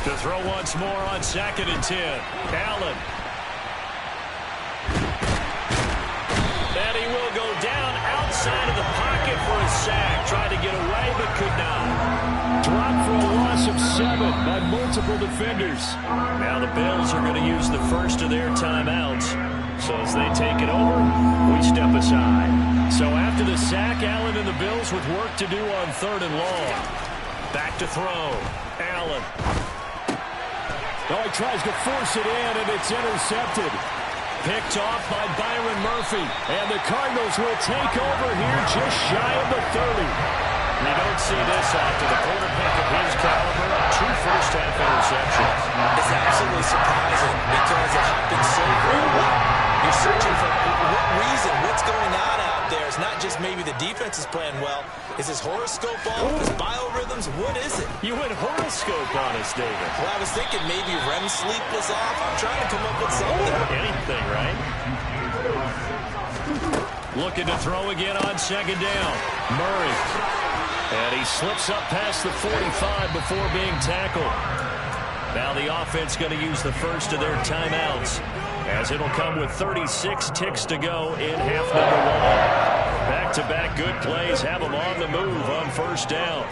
To throw once more on 2nd and 10. Allen. And he will go down outside of the pocket for a sack. Tried to get away, but could not. Dropped for a loss of 7 by multiple defenders. Now the Bills are going to use the first of their timeouts. So as they take it over, we step aside. So after the sack, Allen and the Bills with work to do on 3rd and long. Back to throw. Allen. Oh, he tries to force it in, and it's intercepted. Picked off by Byron Murphy. And the Cardinals will take over here just shy of the 30. You don't see this often. The quarterback of his caliber, 2 first-half interceptions. It's absolutely surprising because it happened so very well. You're searching for what reason, what's going on out there. It's not just maybe the defense is playing well. Is his horoscope off? His biorhythms? What is it? You went horoscope on us, David. Well, I was thinking maybe REM sleep was off. I'm trying to come up with something. Anything, right? Looking to throw again on 2nd down. Murray. And he slips up past the 45 before being tackled. Now the offense going to use the first of their timeouts, as it'll come with 36 ticks to go in half number 1. Back-to-back good plays have them on the move on 1st down.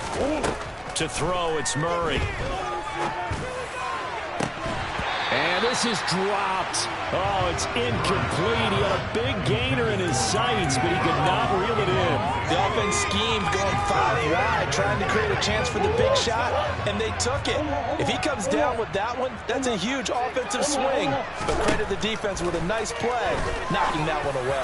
To throw, it's Murray. And this is dropped. Oh, it's incomplete. He had a big gainer in his sights, but he could not reel it in. The offense schemed going 5 wide, trying to create a chance for the big shot, and they took it. If he comes down with that one, that's a huge offensive swing. But credit the defense with a nice play, knocking that one away.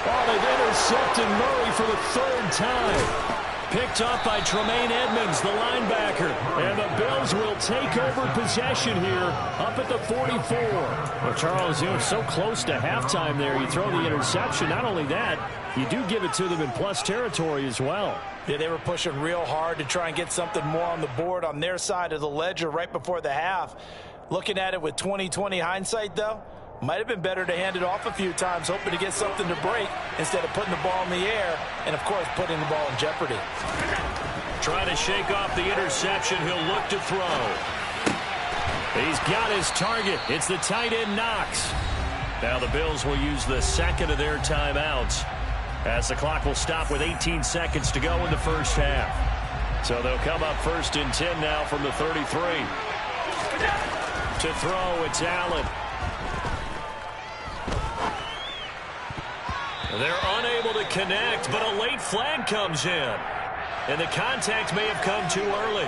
Oh, they've intercepted Murray for the 3rd time. Picked up by Tremaine Edmonds, the linebacker. And the Bills will take over possession here up at the 44. Well, Charles, you're so close to halftime there. You throw the interception. Not only that, you do give it to them in plus territory as well. Yeah, they were pushing real hard to try and get something more on the board on their side of the ledger right before the half. Looking at it with 20/20 hindsight, though, might have been better to hand it off a few times, hoping to get something to break instead of putting the ball in the air and, of course, putting the ball in jeopardy. Trying to shake off the interception. He'll look to throw. He's got his target. It's the tight end Knox. Now the Bills will use the 2nd of their timeouts, as the clock will stop with 18 seconds to go in the 1st half. So they'll come up 1st and 10 now from the 33. To throw, it's Allen. They're unable to connect, but a late flag comes in. And the contact may have come too early.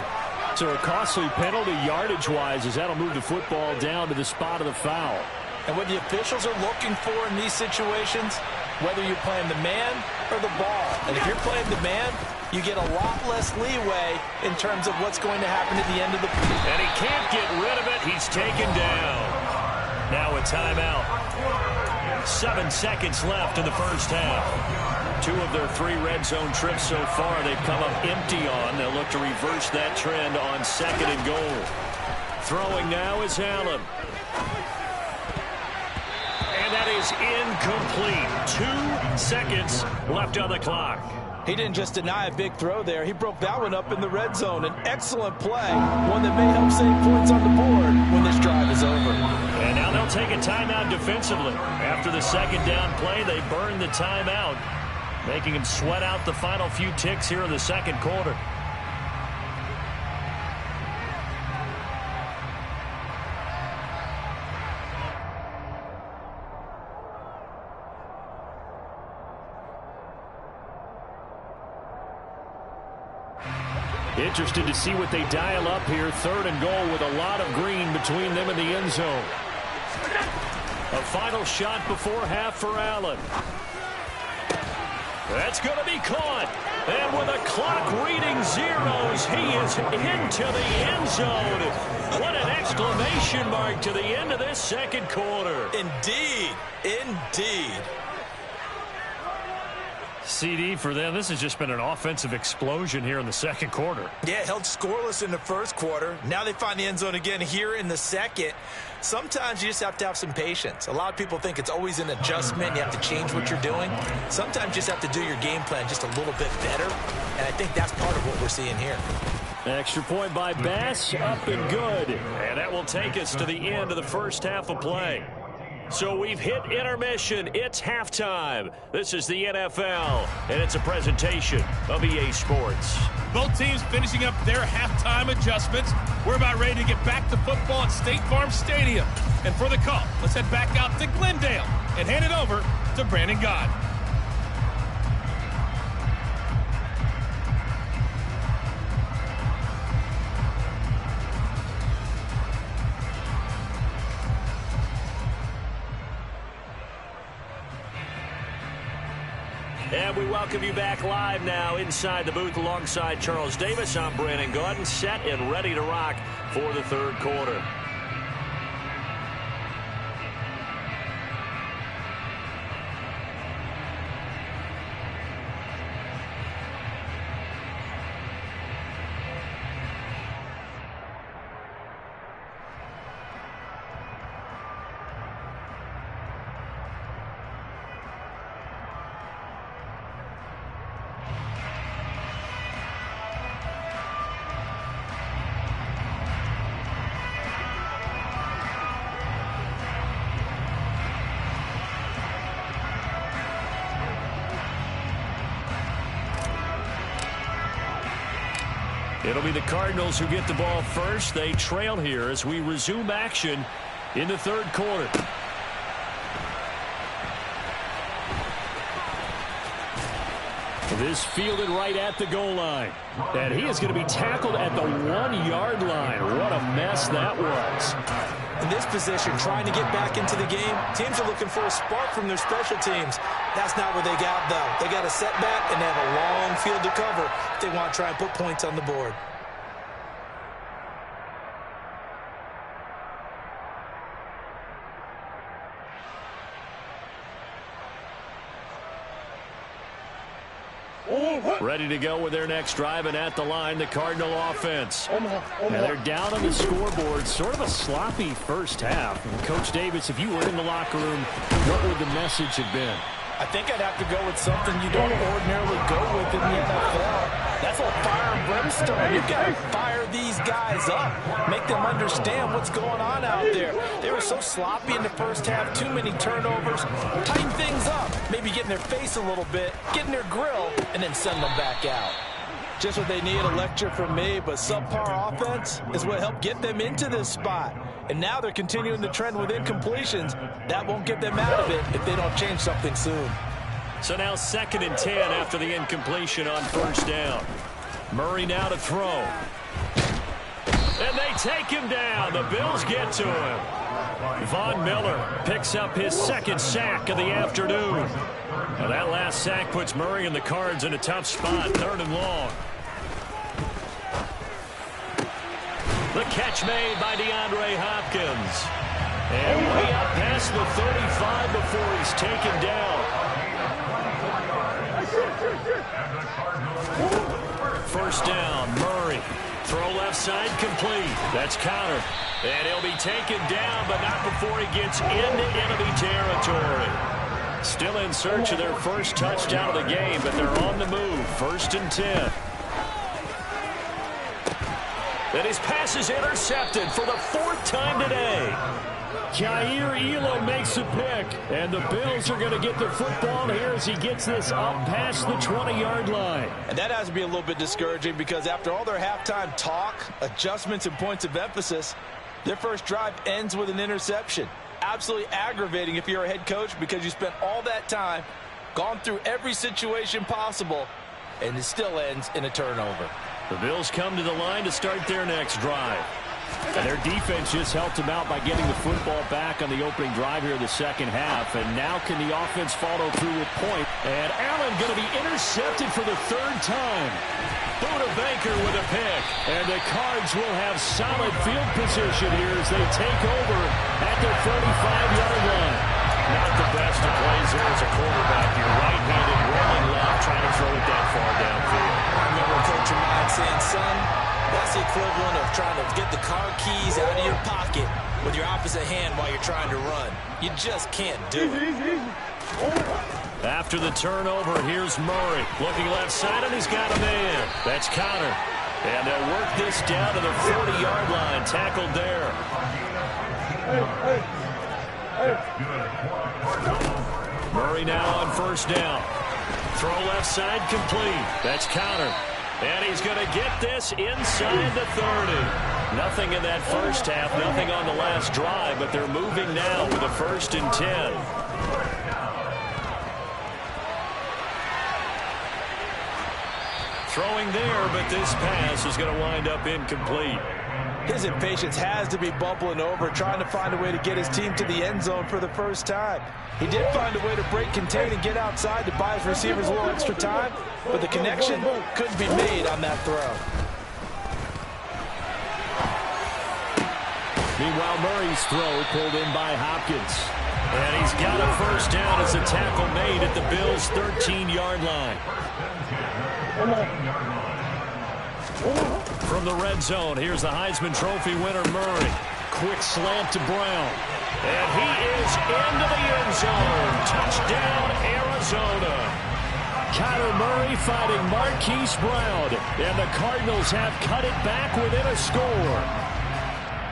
So a costly penalty yardage-wise, as that'll move the football down to the spot of the foul. And what the officials are looking for in these situations, whether you're playing the man or the ball. And if you're playing the man, you get a lot less leeway in terms of what's going to happen at the end of the play. And he can't get rid of it. He's taken down. Now a timeout. 7 seconds left in the 1st half. 2 of their 3 red zone trips so far they've come up empty on. They'll look to reverse that trend on 2nd and goal. Throwing now is Allen. And that is incomplete. 2 seconds left on the clock. He didn't just deny a big throw there. He broke that one up in the red zone. An excellent play. One that may help save points on the board when this drive is over. And now they'll take a timeout defensively. After the 2nd down play, they burn the timeout, making him sweat out the final few ticks here in the 2nd quarter. Interested to see what they dial up here. 3rd and goal with a lot of green between them and the end zone. A final shot before half for Allen. That's going to be caught. And with the clock reading zeros, he is into the end zone. What an exclamation mark to the end of this 2nd quarter. Indeed. Indeed. CD for them, this has just been an offensive explosion here in the 2nd quarter. Yeah, held scoreless in the 1st quarter. Now they find the end zone again here in the 2nd. Sometimes you just have to have some patience. A lot of people think it's always an adjustment. You have to change what you're doing. Sometimes you just have to do your game plan just a little bit better. And I think that's part of what we're seeing here. Extra point by Bass, up and good. And that will take us to the end of the first half of play. So we've hit intermission. It's halftime. This is the NFL, and it's a presentation of EA Sports. Both teams finishing up their halftime adjustments. We're about ready to get back to football at State Farm Stadium. And for the call, let's head back out to Glendale and hand it over to Brandon God. And we welcome you back live now inside the booth alongside Charles Davis. I'm Brandon Gaudin, set and ready to rock for the third quarter. It'll be the Cardinals who get the ball first. They trail here as we resume action in the third quarter. This fielded right at the goal line. And he is going to be tackled at the 1-yard line. What a mess that was. In this position, trying to get back into the game, teams are looking for a spark from their special teams. That's not what they got, though. They got a setback, and they have a long field to cover if they want to try and put points on the board. Ready to go with their next drive, and at the line, the Cardinal offense. And they're down on the scoreboard. Sort of a sloppy first half. And Coach Davis, if you were in the locker room, what would the message have been? I think I'd have to go with something you don't ordinarily go with in the NFL. That's all fire and brimstone. You've got to fire these guys up. Make them understand what's going on out there. They were so sloppy in the first half. Too many turnovers. Tighten things up. Maybe get in their face a little bit. Get in their grill. And then send them back out. Just what they need, a lecture from me. But subpar offense is what helped get them into this spot. And now they're continuing the trend with incompletions. That won't get them out of it if they don't change something soon. So now 2nd and 10 after the incompletion on first down. Murray now to throw. And they take him down. The Bills get to him. Von Miller picks up his 2nd sack of the afternoon. Now that last sack puts Murray and the Cards in a tough spot. 3rd and long. The catch made by DeAndre Hopkins. And way up past the 35 before he's taken down. First down, Murray. Throw left side complete. That's countered. And he'll be taken down, but not before he gets into enemy territory. Still in search of their first touchdown of the game, but they're on the move. 1st and 10. And his pass is intercepted for the 4th time today. Jair Elam makes a pick, and the Bills are going to get the football here as he gets this up past the 20-yard line. And that has to be a little bit discouraging because after all their halftime talk, adjustments, and points of emphasis, their first drive ends with an interception. Absolutely aggravating if you're a head coach because you spent all that time, gone through every situation possible, and it still ends in a turnover. The Bills come to the line to start their next drive. And their defense just helped them out by getting the football back on the opening drive here in the second half. And now can the offense follow through with point? And Allen going to be intercepted for the 3rd time. Buda Baker with a pick. And the Cards will have solid field position here as they take over at the 35-yard line. Not the best of plays there as a quarterback. You're right-handed, rolling left, trying to throw it that far downfield. I remember a coach of mine saying, son, that's the equivalent of trying to get the car keys out of your pocket with your opposite hand while you're trying to run. You just can't do it. After the turnover, here's Murray. Looking left side, and he's got a man. That's counter. And they'll work this down to the 40-yard line. Tackled there. Murray now on first down. Throw left side complete. That's countered. And he's going to get this inside the 30. Nothing in that first half, nothing on the last drive, but they're moving now with a 1st and 10. Throwing there, but this pass is going to wind up incomplete. His impatience has to be bubbling over, trying to find a way to get his team to the end zone for the first time. He did find a way to break contain and get outside to buy his receivers a little extra time, but the connection couldn't be made on that throw. Meanwhile, Murray's throw pulled in by Hopkins. And he's got a first down as a tackle made at the Bills' 13-yard line. From the red zone, here's the Heisman Trophy winner, Murray. Quick slant to Brown. And he is into the end zone. Touchdown, Arizona. Kyler Murray fighting Marquise Brown. And the Cardinals have cut it back within a score.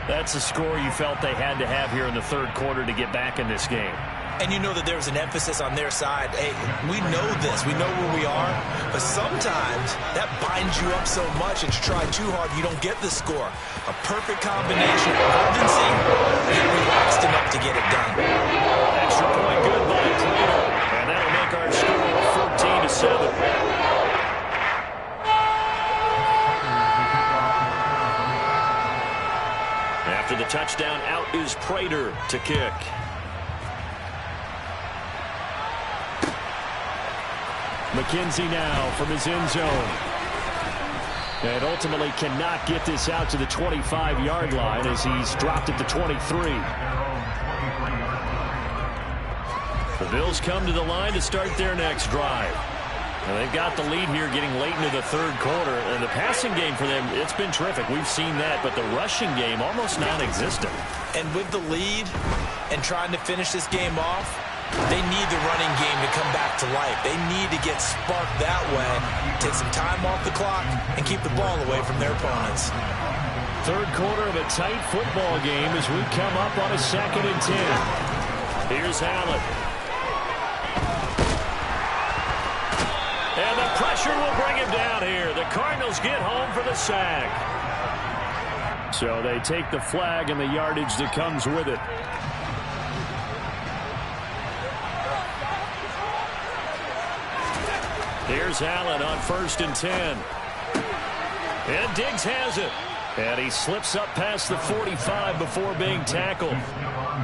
That's a score you felt they had to have here in the third quarter to get back in this game. And you know that there's an emphasis on their side. Hey, we know this. We know where we are. But sometimes that binds you up so much that you try too hard, you don't get the score. A perfect combination of urgency and relaxed enough to get it done. Extra point good by Prater. And that'll make our score 14-7. After the touchdown, out is Prater to kick. McKenzie now from his end zone. And ultimately cannot get this out to the 25-yard line as he's dropped at the 23. The Bills come to the line to start their next drive. And they've got the lead here getting late into the third quarter. And the passing game for them, it's been terrific. We've seen that. But the rushing game, almost non-existent. And with the lead and trying to finish this game off, they need the running game to come back to life. They need to get sparked that way, take some time off the clock, and keep the ball away from their opponents. Third quarter of a tight football game as we come up on a 2nd and 10. Here's Allen. And the pressure will bring him down here. The Cardinals get home for the sack. So they take the flag and the yardage that comes with it. Here's Allen on 1st and 10. And Diggs has it. And he slips up past the 45 before being tackled.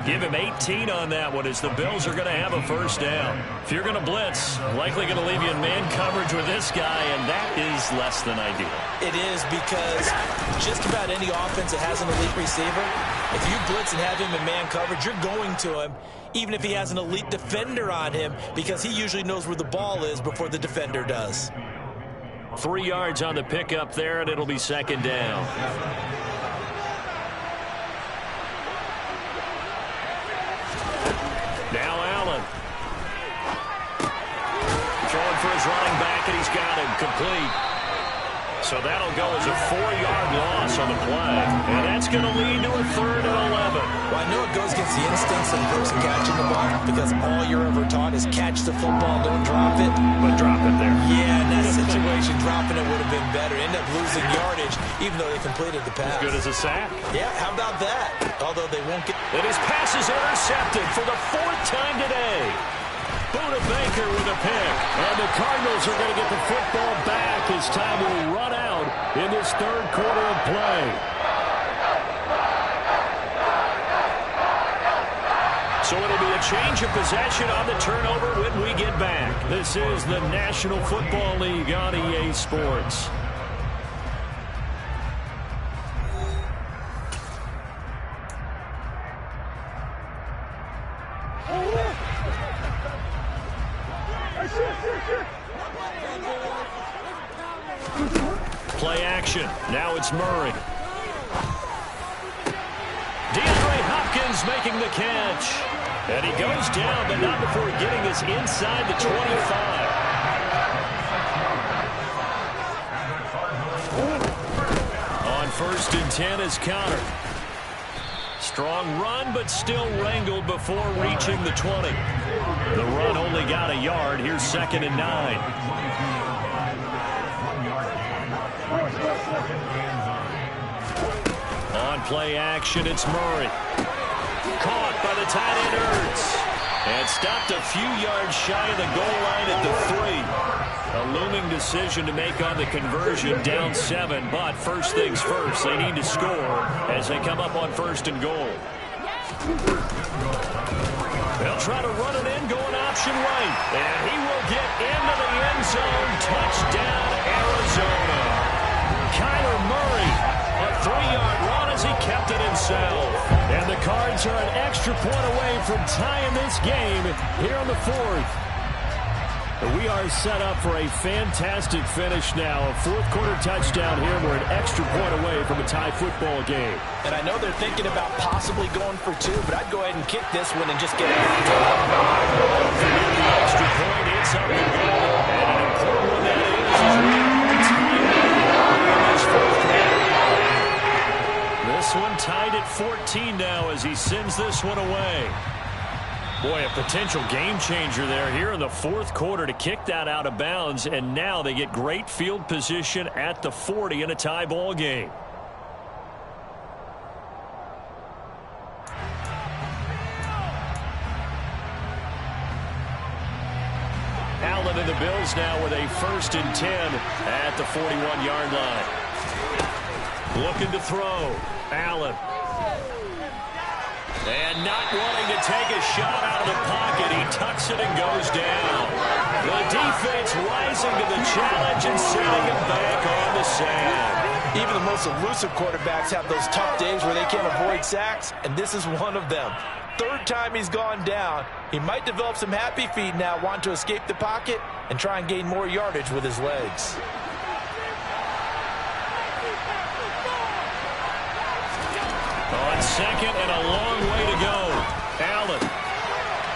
Give him 18 on that one as the Bills are going to have a first down. If you're going to blitz, likely going to leave you in man coverage with this guy, and that is less than ideal. It is because just about any offense that has an elite receiver, if you blitz and have him in man coverage, you're going to him, even if he has an elite defender on him, because he usually knows where the ball is before the defender does. 3 yards on the pickup there, and it'll be 2nd down. Now Allen. Throwing for his running back, and he's got him complete. So that'll go as a 4-yard loss on the play. And that's going to lead to a 3rd and 11. Well, I know it goes against the instincts of the person catching the ball because all you're ever taught is catch the football, don't drop it. But drop it there. Yeah, in that situation, dropping it would have been better. End up losing yardage, even though they completed the pass. As good as a sack. Yeah, how about that? Although they won't get... And his pass is intercepted for the 4th time today. Buda Baker with a pick. And the Cardinals are going to get the football back as time will run out in this third quarter of play. So it'll be a change of possession on the turnover when we get back. This is the National Football League on EA Sports. Play action. Now it's Murray. DeAndre Hopkins making the catch. And he goes down, but not before getting this inside the 25. first and 10 is countered. Strong run, but still wrangled before reaching the 20. The run only got a yard. Here's 2nd and 9. On play action, it's Murray. Caught by the tight end Ertz. And stopped a few yards shy of the goal line at the 3. A looming decision to make on the conversion, down 7. But first things first, they need to score as they come up on 1st and goal. They'll try to run it in, going option right. And he will get into the end zone. Touchdown, Arizona. Kyler Murray, a 3-yard run as he kept it himself. And the Cards are an extra point away from tying this game here on the 4th. We are set up for a fantastic finish now. A 4th quarter touchdown here. We're an extra point away from a tie football game. And I know they're thinking about possibly going for 2, but I'd go ahead and kick this one and just get it. Extra point, it's up and goal. And an important one that is we are tied in this 4th quarter. This one tied at 14 now as he sends this one away. Boy, a potential game changer there here in the 4th quarter to kick that out of bounds, and now they get great field position at the 40 in a tie ball game. Allen and the Bills now with a 1st and 10 at the 41-yard line. Looking to throw. Allen. And not wanting to take a shot out of the pocket, he tucks it and goes down. The defense rising to the challenge and setting him back on the sand. Even the most elusive quarterbacks have those tough days where they can't avoid sacks, and this is one of them. 3rd time he's gone down. He might develop some happy feet now, want to escape the pocket and try and gain more yardage with his legs. On 2nd and a long way to go. Allen.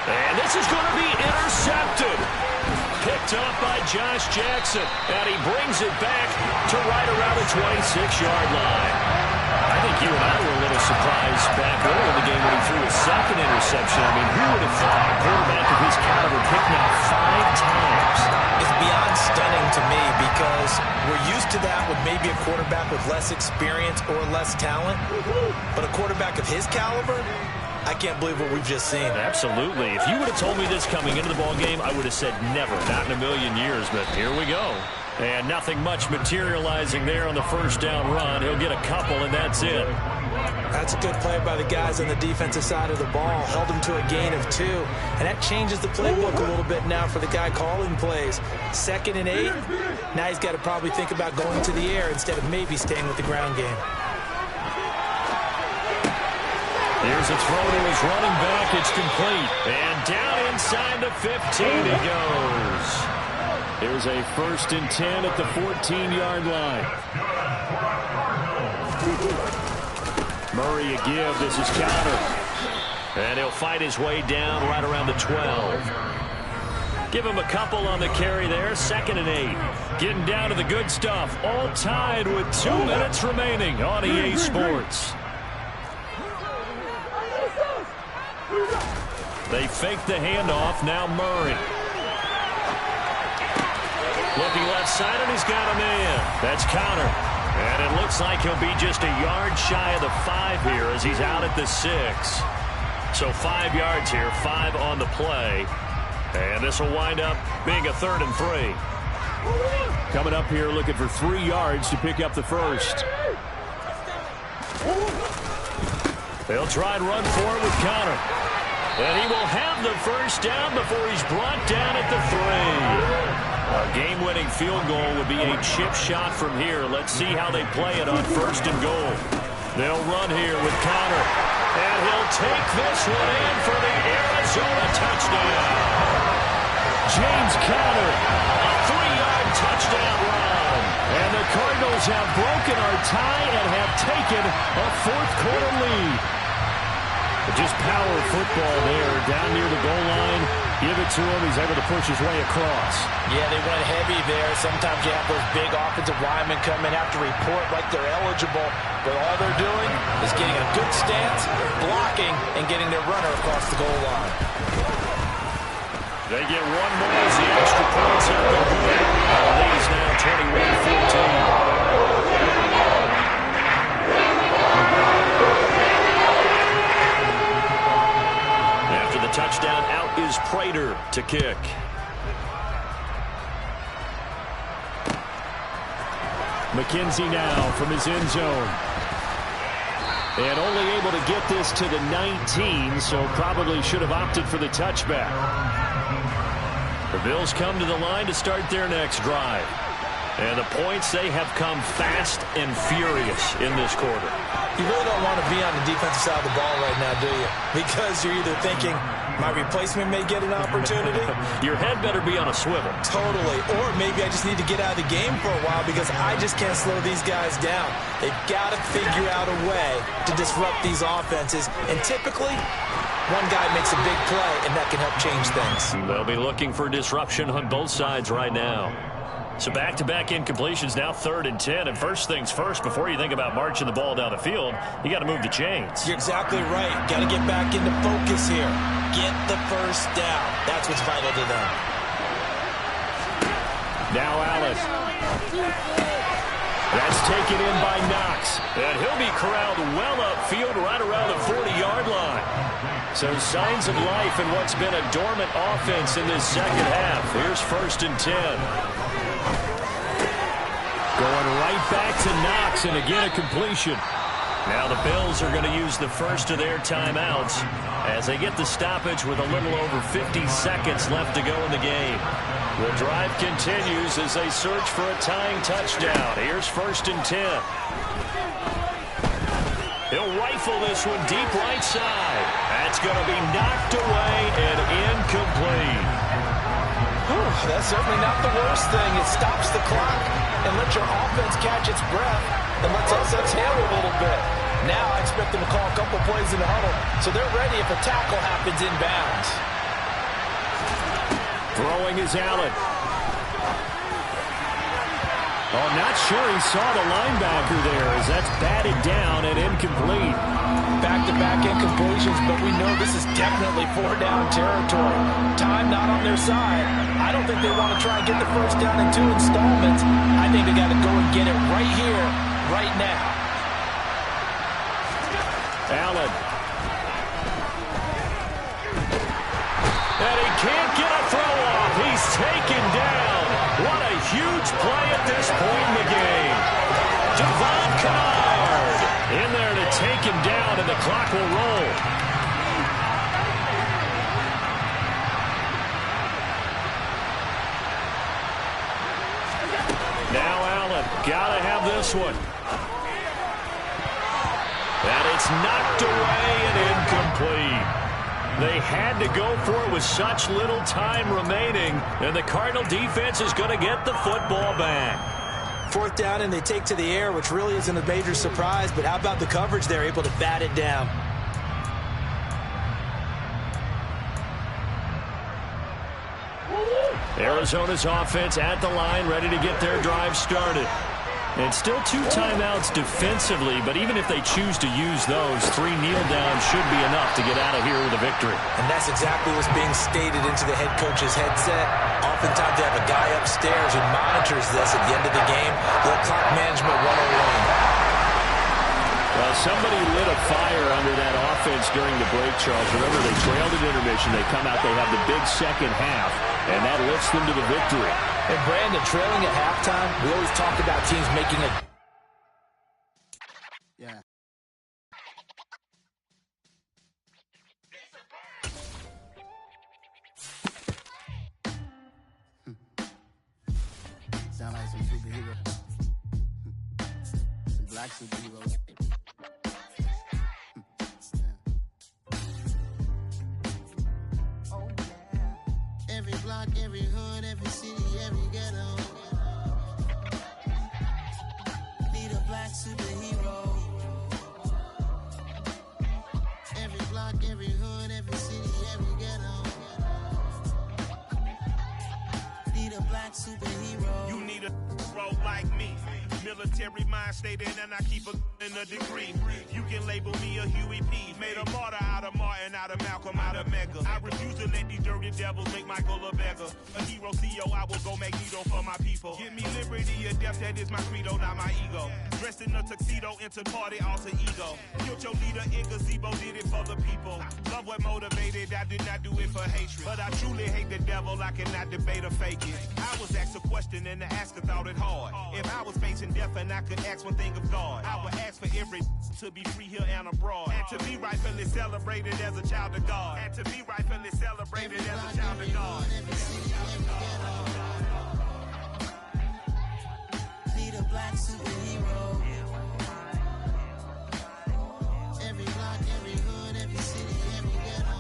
And this is going to be intercepted. Picked up by Josh Jackson. And he brings it back to right around the 26-yard line. I think you and I were a little surprised back early in the game when he threw his 2nd interception. I mean, who would have thought a quarterback of his caliber picked now 5 times? It's beyond stunning to me because we're used to that with maybe a quarterback with less experience or less talent. But a quarterback of his caliber, I can't believe what we've just seen. Absolutely. If you would have told me this coming into the ball game, I would have said never, not in a million years. But here we go. And nothing much materializing there on the 1st down run. He'll get a couple, and that's it. That's a good play by the guys on the defensive side of the ball. Held him to a gain of 2. And that changes the playbook a little bit now for the guy calling plays. 2nd and 8. Now he's got to probably think about going to the air instead of maybe staying with the ground game. Here's a throw to his running back. It's complete. And down inside the 15 he goes. There's a 1st and 10 at the 14-yard line. Murray a give. This is countered. And he'll fight his way down right around the 12. Give him a couple on the carry there. 2nd and 8. Getting down to the good stuff. All tied with 2 minutes remaining on EA Sports. They fake the handoff. Now Murray. Looking left side, and he's got a man. That's counter. And it looks like he'll be just a yard shy of the 5 here as he's out at the 6. So 5 yards here, 5 on the play. And this will wind up being a 3rd and 3. Coming up here looking for 3 yards to pick up the 1st. They'll try and run forward with Connor. And he will have the 1st down before he's brought down at the 3. A game-winning field goal would be a chip shot from here. Let's see how they play it on 1st and goal. They'll run here with Connor. And he'll take this one in for the Arizona touchdown. James Conner, a 3-yard touchdown run. And the Cardinals have broken our tie and have taken a 4th quarter lead. Just power football there, down near the goal line. Give it to him. He's able to push his way across. Yeah, they went heavy there. Sometimes you have those big offensive linemen come in, have to report like they're eligible, but all they're doing is getting a good stance, blocking, and getting their runner across the goal line. They get one more as the extra points have been good. The lead is now 21-14. Touchdown, out is Prater to kick. McKenzie now from his end zone. And only able to get this to the 19, so probably should have opted for the touchback. The Bills come to the line to start their next drive. And the points, they have come fast and furious in this quarter. You really don't want to be on the defensive side of the ball right now, do you? Because you're either thinking, my replacement may get an opportunity. Your head better be on a swivel. Totally. Or maybe I just need to get out of the game for a while because I just can't slow these guys down. They've got to figure out a way to disrupt these offenses. And typically, one guy makes a big play, and that can help change things. They'll be looking for disruption on both sides right now. So back-to-back incompletions, now 3rd and 10. And first things first, before you think about marching the ball down the field, you got to move the chains. You're exactly right. Got to get back into focus here. Get the first down. That's what's vital to them. Now Allen. That's taken in by Knox. And he'll be corralled well upfield right around the 40-yard line. So signs of life in what's been a dormant offense in this second half. Here's 1st and 10. Going right back to Knox, and again a completion. Now the Bills are going to use the first of their timeouts as they get the stoppage with a little over 50 seconds left to go in the game. The drive continues as they search for a tying touchdown. Here's 1st and 10. He'll rifle this one deep right side. That's going to be knocked away and incomplete. Whew, that's certainly not the worst thing. It stops the clock and lets your offense catch its breath and lets us exhale a little bit. Now I expect them to call a couple plays in the huddle, so they're ready if a tackle happens inbounds. Throwing is Allen. Oh, not sure he saw the linebacker there as that's batted down and incomplete. Back-to-back incompletions, but we know this is definitely 4-down territory. Time not on their side. I don't think they want to try and get the first down in 2 installments. I think they got to go and get it right here, right now. Allen. And he can't get a throw off. He's taken down. What a huge play at this point in the game. Devon Kennard in there to take him down, and the clock will roll. Now Allen, gotta have this one. And it's knocked away and incomplete. They had to go for it with such little time remaining, and the Cardinal defense is going to get the football back. 4th down, and they take to the air, which really isn't a major surprise, but how about the coverage? They're able to bat it down. Arizona's offense at the line, ready to get their drive started. And still 2 timeouts defensively, but even if they choose to use those, 3 kneel downs should be enough to get out of here with a victory. And that's exactly what's being stated into the head coach's headset. Oftentimes they have a guy upstairs who monitors this at the end of the game. The clock management 101. Well, somebody lit a fire under that offense during the break, Charles. Remember, they trailed at intermission. They come out, they have the big second half, and that lifts them to the victory. And Brandon, trailing at halftime, we always talk about teams making a... Yeah. Sound like some superheroes. Some black superheroes. Every block, every hood, every city, every ghetto. Need a black superhero. Every block, black superhero. You need a role like me. Military mind state and I keep in a degree. You can label me a Huey P. Made a martyr out of Martin, out of Malcolm, out of Mecca. I refuse to let these dirty devils make Michael a beggar. A hero CEO, I will go Magneto for my people. Give me liberty or death, that is my credo, not my ego. Dressed in a tuxedo, enter party, alter ego. Killed your leader in gazebo, did it for the people. Love what motivated, I did not do it for hatred. But I truly hate the devil, I cannot debate or fake it. I was asked a question and the asker thought it hard. If I was facing death and I could ask one thing of God, I would ask for every to be free here and abroad, and to be rightfully celebrated as a child of God, and to be rightfully celebrated as a child of God. Need a black superhero. Every block, every hood, every city, every ghetto.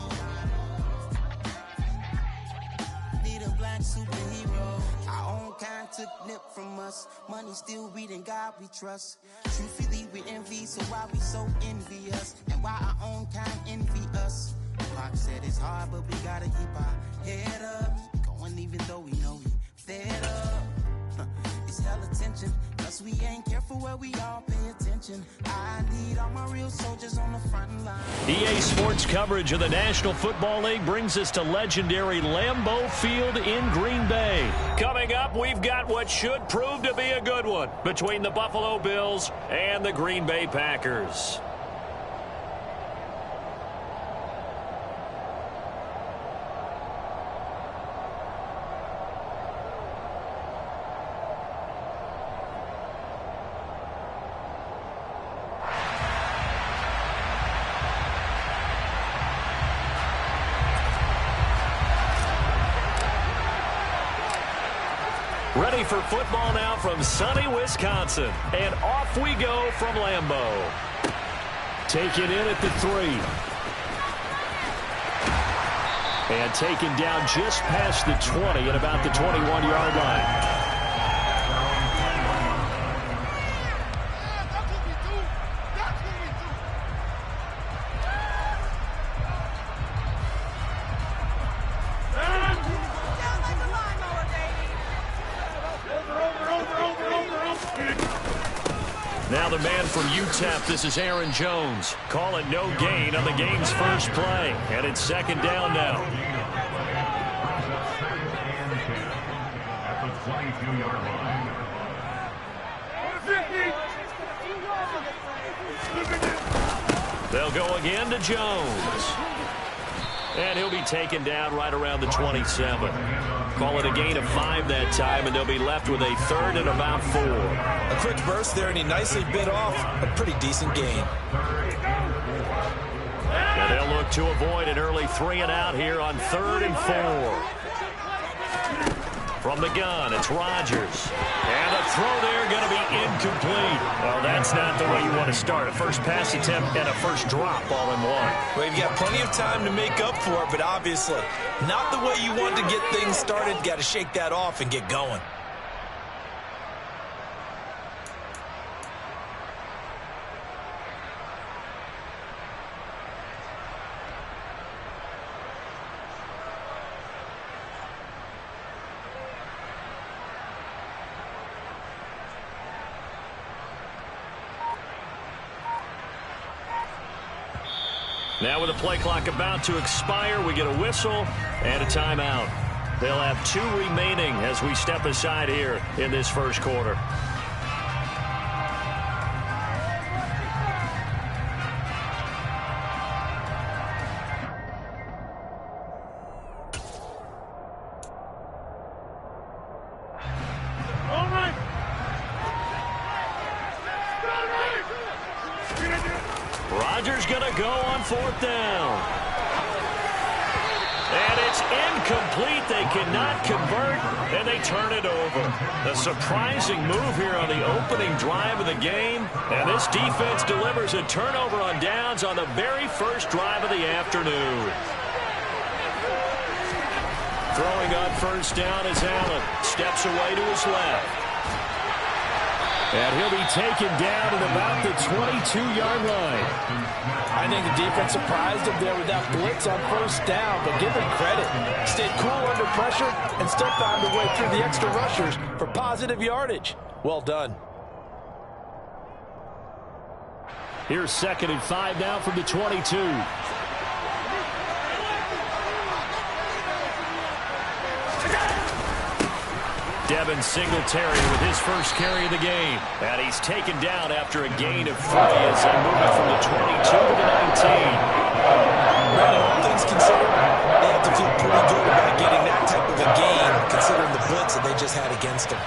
Need a black superhero. Our own kind took nip from us. Money still reading God we trust. Truthfully we envy, so why we so envious? And why our own kind envy us? Pac said it's hard, but we gotta keep our head up. Going even though we know we fed up. It's hella tension, cause we ain't careful where we all pay attention. I need all my real soldiers on the front line. EA Sports coverage of the National Football League brings us to legendary Lambeau Field in Green Bay. Coming up, we've got what should prove to be a good one between the Buffalo Bills and the Green Bay Packers. Ready for football now from sunny Wisconsin. And off we go from Lambeau. Taken in at the 3. And taken down just past the 20 at about the 21-yard line. Now the man from UTEP, this is Aaron Jones. Call it no gain on the game's first play. And it's second down now. At the 22-yard line. They'll go again to Jones. And he'll be taken down right around the 27. Call it a gain of 5 that time, and they'll be left with a third and about 4. A quick burst there, and he nicely bit off a pretty decent gain. And they'll look to avoid an early 3 and out here on 3rd and 4. From the gun, it's Rodgers. And the throw there going to be incomplete. Well, that's not the way you want to start. A first pass attempt and a first drop all in one. Well, you've got plenty of time to make up for it, but obviously not the way you want to get things started. Got to shake that off and get going. Now with the play clock about to expire, we get a whistle and a timeout. They'll have 2 remaining as we step aside here in this first quarter. Rodgers going to go on 4th down. And it's incomplete. They cannot convert, and they turn it over. A surprising move here on the opening drive of the game. And this defense delivers a turnover on downs on the very first drive of the afternoon. Throwing on 1st down is Allen. Steps away to his left. And he'll be taken down at about the 22-yard line. I think the defense surprised him there with that blitz on first down, but give him credit. Stayed cool under pressure and still found a way through the extra rushers for positive yardage. Well done. Here's 2nd and 5 now from the 22. Devin Singletary with his first carry of the game. And he's taken down after a gain of 3 as they move it from the 22 to the 19. Brandon, all things considered, they have to feel pretty good about getting that type of a gain, considering the blitz that they just had against them.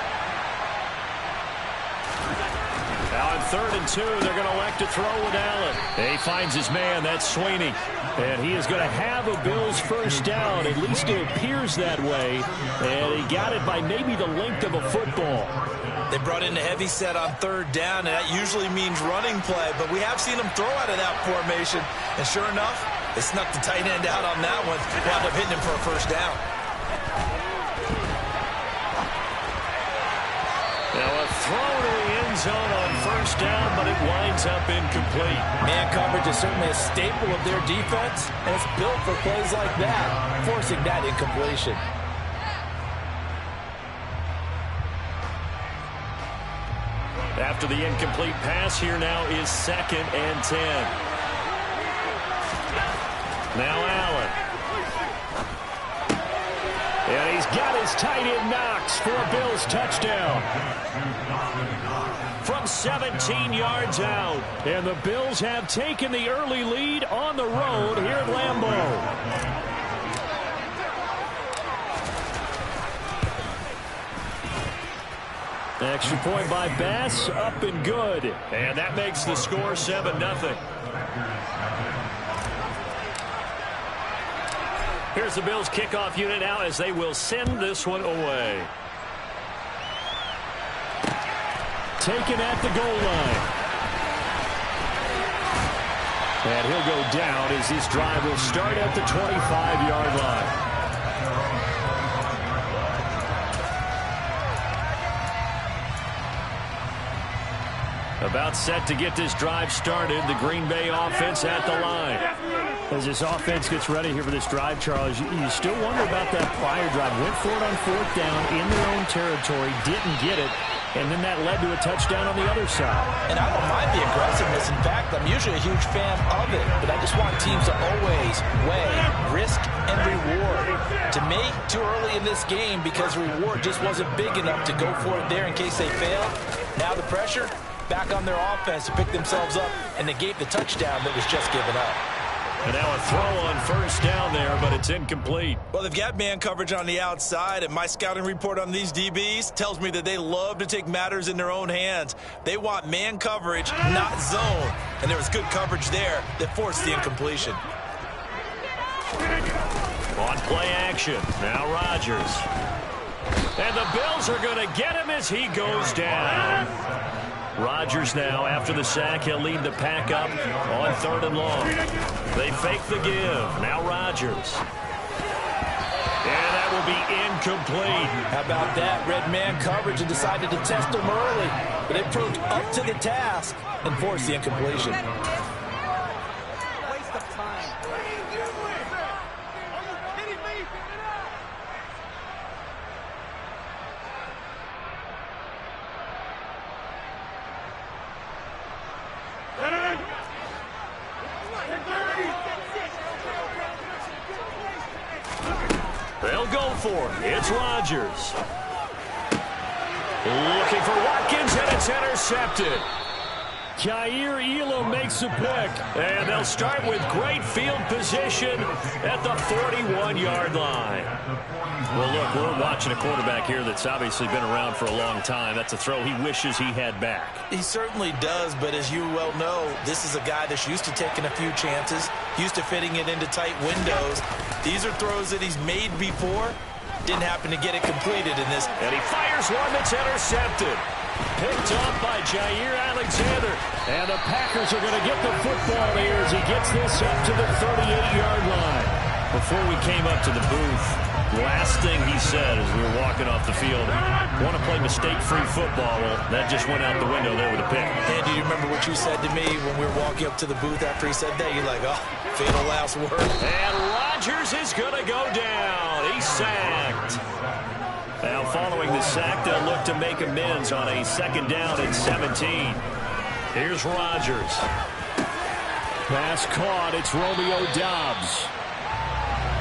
Now on 3rd and 2, they're going to elect to throw with Allen. He finds his man, that's Sweeney. And he is going to have a Bills first down. At least it appears that way. And he got it by maybe the length of a football. They brought in a heavy set on 3rd down, and that usually means running play. But we have seen them throw out of that formation. And sure enough, they snuck the tight end out on that one. Wound up hitting him for a first down. Now a throw to the end zone on first down, but it winds up incomplete. Man coverage is certainly a staple of their defense, and it's built for plays like that, forcing that incompletion. After the incomplete pass, here now is 2nd and 10. Now Allen. And he's got his tight end Knox for a Bills touchdown. From 17 yards out. And the Bills have taken the early lead on the road here at Lambeau. Extra point by Bass, up and good. And that makes the score 7-0. Here's the Bills kickoff unit now as they will send this one away. Taken at the goal line. And he'll go down as this drive will start at the 25-yard line. About set to get this drive started. The Green Bay offense at the line. As this offense gets ready here for this drive, Charles, you still wonder about that prior drive. Went for it on 4th down in their own territory, didn't get it, and then that led to a touchdown on the other side. And I don't mind the aggressiveness. In fact, I'm usually a huge fan of it, but I just want teams to always weigh risk and reward. To me, too early in this game because the reward just wasn't big enough to go for it there in case they failed. Now the pressure back on their offense to pick themselves up and negate the touchdown that was just given up. And now a throw on first down there, but it's incomplete. Well, they've got man coverage on the outside, and my scouting report on these DBs tells me that they love to take matters in their own hands. They want man coverage, not zone. And there was good coverage there that forced the incompletion. On play action, now Rodgers. And the Bills are going to get him as he goes down. Rodgers now, after the sack, he'll lead the pack up on 3rd and long. They fake the give. Now Rodgers. And that will be incomplete. How about that? Red man coverage and decided to test him early. But they proved up to the task and forced the incompletion. Waste of time. What are you doing? Are you kidding me? They'll go for it. It's Rodgers. Looking for Watkins, and it's intercepted. Jair Elam makes a pick. And they'll start with great field position at the 41-yard line. Well, look, we're watching a quarterback here that's obviously been around for a long time. That's a throw he wishes he had back. He certainly does, but as you well know, this is a guy that's used to taking a few chances, used to fitting it into tight windows. These are throws that he's made before. Didn't happen to get it completed in this. And he fires one that's intercepted. Picked up by Jair Alexander. And the Packers are going to get the football here as he gets this up to the 38-yard line. Before we came up to the booth, Last thing he said as we were walking off the field, want to play mistake-free football. Well, that just went out the window there with a pick. And do you remember what you said to me when we were walking up to the booth after he said that? You're like, oh, fatal last word. And Rodgers is going to go down. He's sacked. Now, following the sack, they'll look to make amends on a 2nd down and 17. Here's Rodgers. Pass caught. It's Romeo Doubs.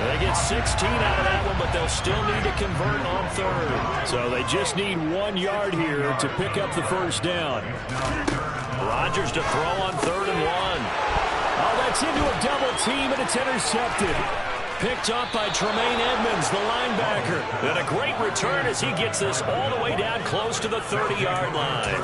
They get 16 out of that one, but they'll still need to convert on 3rd. So they just need 1 yard here to pick up the 1st down. Rodgers to throw on 3rd and 1. Oh, that's into a double team, and it's intercepted. Picked up by Tremaine Edmonds, the linebacker. And a great return as he gets this all the way down close to the 30-yard line.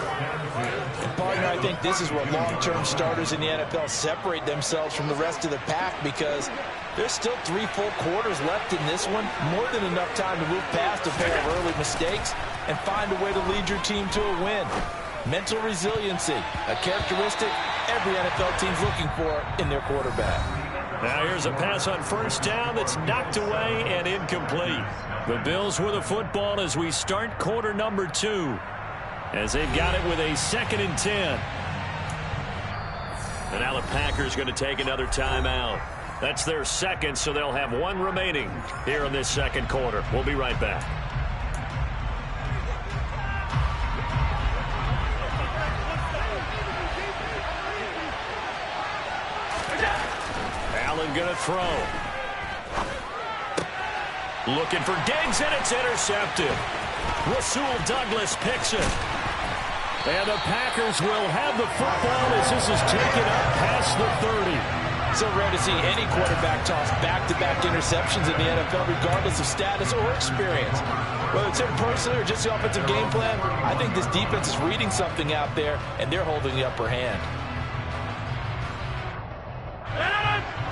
And partner, I think this is where long-term starters in the NFL separate themselves from the rest of the pack, because there's still 3 full quarters left in this one. More than enough time to move past a pair of early mistakes and find a way to lead your team to a win. Mental resiliency, a characteristic every NFL team's looking for in their quarterback. Now here's a pass on 1st down that's knocked away and incomplete. The Bills with a football as we start quarter number 2. As they've got it with a 2nd and 10. And now the Packers going to take another timeout. That's their 2nd, so they'll have 1 remaining here in this 2nd quarter. We'll be right back. Allen going to throw. Looking for Diggs, and it's intercepted. Rasul Douglas picks it. And the Packers will have the football as this is taken up past the 30. So rare to see any quarterback toss back-to-back interceptions in the NFL, regardless of status or experience. Whether it's him personally or just the offensive game plan, I think this defense is reading something out there, and they're holding the upper hand.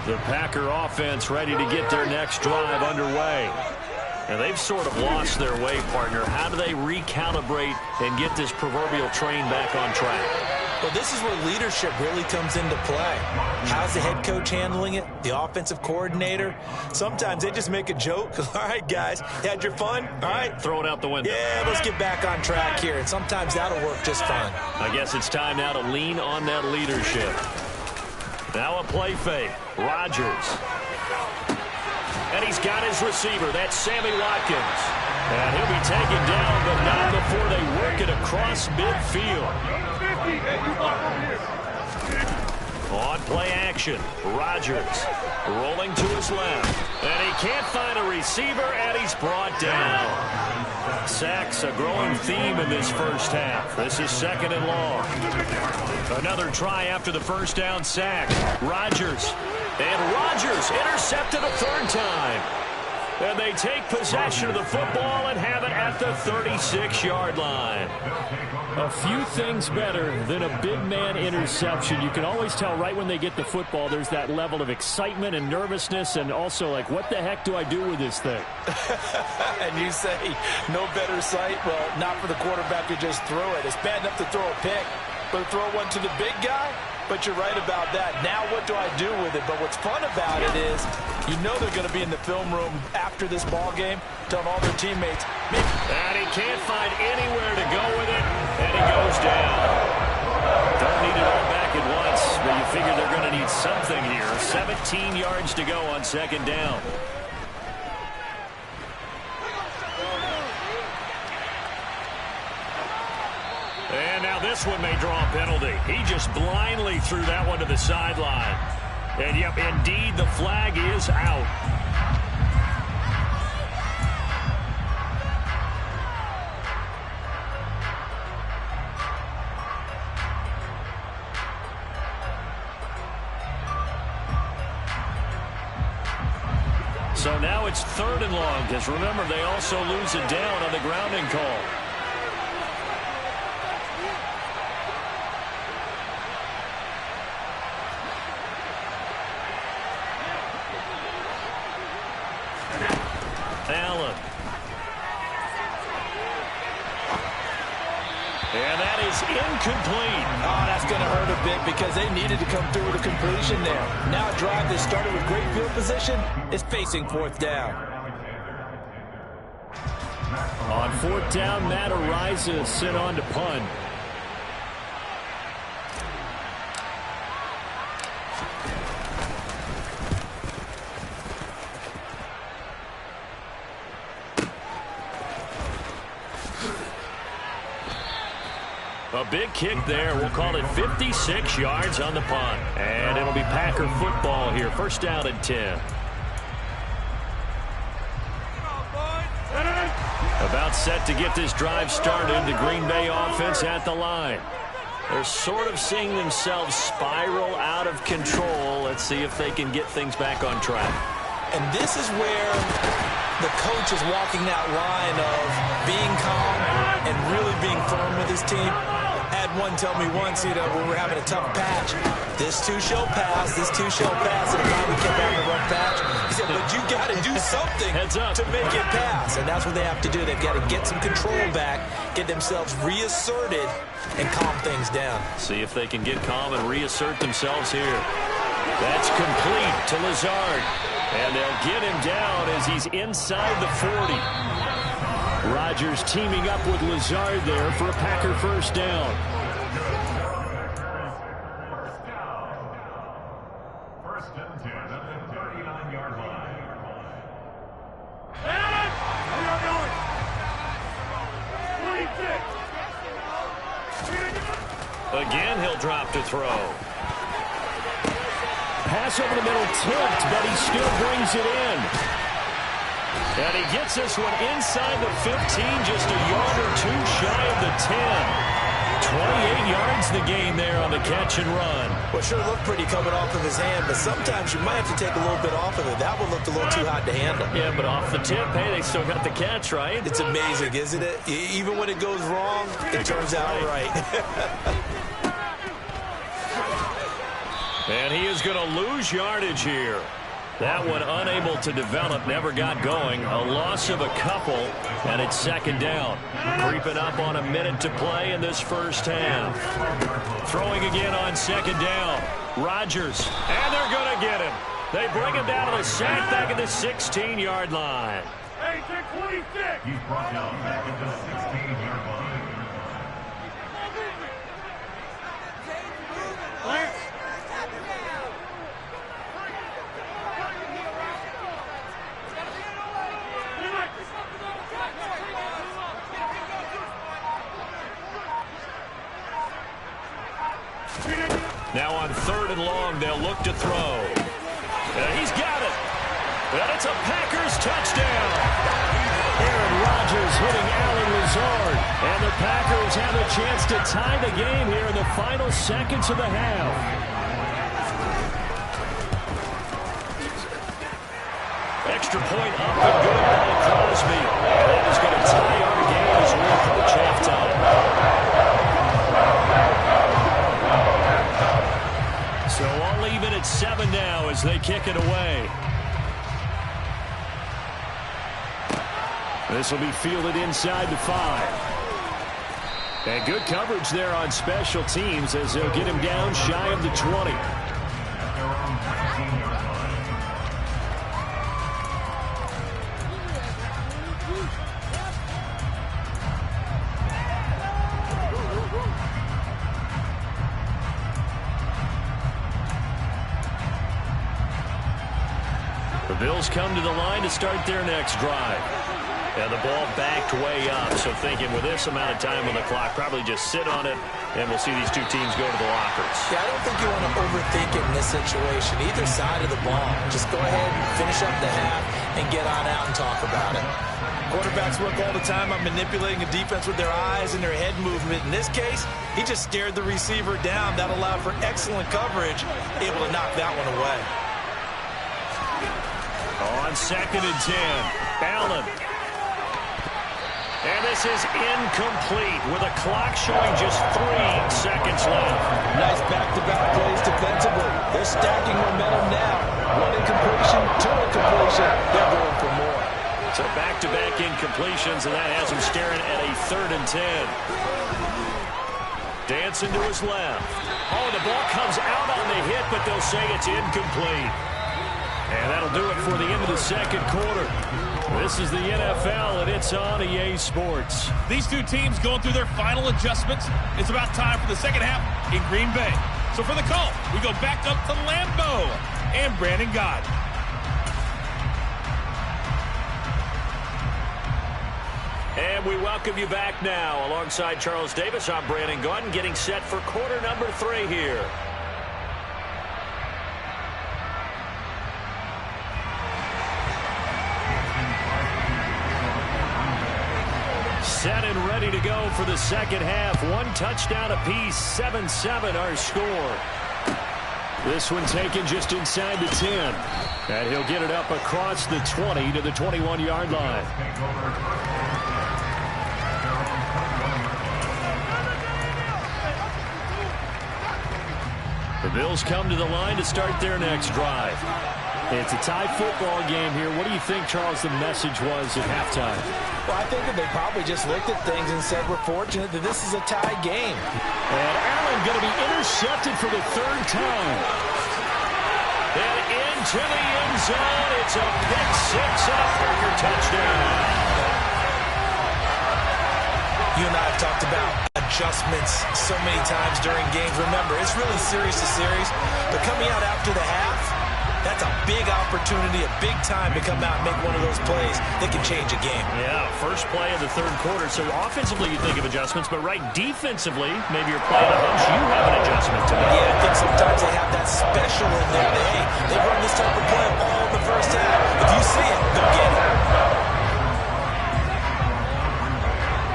The Packer offense ready to get their next drive underway. And they've sort of lost their way, partner. How do they recalibrate and get this proverbial train back on track? Well, this is where leadership really comes into play. How's the head coach handling it? The offensive coordinator? Sometimes they just make a joke. All right, guys, had your fun? All right. Throw it out the window. Yeah, let's get back on track here. And sometimes that'll work just fine. I guess it's time now to lean on that leadership. Now a play fake. Rodgers. And he's got his receiver. That's Sammy Watkins. And he'll be taken down, but not before they work it across midfield. On play action, Rodgers rolling to his left. And he can't find a receiver, and he's brought down. Sacks a growing theme in this 1st half. This is 2nd and long. Another try after the 1st down sack. Rodgers. And Rodgers intercepted a 3rd time. And they take possession of the football and have it at the 36-yard line. A few things better than a big man interception. You can always tell right when they get the football, there's that level of excitement and nervousness, and also like, what the heck do I do with this thing? And you say, no better sight? Well, not for the quarterback who just threw it. It's bad enough to throw a pick, but to throw one to the big guy? But you're right about that. Now what do I do with it? But what's fun about it is you know they're going to be in the film room after this ball game telling all their teammates. And he can't find anywhere to go with it, and he goes down. Don't need it all back at once, but you figure they're going to need something here. 17 yards to go on 2nd down. And now this one may draw a penalty. He just blindly threw that one to the sideline. And, yep, indeed, the flag is out. So now it's 3rd and long, because remember, they also lose it down on the grounding call. Allen. And that is incomplete. Oh, that's going to hurt a bit because they needed to come through with a completion there. Now a drive that started with great field position is facing 4th down. On 4th down, Matt Ariza sent on to punt. A big kick there. We'll call it 56 yards on the punt. And it'll be Packer football here. 1st down and 10. About set to get this drive started. The Green Bay offense at the line. They're sort of seeing themselves spiral out of control. Let's see if they can get things back on track. And this is where the coach is walking that line of being calm and really being firm with his team. I had one tell me once, when we were having a tough patch, this too shall pass, this too shall pass, and finally we kept having a rough patch. He said, but you got to do something to make it pass, and that's what they have to do. They've got to get some control back, get themselves reasserted, and calm things down. See if they can get calm and reassert themselves here. That's complete to Lazard, and they'll get him down as he's inside the 40. Rodgers teaming up with Lazard there for a Packer 1st down. 1st and 10 at the 39-yard line. Again, he'll drop to throw. Pass over the middle tipped, but he still brings it in. And he gets this one inside the 15, just a yard or two shy of the 10. 28 yards the gain there on the catch and run. Well, sure looked pretty coming off of his hand, but sometimes you might have to take a little bit off of it. That one looked a little too hot to handle. Yeah, but off the tip, hey, they still got the catch, right? It's amazing, isn't it? Even when it goes wrong, it turns out right. And he is going to lose yardage here. That one unable to develop, never got going. A loss of a couple, and it's 2nd down. Creeping up on a minute to play in this 1st half. Throwing again on 2nd down. Rodgers, and they're going to get him. They bring him down to the sack back at the 16-yard line. Hey, 26! He's brought down back at the 16-yard line. Now on 3rd and long, they'll look to throw. And he's got it. And it's a Packers touchdown. Aaron Rodgers hitting Allen Lazard. And the Packers have a chance to tie the game here in the final seconds of the half. Extra point up and good by Crosby. And that is going to tie our game as we approach halftime. So all even at 7 now as they kick it away. This will be fielded inside the 5. And good coverage there on special teams as they'll get him down shy of the 20. The Bills come to the line to start their next drive. And the ball backed way up, so thinking with this amount of time on the clock, probably just sit on it, and we'll see these two teams go to the lockers. Yeah, I don't think you want to overthink it in this situation, either side of the ball. Just go ahead and finish up the half and get on out and talk about it. Quarterbacks work all the time on manipulating a defense with their eyes and their head movement. In this case, he just stared the receiver down. That allowed for excellent coverage, able to knock that one away. On 2nd and 10, Allen. And this is incomplete with a clock showing just 3 seconds left. Nice back-to-back plays defensively. They're stacking momentum now. 1 incompletion, 2 incompletion. They're going for more. So back-to-back incompletions, and that has him staring at a 3rd and 10. Dancing to his left. Oh, the ball comes out on the hit, but they'll say it's incomplete. And that'll that'll do it for the end of the second quarter. This is the NFL, and it's on EA Sports. These two teams going through their final adjustments. It's about time for the second half in Green Bay. So for the call, we go back up to Lambeau and Brandon Gaudin. And we welcome you back now. Alongside Charles Davis, I'm Brandon Gaudin, getting set for quarter number 3 here. Set and ready to go for the second half. 1 touchdown apiece, 7-7 our score. This one taken just inside the 10. And he'll get it up across the 20 to the 21-yard line. The Bills come to the line to start their next drive. It's a tie football game here. What do you think, Charles, the message was at halftime? Well, I think that they probably just looked at things and said, we're fortunate that this is a tie game. And Allen going to be intercepted for the 3rd time. And into the end zone. It's a pick 6 and a Parker touchdown. You and I have talked about adjustments so many times during games. Remember, it's really series to series. But coming out after the half, that's a big opportunity, a big time to come out and make one of those plays that can change a game. Yeah, first play of the 3rd quarter. So offensively, you think of adjustments, but right defensively, maybe you're playing a hunch. You have an adjustment to make. Yeah, I think sometimes they have that special in there. They run this type of play all in the first half. If you see it, go get it.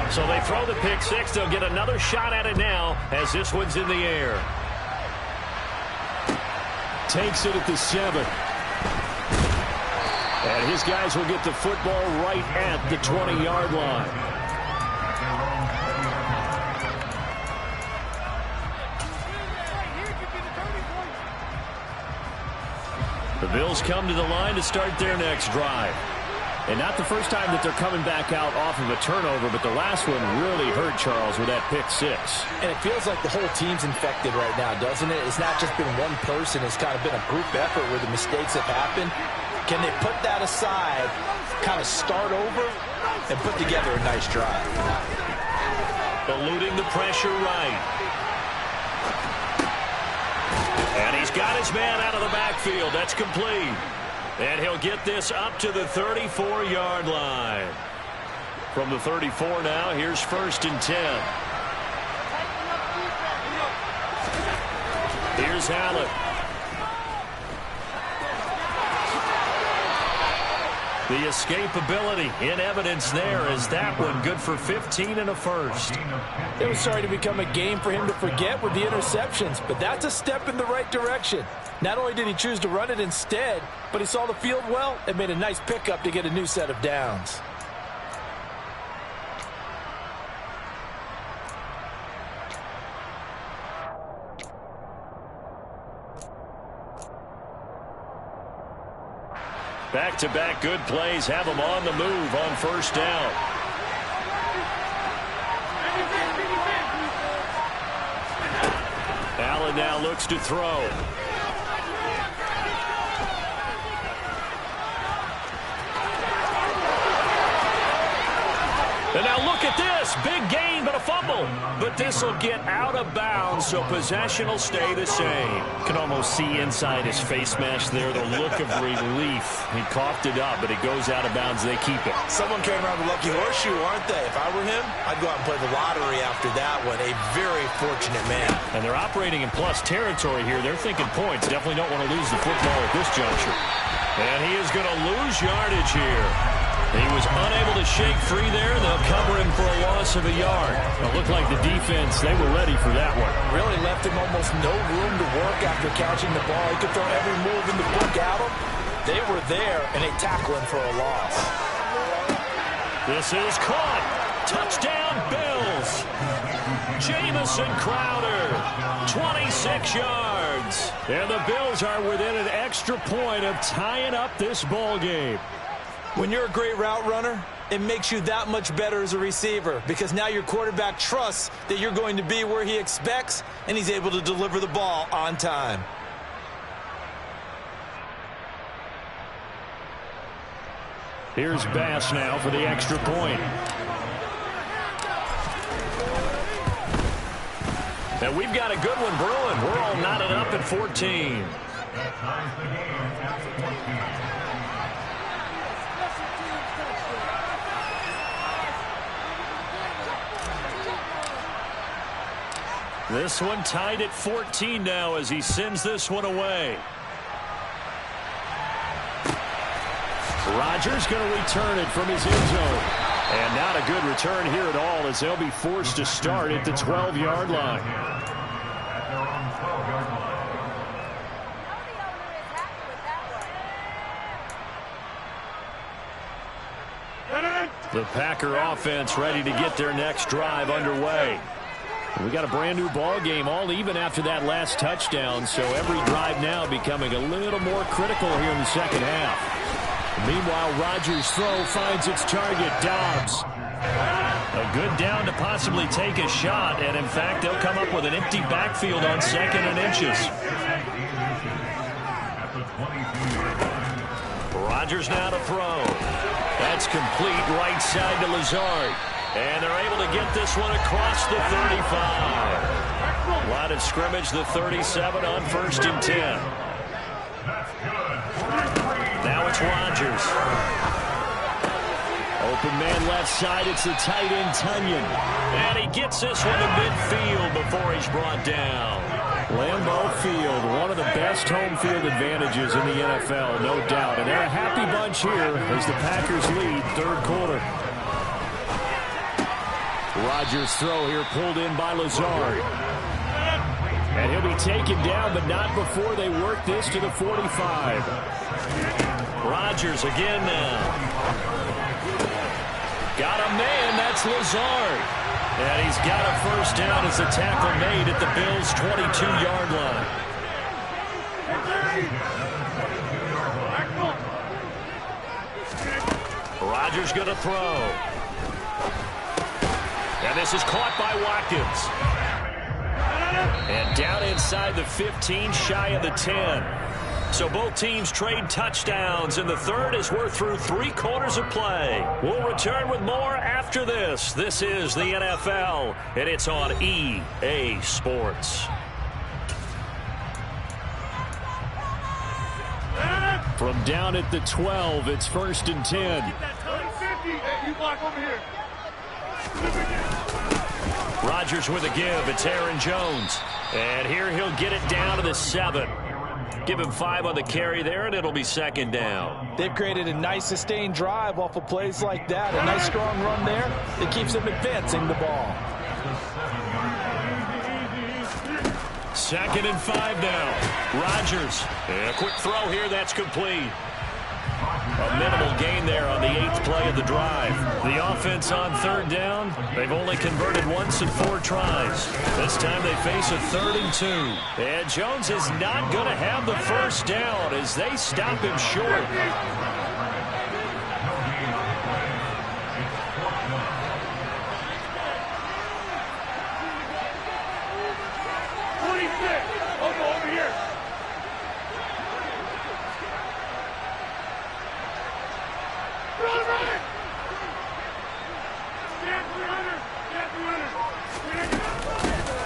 So they throw the pick 6. They'll get another shot at it now as this one's in the air. Takes it at the 7. And his guys will get the football right at the 20-yard line. The Bills come to the line to start their next drive. And not the first time that they're coming back out off of a turnover, but the last one really hurt Charles with that pick 6. And it feels like the whole team's infected right now, doesn't it? It's not just been one person. It's kind of been a group effort where the mistakes have happened. Can they put that aside, kind of start over, and put together a nice drive? Eluding the pressure right. And he's got his man out of the backfield. That's complete. And he'll get this up to the 34-yard line. From the 34 now, here's 1st and 10. Here's Allen. The escapability in evidence there as that one good for 15 and a first. It was starting to become a game for him to forget with the interceptions, but that's a step in the right direction. Not only did he choose to run it instead, but he saw the field well and made a nice pickup to get a new set of downs. Back-to-back good plays have them on the move on 1st down. Allen now looks to throw. And now look at this. Big gain, but a fumble. But this will get out of bounds, so possession will stay the same. Can almost see inside his face mask there the look of relief. He coughed it up, but it goes out of bounds. They keep it. Someone came around the lucky horseshoe, aren't they? If I were him, I'd go out and play the lottery after that one. A very fortunate man. And they're operating in plus territory here. They're thinking points. Definitely don't want to lose the football at this juncture. And he is going to lose yardage here. He was unable to shake free there. They'll cover him for a loss of a yard. It looked like the defense, they were ready for that one. Really left him almost no room to work after catching the ball. He could throw every move in the book at him. They were there, and they tackle him for a loss. This is caught. Touchdown, Bills. Jamison Crowder, 26 yards. And the Bills are within an extra point of tying up this ball game. When you're a great route runner, it makes you that much better as a receiver because now your quarterback trusts that you're going to be where he expects, and he's able to deliver the ball on time. Here's Bass now for the extra point. And we've got a good one brewing. We're all knotted up at 14. That ties the game at 14. This one tied at 14 now as he sends this one away. Rodgers going to return it from his end zone. And not a good return here at all as they'll be forced to start at the 12-yard line. At their own 12-yard line. The Packer offense ready to get their next drive underway. We got a brand new ball game, all even after that last touchdown, so every drive now becoming a little more critical here in the second half. Meanwhile, Rodgers' throw finds its target, Dobbs. A good down to possibly take a shot, and in fact, they'll come up with an empty backfield on 2nd and inches. Rodgers now to throw. That's complete right side to Lazard. And they're able to get this one across the 35. Line of scrimmage, the 37 on 1st and 10. Now it's Rodgers. Open man left side, it's the tight end, Tunyon. And he gets this one to midfield before he's brought down. Lambeau Field, one of the best home field advantages in the NFL, no doubt. And they're a happy bunch here as the Packers lead 3rd quarter. Rodgers' throw here pulled in by Lazard. And he'll be taken down, but not before they work this to the 45. Rodgers again now. Got a man, that's Lazard. And he's got a first down as the tackle made at the Bills' 22-yard line. Rodgers going to throw. And this is caught by Watkins. And down inside the 15, shy of the 10. So both teams trade touchdowns in the third as we're through 3 quarters of play. We'll return with more after this. This is the NFL, and it's on EA Sports. From down at the 12, it's 1st and 10. You block over here. Rodgers with a give. It's Aaron Jones. And here he'll get it down to the 7. Give him 5 on the carry there, and it'll be 2nd down. They've created a nice sustained drive off of plays like that. A nice strong run there that keeps them advancing the ball. 2nd and 5 now. Rodgers. And a quick throw here. That's complete. A minimal gain there on the 8th play of the drive. The offense on 3rd down. They've only converted once in 4 tries. This time they face a 3rd and 2. And Jones is not going to have the first down as they stop him short. Over here.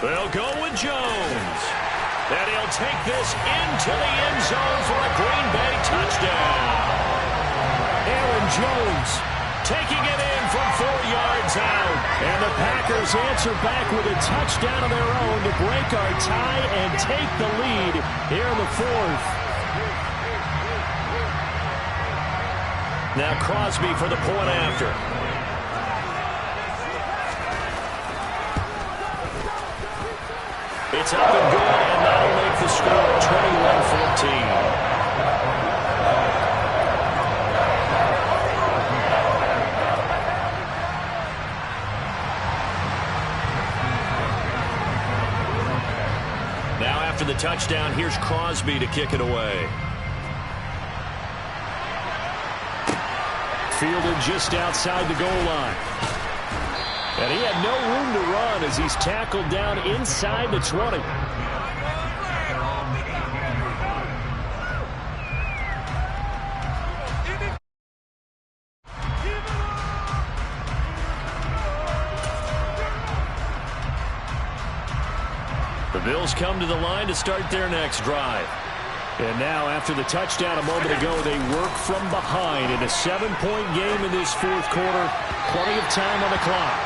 They'll go with Jones. And he'll take this into the end zone for a Green Bay touchdown. Aaron Jones taking it in from 4 yards out. And the Packers answer back with a touchdown of their own to break our tie and take the lead here in the 4th. Now Crosby for the point after. It's up and good, and that'll make the score 21-14. Now after the touchdown, here's Crosby to kick it away. Fielded just outside the goal line. And he had no room to run as he's tackled down inside the 20. Bills come to the line to start their next drive. And now, after the touchdown a moment ago, they work from behind in a 7-point game in this fourth quarter. Plenty of time on the clock.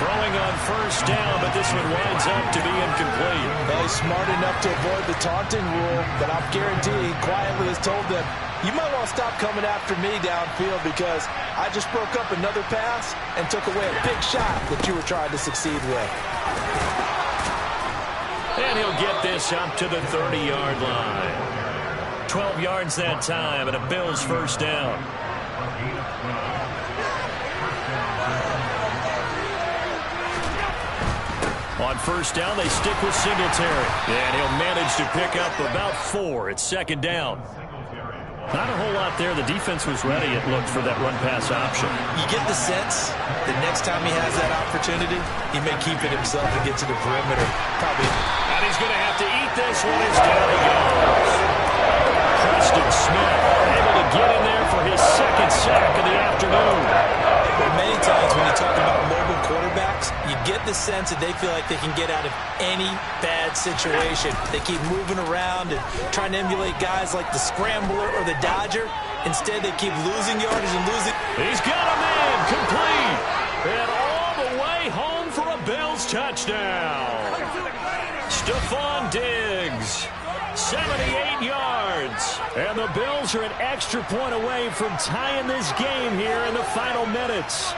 Throwing on first down, but this one winds up to be incomplete. Well, he's smart enough to avoid the taunting rule, but I'm guaranteed he quietly has told them, you might want to stop coming after me downfield because I just broke up another pass and took away a big shot that you were trying to succeed with. And he'll get this up to the 30-yard line. 12 yards that time, and a Bills first down. On first down, they stick with Singletary. And he'll manage to pick up about 4. It's second down. Not a whole lot there. The defense was ready, it looked, for that run-pass option. You get the sense that next time he has that opportunity, he may keep it himself and get to the perimeter. Probably. And he's going to have to eat this one as down he goes. Preston Smith able to get in there for his second sack of the afternoon. But many times when you talk about mobile quarterbacks, you get the sense that they feel like they can get out of any bad situation. They keep moving around and trying to emulate guys like the Scrambler or the Dodger. Instead, they keep losing yardage and losing. He's got a man complete. And all the way home for a Bills touchdown. Stephon Diggs, 78 yards. And the Bills are an extra point away from tying this game here in the final minutes.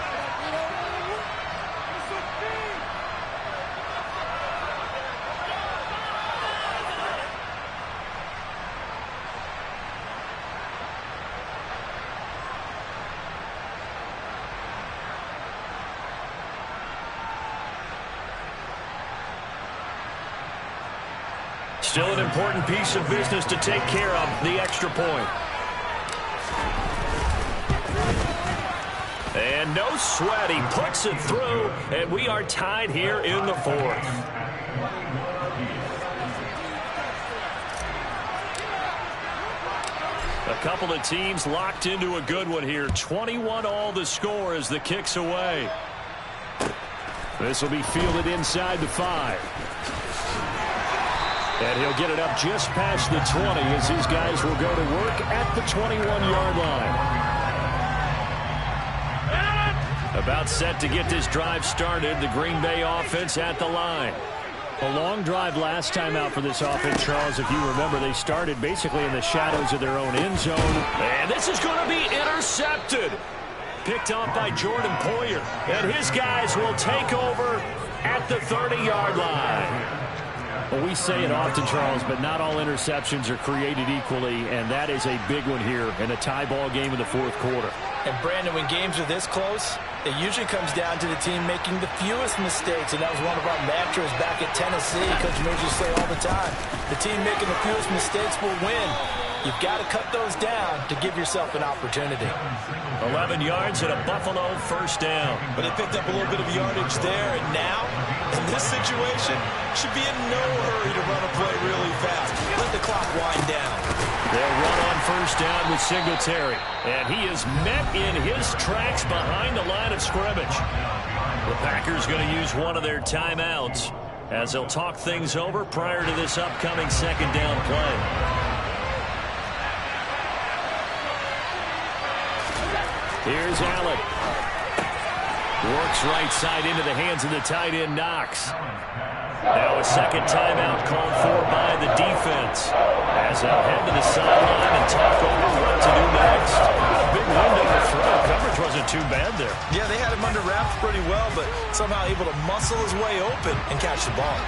Still an important piece of business to take care of, the extra point. And no sweat, he puts it through, and we are tied here in the fourth. A couple of teams locked into a good one here. 21 all the score as the kick's away. This will be fielded inside the 5. And he'll get it up just past the 20 as his guys will go to work at the 21-yard line. About set to get this drive started. The Green Bay offense at the line. A long drive last time out for this offense, Charles. If you remember, they started basically in the shadows of their own end zone. And this is going to be intercepted. Picked off by Jordan Poyer. And his guys will take over at the 30-yard line. Well, we say it often, Charles, but not all interceptions are created equally, and that is a big one here in a tie ball game in the fourth quarter. And, Brandon, when games are this close, it usually comes down to the team making the fewest mistakes, and that was one of our mantras back at Tennessee. Coach Mills used to say all the time, the team making the fewest mistakes will win. You've got to cut those down to give yourself an opportunity. 11 yards and a Buffalo first down. But they picked up a little bit of yardage there, and now, in this situation, should be in no hurry to run a play really fast. Let the clock wind down. They'll run on first down with Singletary. And he is met in his tracks behind the line of scrimmage. The Packers going to use one of their timeouts as they'll talk things over prior to this upcoming second down play. Here's Allen. Works right side into the hands of the tight end, Knox. Now a second timeout called for by the defense as they'll head to the sideline and talk over what to do next. A big window to throw. Coverage wasn't too bad there. Yeah, they had him under wraps pretty well, but somehow able to muscle his way open and catch the ball.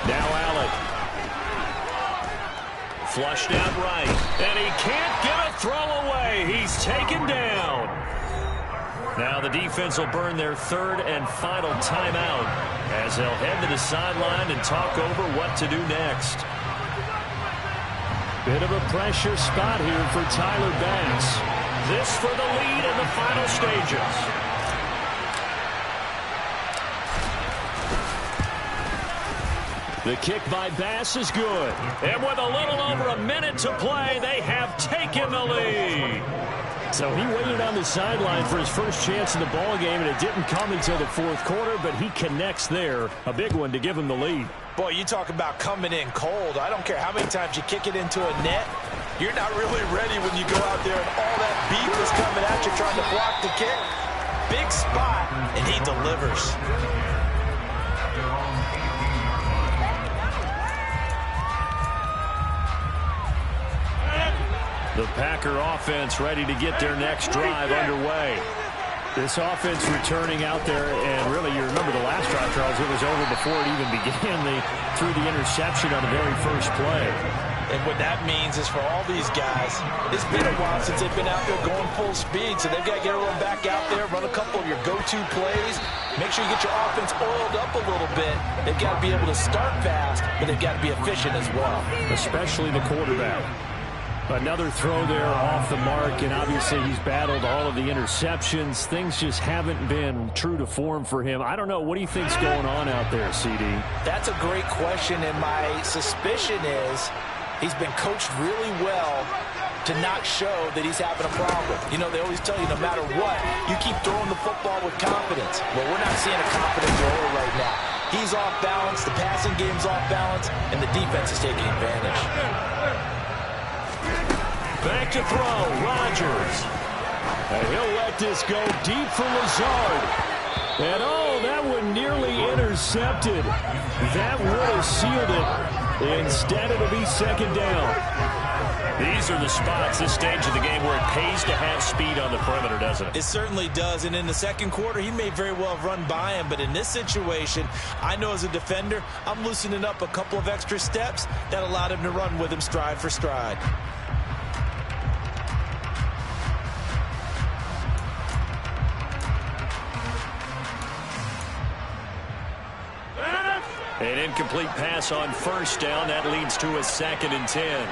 Now Allen. Flushed out right. And he can't get a throw away. He's taken down. Now the defense will burn their third and final timeout as they'll head to the sideline and talk over what to do next. Bit of a pressure spot here for Tyler Bass. This for the lead in the final stages. The kick by Bass is good. And with a little over a minute to play, they have taken the lead. So he waited on the sideline for his first chance in the ball game, and it didn't come until the fourth quarter, but he connects there. A big one to give him the lead. Boy, you talk about coming in cold. I don't care how many times you kick it into a net. You're not really ready when you go out there and all that beef is coming at you trying to block the kick. Big spot, and he delivers. The Packer offense ready to get their next drive underway. This offense returning out there, and really, you remember the last drive, Charles, it was over before it even began. They threw the interception on the very first play. And what that means is for all these guys, it's been a while since they've been out there going full speed, so they've got to get everyone back out there, run a couple of your go-to plays, make sure you get your offense oiled up a little bit. They've got to be able to start fast, but they've got to be efficient as well. Especially the quarterback. Another throw there off the mark, and obviously he's battled all of the interceptions. Things just haven't been true to form for him. I don't know. What do you think's going on out there, CD? That's a great question, and my suspicion is he's been coached really well to not show that he's having a problem. You know, they always tell you no matter what, you keep throwing the football with confidence. Well, we're not seeing a confident thrower right now. He's off balance, the passing game's off balance, and the defense is taking advantage. Back to throw, Rodgers. And he'll let this go deep for Lazard. And oh, that one nearly intercepted. That would have sealed it. Instead, it'll be second down. These are the spots, this stage of the game, where it pays to have speed on the perimeter, doesn't it? It certainly does, and in the second quarter, he may very well have run by him, but in this situation, I know as a defender, I'm loosening up a couple of extra steps that allowed him to run with him stride for stride. An incomplete pass on first down. That leads to a 2nd and 10.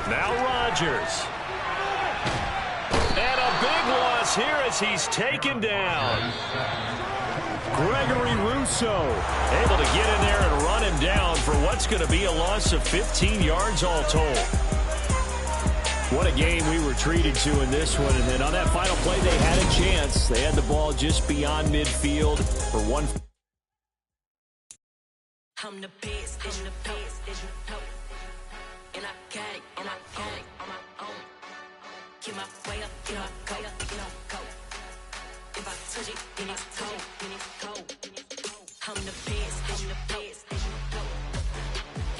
Now Rodgers. And a big loss here as he's taken down. Gregory Rousseau able to get in there and run him down for what's going to be a loss of 15 yards all told. What a game we were treated to in this one. And then on that final play, they had a chance. They had the ball just beyond midfield for one. I'm the best, and the best, and I got it, and I own it on my own. Get my way up, get up, go, go. If I touch it, then it's cold, I'm the best, and the best,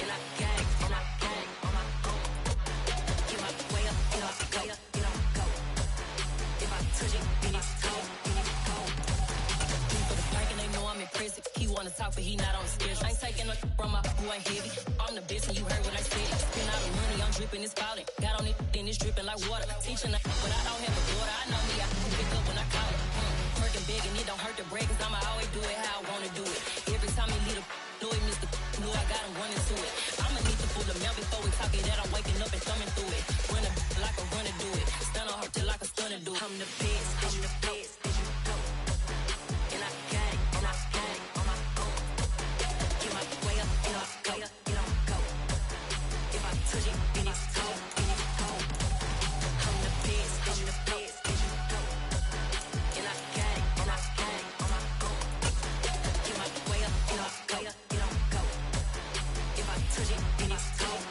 and I got it, and I got it on my own. Get my way up, get up, go. If I touch it, then it's cold, For the bank and they know I'm impressive. He wanna talk, but he not on the schedule. I ain't taking no from my boy ain't heavy. I'm the best, and you heard what I said. Spend all the money, I'm dripping, it's falling. Got on it, then it's dripping like water. Teaching, but I don't have a daughter. I know me, I can pick up when I call it. Working big, and it don't hurt to break, cause I'ma always do it how I wanna do it. Every time he lead a know he missed the know I got him running to it. I'ma need to pull the mail before we talk it that I'm waking up and thumbing through it. Run like a runner do it. Stun on her till like a stunner do it. I'm the best, I'm the best. And I got it, and I got it on my own. Get my way up, get up, go. If I touch it, then it's cold, I'm the best, I'm the best. And I got it, and I got it on my own. Get my way up, get up, go. If I touch it, then it's cold,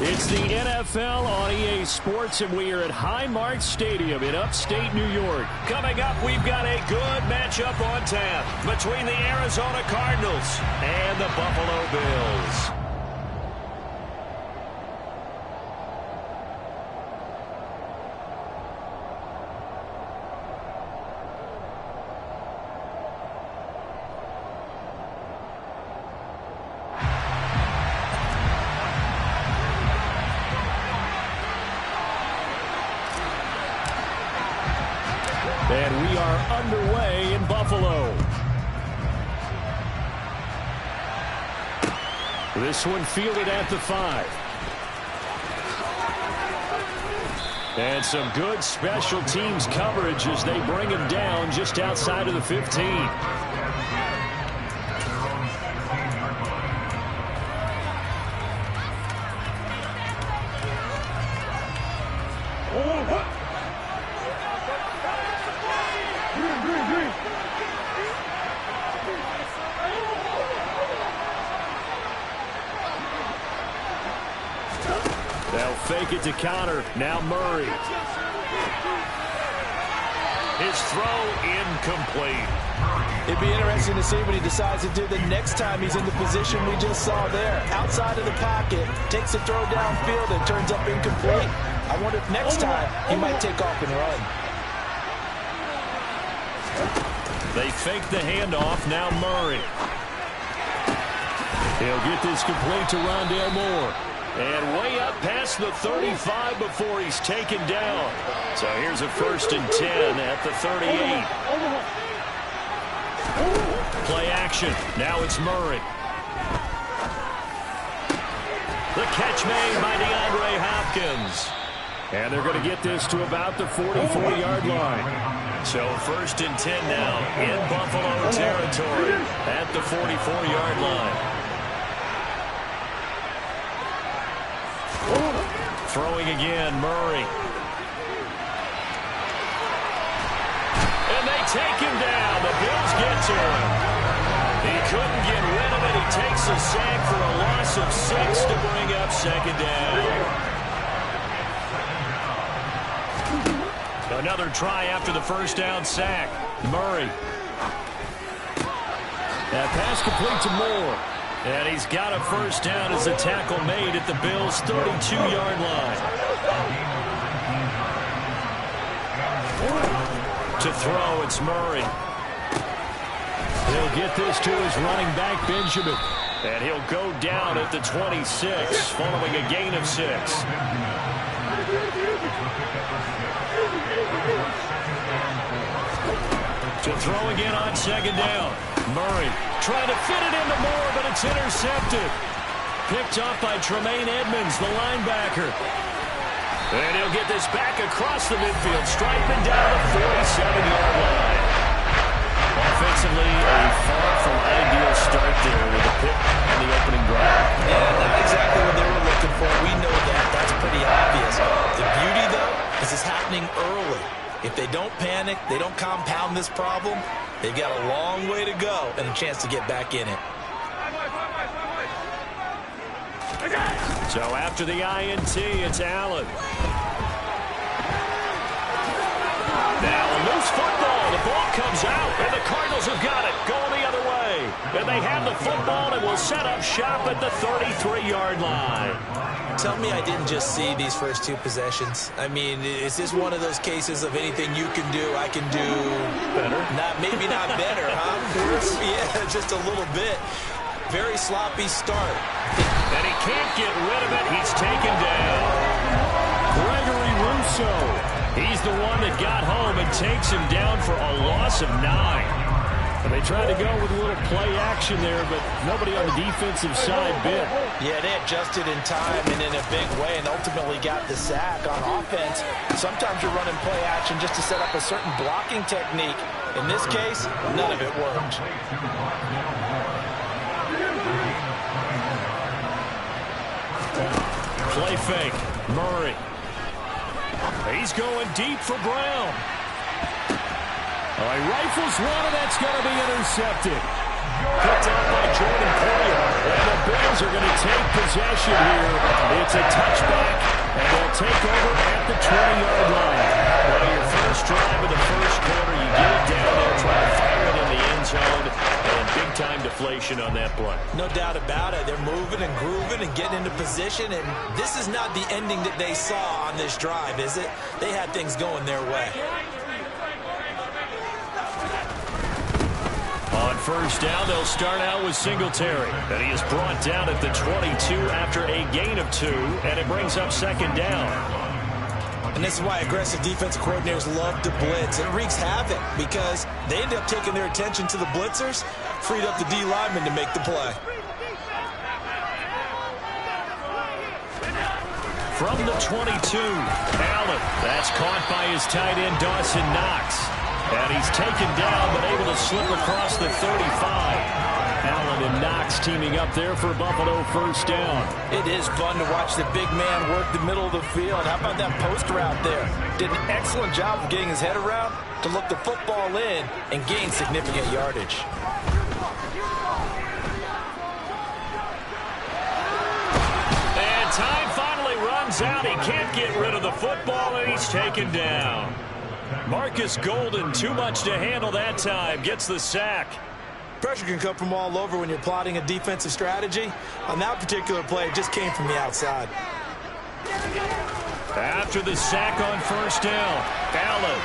It's the NFL on EA Sports, and we are at Highmark Stadium in upstate New York. Coming up, we've got a good matchup on tap between the Arizona Cardinals and the Buffalo Bills. And we are underway in Buffalo. This one fielded at the 5. And some good special teams coverage as they bring him down just outside of the 15. fake it to counter. Now Murray. His throw incomplete. It'd be interesting to see what he decides to do the next time he's in the position we just saw there. Outside of the pocket, takes a throw downfield and turns up incomplete. I wonder if next time he might take off and run. They fake the handoff. Now Murray. He'll get this complete to Rondale Moore. And way up past the 35 before he's taken down. So here's a 1st and 10 at the 38. Play action. Now it's Murray. The catch made by DeAndre Hopkins. And they're going to get this to about the 44-yard line. So 1st and 10 now in Buffalo territory at the 44-yard line. Throwing again, Murray. And they take him down. The Bills get to him. He couldn't get rid of it. He takes a sack for a loss of 6 to bring up 2nd down. Another try after the 1st down sack. Murray. That pass complete to Moore. And he's got a 1st down as a tackle made at the Bills' 32-yard line. To throw, it's Murray. He'll get this to his running back, Benjamin. And he'll go down at the 26, following a gain of 6. To throw again on 2nd down. Murray trying to fit it into Moore, but it's intercepted. Picked off by Tremaine Edmonds, the linebacker. And he'll get this back across the midfield, striping down the 47-yard line. Offensively, a far from ideal start there with a pick on the opening drive. Yeah, not exactly what they were looking for. We know that. That's pretty obvious. The beauty, though, is it's happening early. If they don't panic, they don't compound this problem, they've got a long way to go and a chance to get back in it. So after the INT, it's Allen. Now a loose football. The ball comes out, and the Cardinals have got it. Going the other way. And they have the football and will set up shop at the 33-yard line. Tell me I didn't just see these first 2 possessions. I mean, is this one of those cases of anything you can do, I can do better? Maybe not better, huh? Yeah, just a little bit. Very sloppy start. And he can't get rid of it. He's taken down. Gregory Rousseau. He's the one that got home and takes him down for a loss of 9. And they tried to go with a little play action there, but nobody on the defensive side bit. Yeah, they adjusted in time and in a big way and ultimately got the sack on offense. Sometimes you're running play action just to set up a certain blocking technique. In this case, none of it worked. Play fake. Murray. He's going deep for Brown. He rifles one, and that's going to be intercepted. Picked up by Jordan Poyer. And the Bills are going to take possession here. It's a touchback, and they'll take over at the 20-yard line. Well, your first drive of the first quarter, you get it down there, try to fire it in the end zone, and big-time deflation on that play. No doubt about it. They're moving and grooving and getting into position, and this is not the ending that they saw on this drive, is it? They had things going their way. On 1st down, they'll start out with Singletary. And he is brought down at the 22 after a gain of 2, and it brings up 2nd down. And this is why aggressive defensive coordinators love to blitz. It wreaks havoc because they end up taking their attention to the blitzers, freed up the D lineman to make the play. From the 22, Allen. That's caught by his tight end, Dawson Knox. And he's taken down, but able to slip across the 35. Allen and Knox teaming up there for Buffalo 1st down. It is fun to watch the big man work the middle of the field. How about that post route there? Did an excellent job of getting his head around to look the football in and gain significant yardage. And time finally runs rolls out. He can't get rid of the football, and he's taken down. Marcus Golden, too much to handle that time, gets the sack. Pressure can come from all over when you're plotting a defensive strategy. On that particular play, it just came from the outside. After the sack on first down, Allen.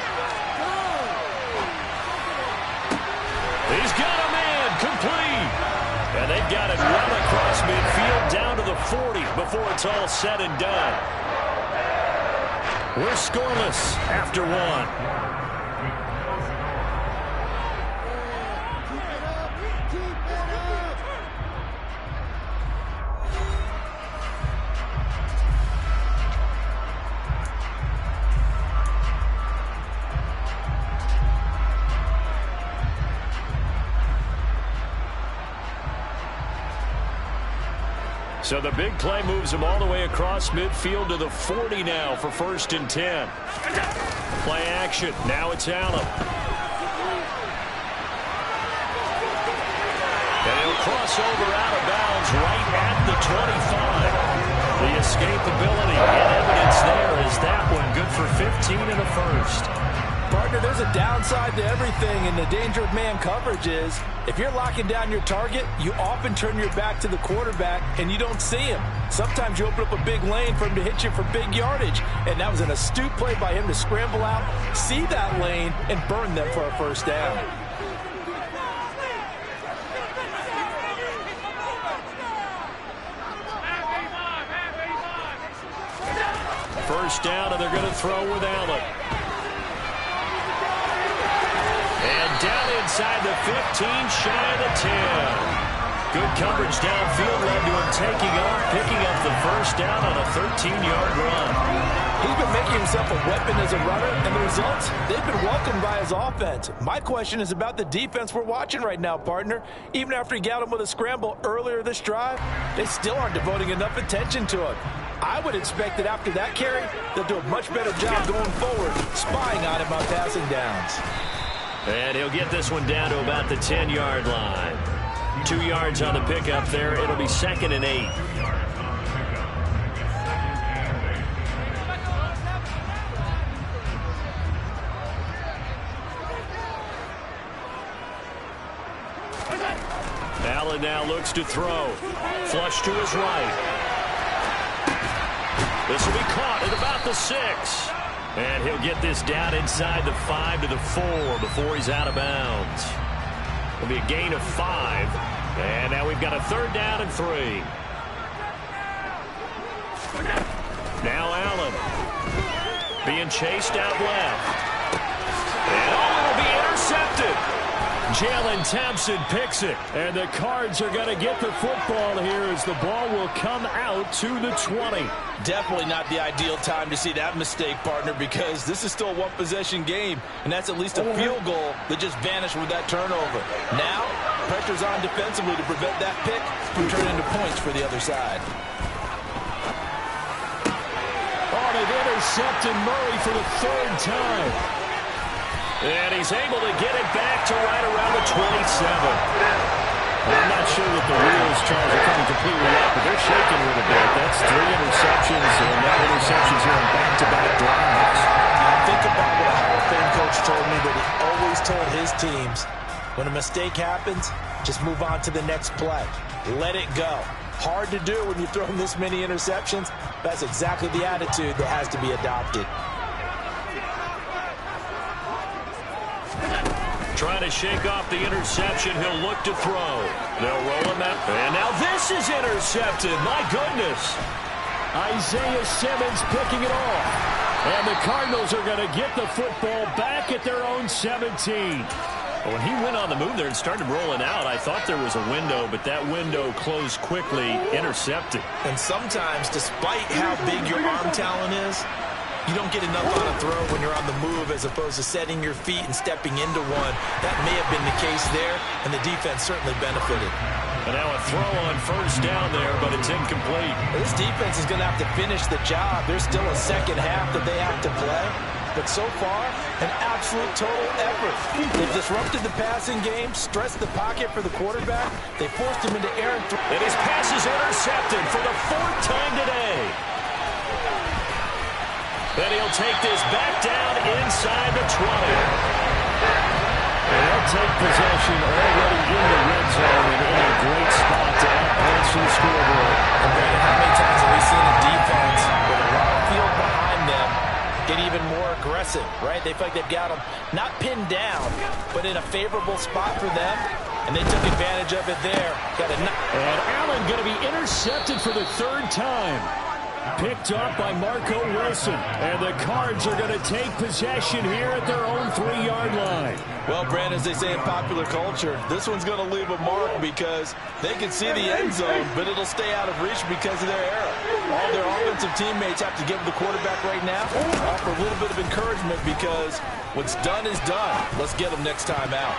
He's got a man complete. And they've got it well across midfield down to the 40 before it's all said and done. We're scoreless after one. So the big play moves him all the way across midfield to the 40 now for 1st and 10. Play action. Now it's Allen. And he'll cross over out of bounds right at the 25. The escapability in evidence there is that one good for 15 in the first. Partner, there's a downside to everything, and the danger of man coverage is if you're locking down your target, you often turn your back to the quarterback and you don't see him. Sometimes you open up a big lane for him to hit you for big yardage, and that was an astute play by him to scramble out, see that lane, and burn them for a first down. First down, and they're going to throw with Allen. And down inside the 15, shy of the 10. Good coverage downfield led to him taking off, picking up the first down on a 13-yard run. He's been making himself a weapon as a runner, and the results, they've been welcomed by his offense. My question is about the defense we're watching right now, partner. Even after he got him with a scramble earlier this drive, they still aren't devoting enough attention to him. I would expect that after that carry, they'll do a much better job going forward, spying on him on passing downs. And he'll get this one down to about the 10-yard line. 2 yards on the pickup there. It'll be 2nd and 8. Allen now looks to throw. Flush to his right. This will be caught at about the 6. And he'll get this down inside the 5 to the 4 before he's out of bounds. It'll be a gain of 5. And now we've got a 3rd down and 3. Now Allen. Being chased out left. And it'll be intercepted. Jalen Thompson picks it. And the Cards are going to get the football here as the ball will come out to the 20. Definitely not the ideal time to see that mistake, partner, because this is still a one-possession game, and that's at least a field goal that just vanished with that turnover. Now, pressure's on defensively to prevent that pick from turning into points for the other side. Oh, they've intercepted Murray for the 3rd time. And he's able to get it back to right around the 27. I'm not sure that the wheels, Charles, are coming completely up, but they're shaking with a bit. That's 3 interceptions, and now interceptions here on back-to-back drives. Think about what a Hall of Fame coach told me that he always told his teams, when a mistake happens, just move on to the next play. Let it go. Hard to do when you've thrown this many interceptions. That's exactly the attitude that has to be adopted. Trying to shake off the interception. He'll look to throw. They'll roll him out. And now this is intercepted. My goodness. Isaiah Simmons picking it off. And the Cardinals are going to get the football back at their own 17. When he went on the move there and started rolling out, I thought there was a window, but that window closed quickly. Intercepted. And sometimes, despite how big your arm talent is, you don't get enough on a throw when you're on the move as opposed to setting your feet and stepping into one. That may have been the case there, and the defense certainly benefited. And now a throw on first down there, but it's incomplete. This defense is going to have to finish the job. There's still a second half that they have to play. But so far, an absolute total effort. They've disrupted the passing game, stressed the pocket for the quarterback. They forced him into errant throws. And his pass is intercepted for the 4th time today. And he'll take this back down inside the 20. And they'll take possession already in the red zone and in a great spot to add points to the scoreboard. And Brandon, how many times have we seen a defense with a lot of field behind them get even more aggressive, right? They feel like they've got them not pinned down, but in a favorable spot for them, and they took advantage of it there. And Allen going to be intercepted for the third time. Picked off by Marco Wilson. And the Cards are going to take possession here at their own 3-yard line. Well, Brandon, as they say in popular culture, this one's going to leave a mark because they can see the end zone, but it'll stay out of reach because of their error. All their offensive teammates have to give the quarterback right now, offer a little bit of encouragement because what's done is done. Let's get them next time out.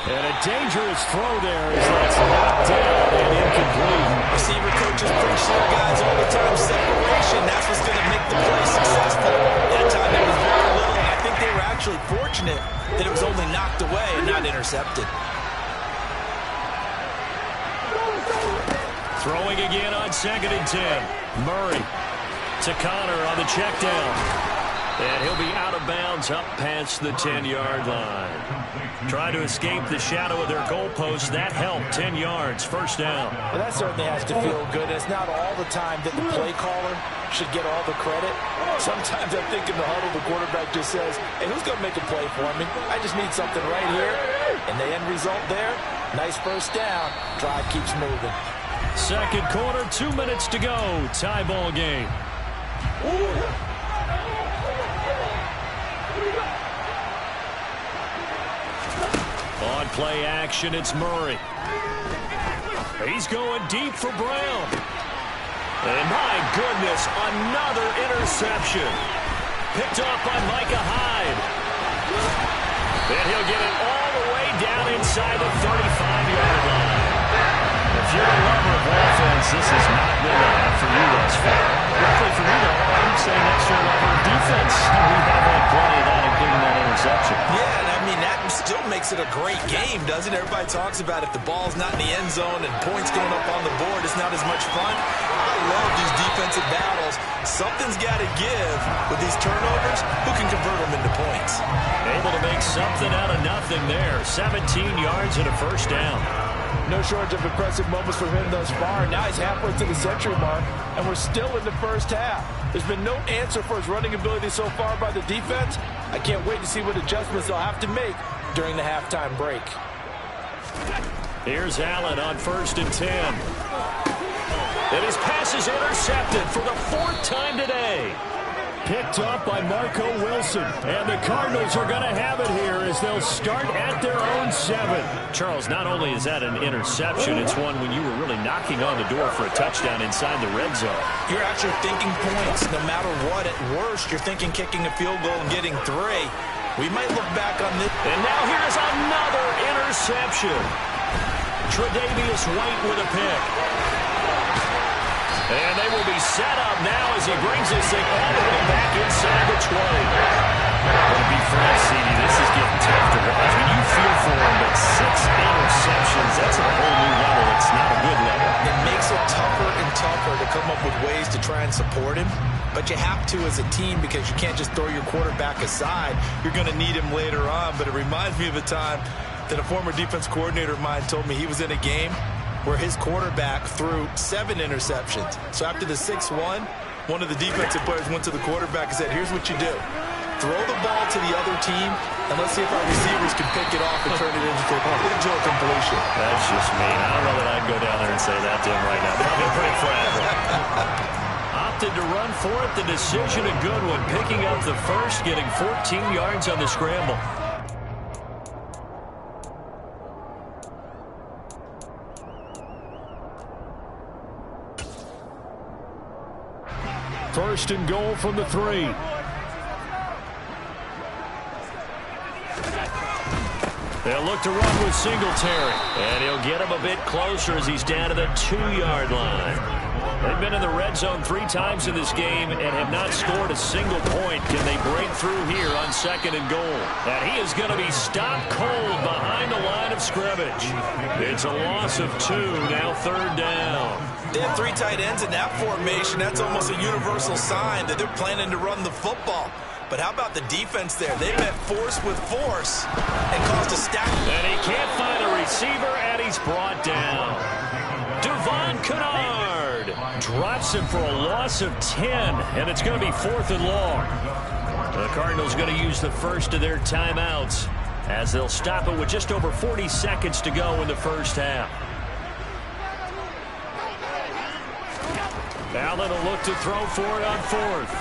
And a dangerous throw there as that's knocked down and incomplete. Receiver coaches preach to their guys all the time, separation. That's what's going to make the play successful. That time it was very little, and I think they were actually fortunate that it was only knocked away and not intercepted. Throwing again on 2nd and 10. Murray to Connor on the check down. And he'll be out of bounds up past the 10-yard line. Trying to escape the shadow of their goalpost. That helped. 10 yards. First down. Well, that certainly has to feel good. It's not all the time that the play caller should get all the credit. Sometimes I think in the huddle, the quarterback just says, hey, who's going to make a play for me? I just need something right here. And the end result there, nice first down. Drive keeps moving. Second quarter, 2 minutes to go. Tie ball game. On play action, it's Murray. He's going deep for Brown. And my goodness, another interception. Picked off by Micah Hyde. And he'll get it all the way down inside the 35-yard line. If you're a lover of offense, this has not been a half for you thus far. Luckily for me, though, I'm saying that's your lover of defense. We have had plenty of that, including that interception. Yeah, and I mean, that still makes it a great game, doesn't it? Everybody talks about if the ball's not in the end zone and points going up on the board, it's not as much fun. I love these defensive battles. Something's got to give with these turnovers. Who can convert them into points? Able to make something out of nothing there. 17 yards and a first down. No shortage of impressive moments for him thus far. Now he's halfway to the century mark, and we're still in the first half. There's been no answer for his running ability so far by the defense. I can't wait to see what adjustments they'll have to make during the halftime break. Here's Allen on 1st and 10. And his pass is intercepted for the 4th time today. Picked off by Marco Wilson. And the Cardinals are going to have it here as they'll start at their own 7. Charles, not only is that an interception, it's one when you were really knocking on the door for a touchdown inside the red zone. You're actually thinking points no matter what. At worst, you're thinking kicking a field goal and getting 3. We might look back on this. And now here's another interception. Tre'Davious White with a pick. And they will be set up now as he brings this thing all the way back inside the 20. To be frank, CD, this is getting tough to watch. When you feel for him, but 6 interceptions, that's at a whole new level. It's not a good level. It makes it tougher and tougher to come up with ways to try and support him. But you have to as a team because you can't just throw your quarterback aside. You're going to need him later on. But it reminds me of a time that a former defense coordinator of mine told me he was in a game where his quarterback threw 7 interceptions. So after the 6th one of the defensive players went to the quarterback and said, here's what you do. Throw the ball to the other team, and let's see if our receivers can pick it off and turn it into a completion. That's just mean. I don't know that I'd go down there and say that to him right now. Probably pretty fragile. Opted to run for it. The decision a good one. Picking up the first, getting 14 yards on the scramble. First and goal from the 3. They'll look to run with Singletary. And he'll get him a bit closer as he's down to the 2-yard line. They've been in the red zone 3 times in this game and have not scored a single point. Can they break through here on 2nd and goal? And he is going to be stopped cold behind the line of scrimmage. It's a loss of 2, now 3rd down. They have 3 tight ends in that formation. That's almost a universal sign that they're planning to run the football. But how about the defense there? They met force with force and caused a stack. And he can't find a receiver, and he's brought down. Devon Kennard drops him for a loss of 10, and it's going to be 4th and long. The Cardinals going to use the first of their timeouts as they'll stop it with just over 40 seconds to go in the first half. Allen will look to throw for it on 4th.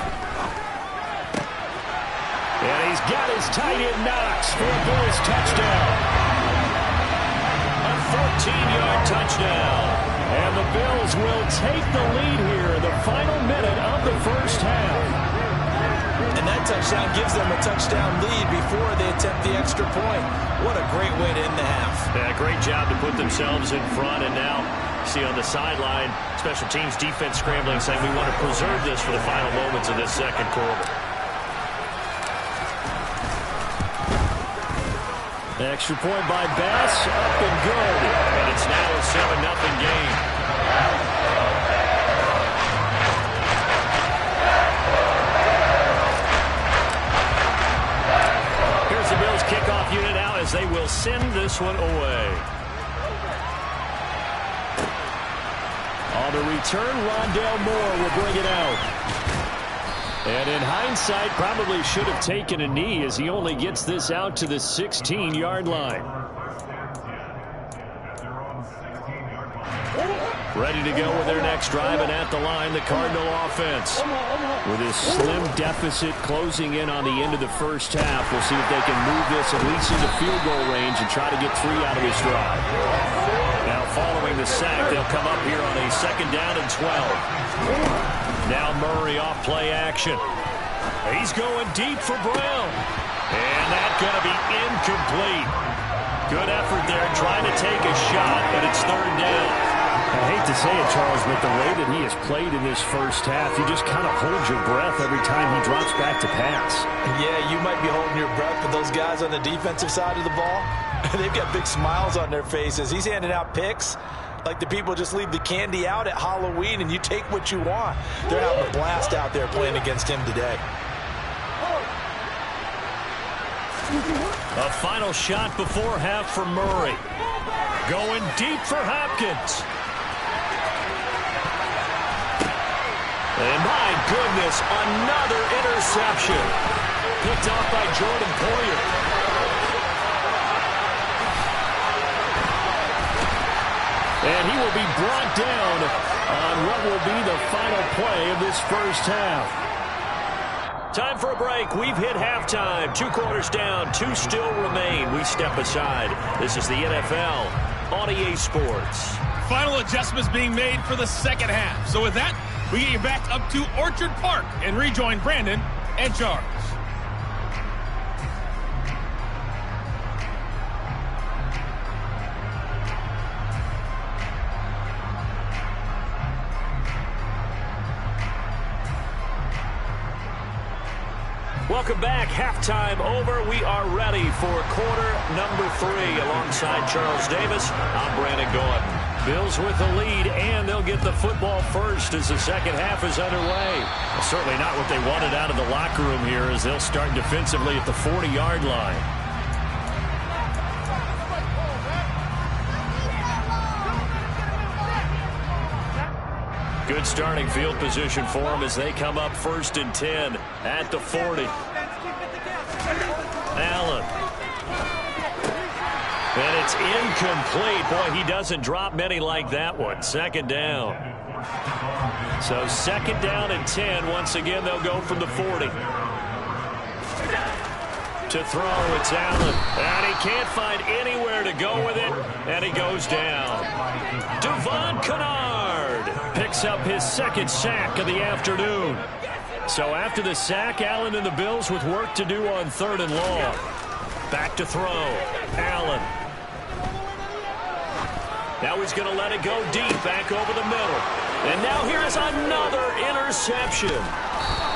And he's got his tight end Knox for a Bills touchdown. A 14-yard touchdown. And the Bills will take the lead here in the final minute of the first half. And that touchdown gives them a touchdown lead before they attempt the extra point. What a great way to end the half. Yeah, great job to put themselves in front. And now, see on the sideline, special teams defense scrambling, saying we want to preserve this for the final moments of this second quarter. Extra point by Bass, up and good. And it's now a 7-0 game. Here's the Bills kickoff unit out as they will send this one away. On the return, Rondale Moore will bring it out. And in hindsight, probably should have taken a knee as he only gets this out to the 16-yard line. Ready to go with their next drive, and at the line, the Cardinal offense. With his slim deficit closing in on the end of the first half, we'll see if they can move this at least into field goal range and try to get 3 out of this drive. Now following the sack, they'll come up here on a 2nd down and 12. Now Murray off play action. He's going deep for Brown. And that's going to be incomplete. Good effort there trying to take a shot, but it's 3rd down. I hate to say it, Charles, but the way that he has played in this first half, you just kind of hold your breath every time he drops back to pass. Yeah, you might be holding your breath, but those guys on the defensive side of the ball, they've got big smiles on their faces. He's handing out picks like the people just leave the candy out at Halloween and you take what you want. They're having a blast out there playing against him today. A final shot before half for Murray. Going deep for Hopkins. And my goodness, another interception. Picked off by Jordan Poyer. And he will be brought down on what will be the final play of this first half. Time for a break. We've hit halftime. 2 quarters down. 2 still remain. We step aside. This is the NFL on EA Sports. Final adjustments being made for the second half. So with that, we get you back up to Orchard Park and rejoin Brandon and Charles. Welcome back. Halftime over. We are ready for quarter number 3. Alongside Charles Davis, I'm Brandon Gordon. Bills with the lead, and they'll get the football first as the second half is underway. Well, certainly not what they wanted out of the locker room here as they'll start defensively at the 40-yard line. Good starting field position for them as they come up 1st and 10 at the 40. Allen. And it's incomplete. Boy, he doesn't drop many like that one. 2nd down. So 2nd down and 10. Once again, they'll go from the 40. To throw, it's Allen. And he can't find anywhere to go with it. And he goes down. Devon Kennard picks up his 2nd sack of the afternoon. So after the sack, Allen and the Bills with work to do on 3rd and long. Back to throw. Allen. Now he's going to let it go deep, back over the middle. And now here is another interception.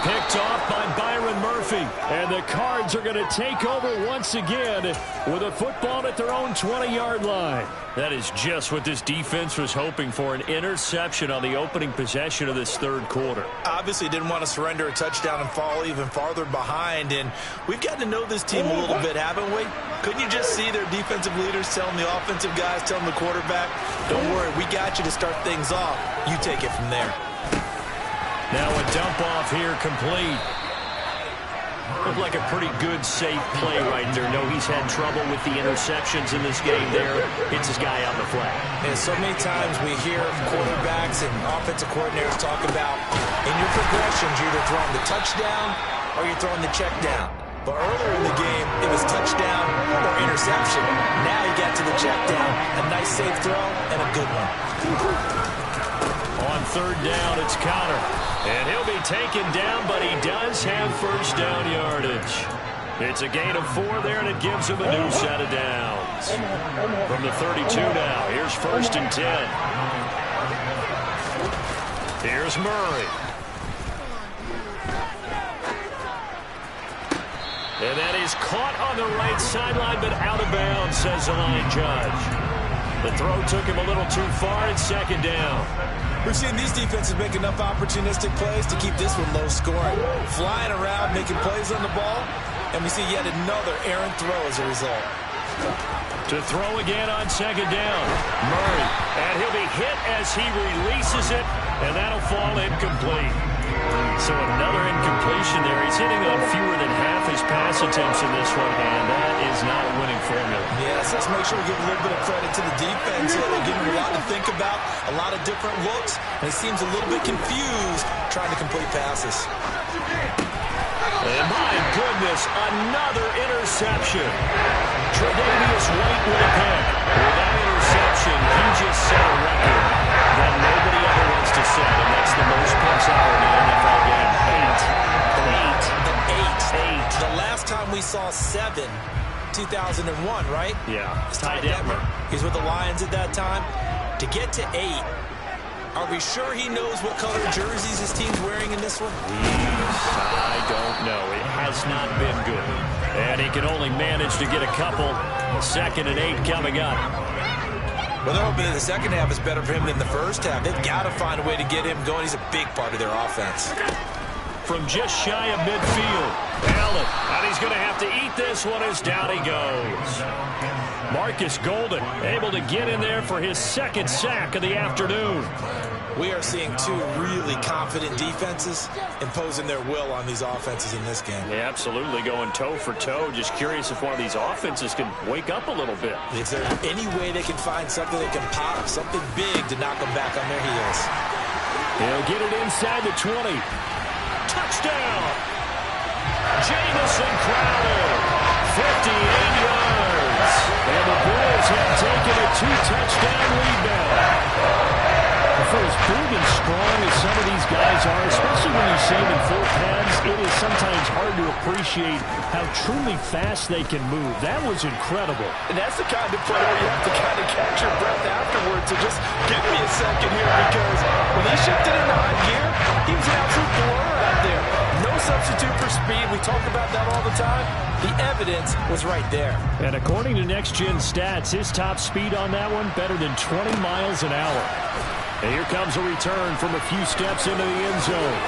Picked off by Byron Murphy. And the Cards are going to take over once again with a football at their own 20-yard line. That is just what this defense was hoping for, an interception on the opening possession of this third quarter. Obviously didn't want to surrender a touchdown and fall even farther behind. And we've gotten to know this team a little bit, haven't we? Couldn't you just see their defensive leaders telling the offensive guys, telling the quarterback, don't worry, we got you to start things off. You take it from there. Now a dump off here complete. Looked like a pretty good, safe play right there. No, he's had trouble with the interceptions in this game there. Hits his guy on the flat. And so many times we hear quarterbacks and offensive coordinators talk about in your progressions, you're either throwing the touchdown or you're throwing the check down. But earlier in the game, it was touchdown or interception. Now you got to the check down. A nice safe throw and a good one. On third down, it's Connor. And he'll be taken down, but he does have first down yardage. It's a gain of 4 there, and it gives him a new set of downs. From the 32 now, here's first and 10. Here's Murray. And that is caught on the right sideline, but out of bounds, says the line judge. The throw took him a little too far. It's second down. We're seeing these defenses make enough opportunistic plays to keep this one low scoring. Flying around, making plays on the ball, and we see yet another errant throw as a result. To throw again on second down. Murray, and he'll be hit as he releases it, and that'll fall incomplete. So another incompletion there. He's hitting on fewer than half his pass attempts in this one, and that is not a winning formula. Yes, let's make sure we give a little bit of credit to the defense. They're giving him a lot to think about, a lot of different looks, and he seems a little bit confused trying to complete passes. And my goodness, another interception. Tre'Davious White with a pick. With that interception, he just set a record that nobody ever wants to set, and that's the most picks ever in an NFL game. 8. The last time we saw 7, 2001, right? Yeah. Ty Detmer. He's with the Lions at that time. To get to 8, are we sure he knows what color jerseys his team's wearing in this one? I don't know. It has not been good. And he can only manage to get a couple. Second and 8 coming up. Well, they're hoping that the second half is better for him than the first half. They've got to find a way to get him going. He's a big part of their offense. From just shy of midfield, Allen, and he's going to have to eat this one as down he goes. Marcus Golden able to get in there for his second sack of the afternoon. We are seeing 2 really confident defenses imposing their will on these offenses in this game. Yeah, absolutely, going toe for toe. Just curious if one of these offenses can wake up a little bit. Is there any way they can find something that can pop, something big to knock them back on their heels? He'll get it inside the 20. Touchdown! Jamison Crowder, 58 yards. And the Bulls have taken a 2-touchdown lead now. For as big and strong as some of these guys are, especially when you see them in full pads, it is sometimes hard to appreciate how truly fast they can move. That was incredible. And that's the kind of play where you have to kind of catch your breath afterwards. So just give me a second here, because when he shifted into high gear, he was an absolute blur out there. No substitute for speed. We talk about that all the time. The evidence was right there. And according to Next Gen Stats, his top speed on that one, better than 20 miles an hour. And here comes a return from a few steps into the end zone.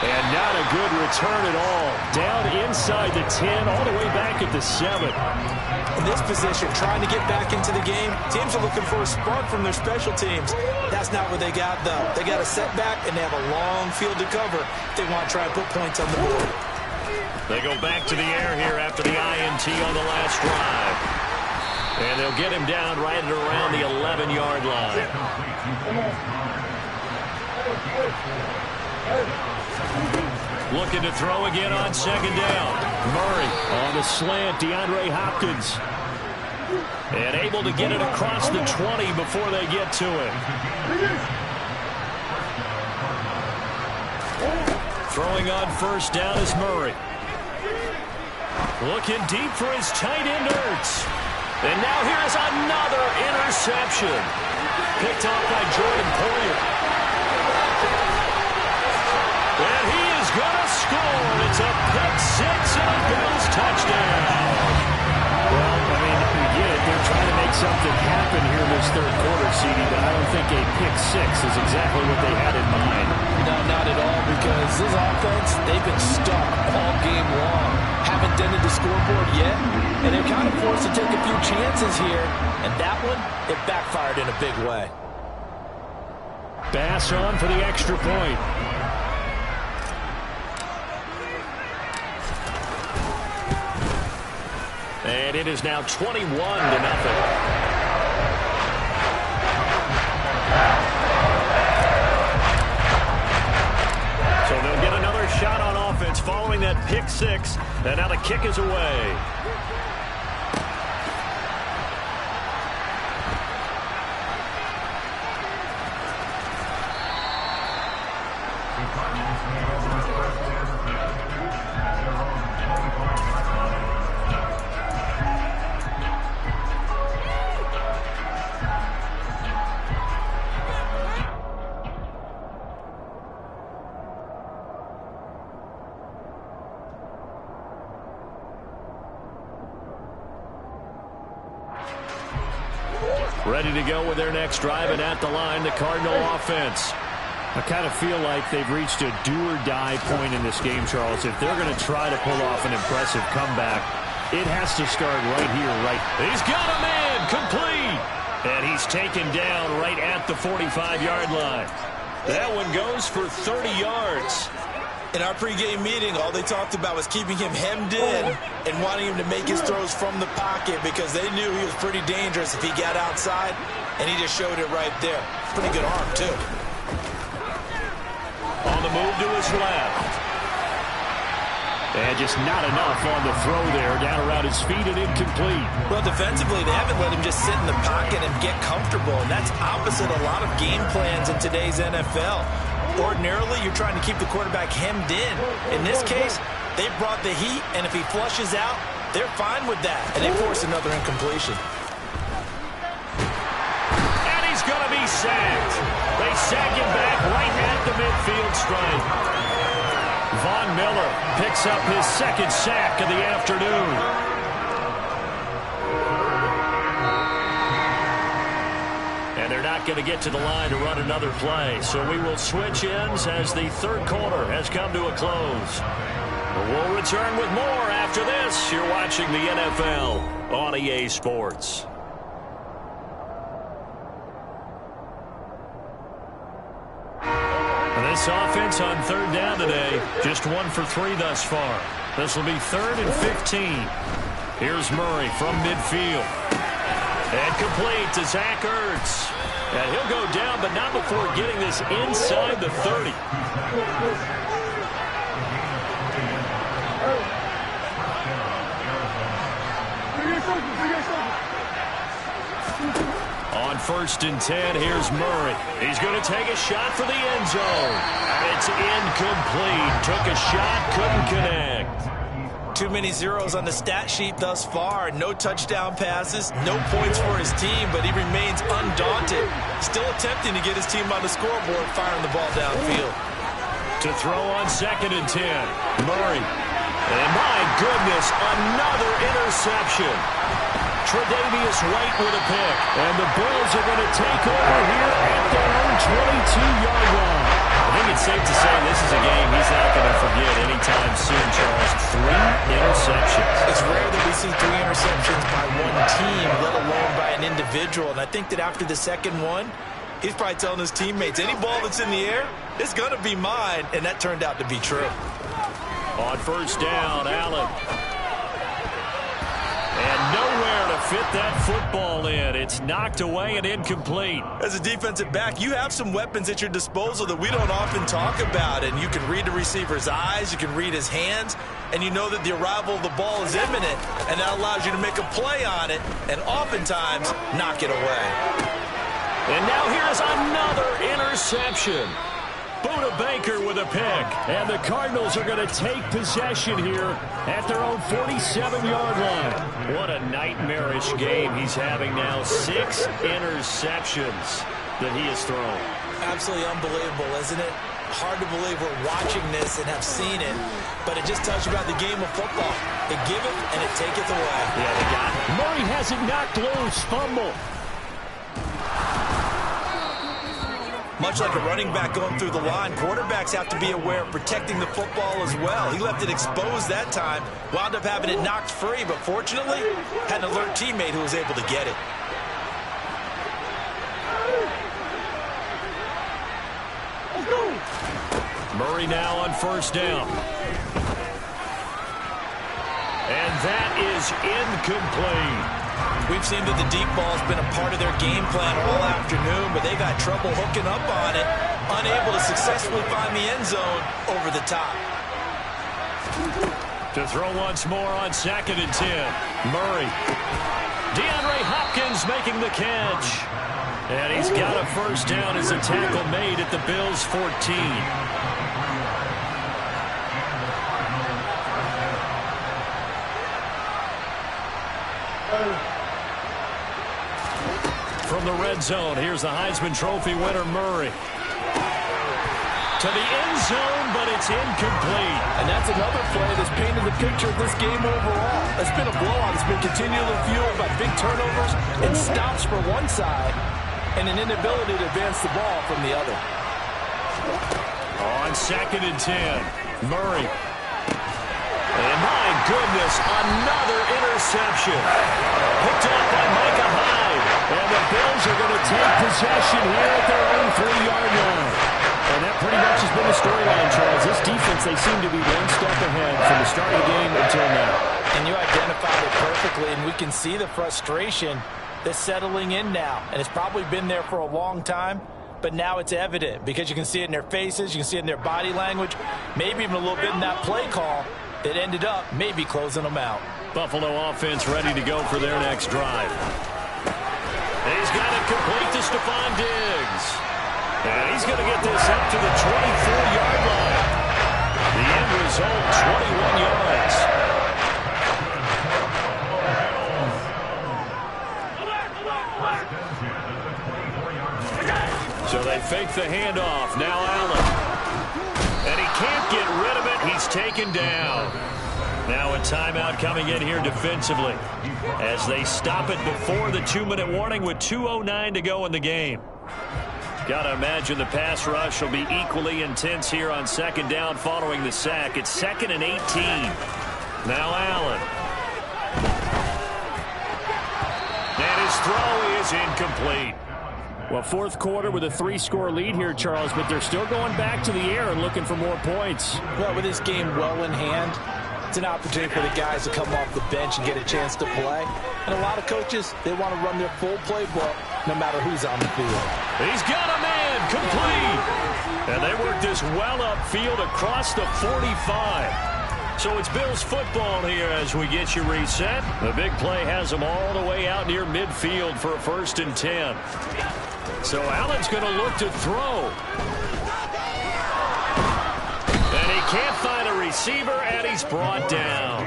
And not a good return at all. Down inside the 10, all the way back at the 7. In this position, trying to get back into the game, teams are looking for a spark from their special teams. That's not what they got, though. They got a setback, and they have a long field to cover if they want to try and put points on the board. They go back to the air here after the INT on the last drive. And they'll get him down right at around the 11-yard line. Looking to throw again on second down. Murray on the slant, DeAndre Hopkins. And able to get it across the 20 before they get to him. Throwing on first down is Murray. Looking deep for his tight end, Ertz. And now here's another interception. picked off by Jordan Poyer. And he is going to score. It's a pick six and a Bills touchdown. Well, I mean, we get it. They're trying to make something happen here in this third quarter, CD, but I don't think a pick six is exactly what they had in mind. No, not at all, because this offense, they've been stuck all game long. Haven't dented the scoreboard yet, and they're kind of forced to take a few chances here, and that one, it backfired in a big way. Bass on for the extra point. And it is now 21-0. So they'll get another shot on offense following that pick six. And now the kick is away. Ready to go with their next drive, and at the line, the Cardinal offense. I kind of feel like they've reached a do-or-die point in this game, Charles. If they're going to try to pull off an impressive comeback, it has to start right here, right. He's got him in, complete. And he's taken down right at the 45-yard line. That one goes for 30 yards. In our pregame meeting, all they talked about was keeping him hemmed in and wanting him to make his throws from the pocket because they knew he was pretty dangerous if he got outside, and he just showed it right there. Pretty good arm, too. On the move to his left. And just not enough on the throw there. Down around his feet and incomplete. Well, defensively, they haven't let him just sit in the pocket and get comfortable, and that's opposite a lot of game plans in today's NFL. Ordinarily, you're trying to keep the quarterback hemmed in. In this case, they brought the heat, and if he flushes out, they're fine with that. And they force another incompletion. And he's going to be sacked. They sack him back right at the midfield stripe. Von Miller picks up his second sack of the afternoon. They're not going to get to the line to run another play, so we will switch ends as the third quarter has come to a close. We'll return with more after this. You're watching the NFL on EA Sports. And this offense on third down today, just 1 for 3 thus far. This will be 3rd and 15. Here's Murray from midfield. And complete to Zach Ertz. And he'll go down, but not before getting this inside the 30. On 1st and 10, here's Murray. He's going to take a shot for the end zone. It's incomplete. Took a shot, couldn't connect. Too many zeros on the stat sheet thus far. No touchdown passes, no points for his team, but he remains undaunted. Still attempting to get his team on the scoreboard, firing the ball downfield. To throw on 2nd and 10, Murray. And my goodness, another interception. Tre'Davious White with a pick. And the Bills are going to take over here at their own 22-yard line. I think it's safe to say this is a game he's not going to forget anytime soon, Charles. 3 interceptions. It's rare that we see 3 interceptions by one team, let alone by an individual. And I think that after the second one, he's probably telling his teammates, any ball that's in the air, it's going to be mine. And that turned out to be true. On 1st down, Allen. And nowhere to fit that football in. It's knocked away and incomplete. As a defensive back, you have some weapons at your disposal that we don't often talk about. And you can read the receiver's eyes, you can read his hands, and you know that the arrival of the ball is imminent. And that allows you to make a play on it and oftentimes knock it away. And now here's another interception. Buda Baker with a pick. And the Cardinals are going to take possession here at their own 47-yard line. What a nightmarish game he's having now. 6 interceptions. that he has thrown. Absolutely unbelievable, isn't it? Hard to believe we're watching this and have seen it, but it just tells you about the game of football. It giveth and it taketh away. Yeah, they got it. Murray has it knocked loose. Fumble. Much like a running back going through the line, quarterbacks have to be aware of protecting the football as well. He left it exposed that time, wound up having it knocked free, but fortunately, had an alert teammate who was able to get it. Murray now on first down. And that is incomplete. We've seen that the deep ball has been a part of their game plan all afternoon, but they've had trouble hooking up on it, unable to successfully find the end zone over the top. To throw once more on 2nd and 10. Murray. DeAndre Hopkins making the catch. And he's got a first down as a tackle made at the Bills' 14. From the red zone, here's the Heisman Trophy winner, Murray. To the end zone, but it's incomplete. And that's another play that's painted the picture of this game overall. It's been a blowout. It's been continually fueled by big turnovers and stops for one side and an inability to advance the ball from the other. On 2nd and 10, Murray. And my goodness, another interception. Picked up by Micah Hyde. And the Bills are going to take possession here at their own 3-yard line. And that pretty much has been the storyline, Charles. This defense, they seem to be one step ahead from the start of the game until now. And you identified it perfectly, and we can see the frustration that's settling in now. And it's probably been there for a long time, but now it's evident because you can see it in their faces, you can see it in their body language, maybe even a little bit in that play call that ended up maybe closing them out. Buffalo offense ready to go for their next drive. And he's got it complete to Stephon Diggs. And he's going to get this up to the 24-yard line. The end result, 21 yards. So they fake the handoff. Now Allen. And he can't get rid of it. He's taken down. Now a timeout coming in here defensively as they stop it before the 2-minute warning with 2:09 to go in the game. Got to imagine the pass rush will be equally intense here on 2nd down following the sack. It's 2nd and 18. Now Allen. And his throw is incomplete. Well, 4th quarter with a 3-score lead here, Charles, but they're still going back to the air and looking for more points. Well, with this game well in hand, it's an opportunity for the guys to come off the bench and get a chance to play. And a lot of coaches, they want to run their full playbook no matter who's on the field. He's got a man complete. And they work this well upfield across the 45. So it's Bills football here as we get you reset. The big play has them all the way out near midfield for a 1st and 10. So Allen's going to look to throw. And he can't find a receiver, and he's brought down.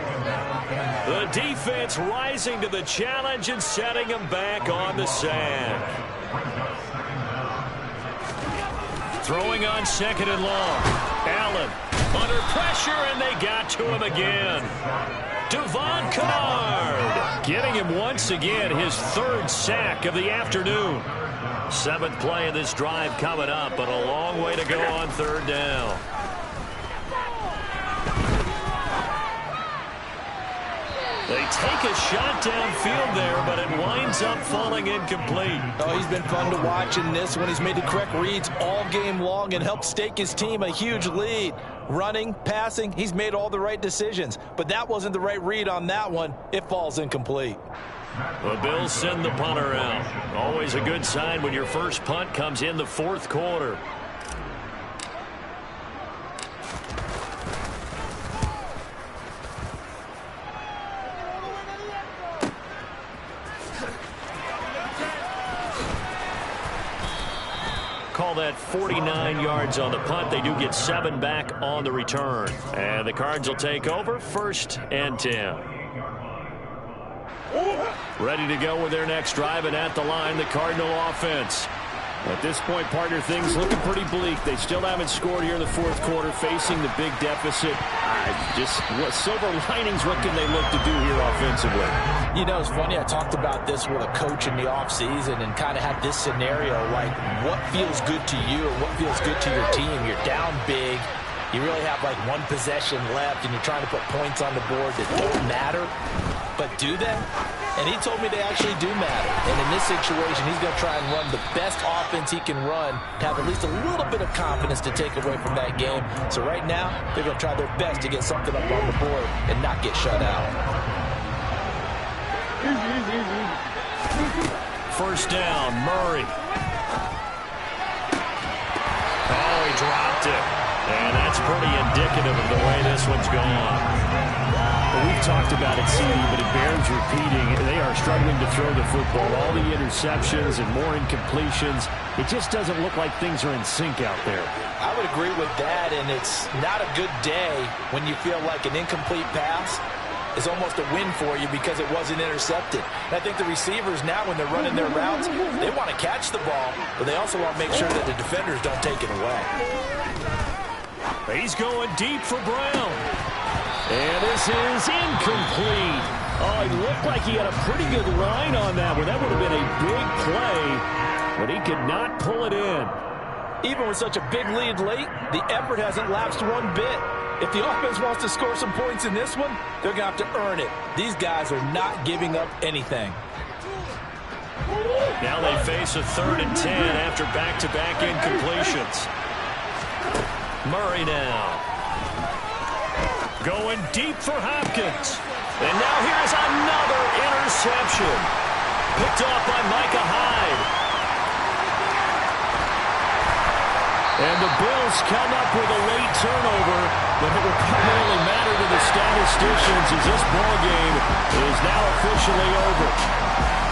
The defense rising to the challenge and setting him back on the sack. Throwing on 2nd and long. Allen under pressure, and they got to him again. Devon Kennard getting him once again, his 3rd sack of the afternoon. 7th play of this drive coming up, but a long way to go on 3rd down. They take a shot downfield there, but it winds up falling incomplete. Oh, he's been fun to watch in this one. He's made the correct reads all game long and helped stake his team a huge lead. Running, passing, he's made all the right decisions. But that wasn't the right read on that one. It falls incomplete. The Bills send the punter out. Always a good sign when your first punt comes in the 4th quarter. Call that 49 yards on the punt. They do get 7 back on the return. And the Cards will take over 1st and 10. Ready to go with their next drive, and at the line, the Cardinal offense. At this point, partner, things looking pretty bleak. They still haven't scored here in the fourth quarter, facing the big deficit. Just what silver linings, what can they look to do here offensively? You know, it's funny. I talked about this with a coach in the offseason and kind of had this scenario, like what feels good to you or what feels good to your team. You're down big. You really have like one possession left, and you're trying to put points on the board that don't matter. But do they? And he told me they actually do matter. And in this situation, he's going to try and run the best offense he can run to have at least a little bit of confidence to take away from that game. So right now, they're going to try their best to get something up on the board and not get shut out. First down, Murray. Oh, he dropped it. And that's pretty indicative of the way this one's gone. Well, we've talked about it, CD, but it bears repeating. They are struggling to throw the football. All the interceptions and more incompletions. It just doesn't look like things are in sync out there. I would agree with that, and it's not a good day when you feel like an incomplete pass is almost a win for you because it wasn't intercepted. And I think the receivers now, when they're running their routes, they want to catch the ball, but they also want to make sure that the defenders don't take it away. He's going deep for Brown. And this is incomplete. Oh, it looked like he had a pretty good line on that one. That would have been a big play, but he could not pull it in. Even with such a big lead late, the effort hasn't lapsed one bit. If the offense wants to score some points in this one, they're going to have to earn it. These guys are not giving up anything. Now they face a 3rd and 10 after back-to-back incompletions. Murray now. Going deep for Hopkins. And now here's another interception. Picked off by Micah Hyde. And the Bills come up with a late turnover, but it will primarily matter to the statisticians as this ball game is now officially over.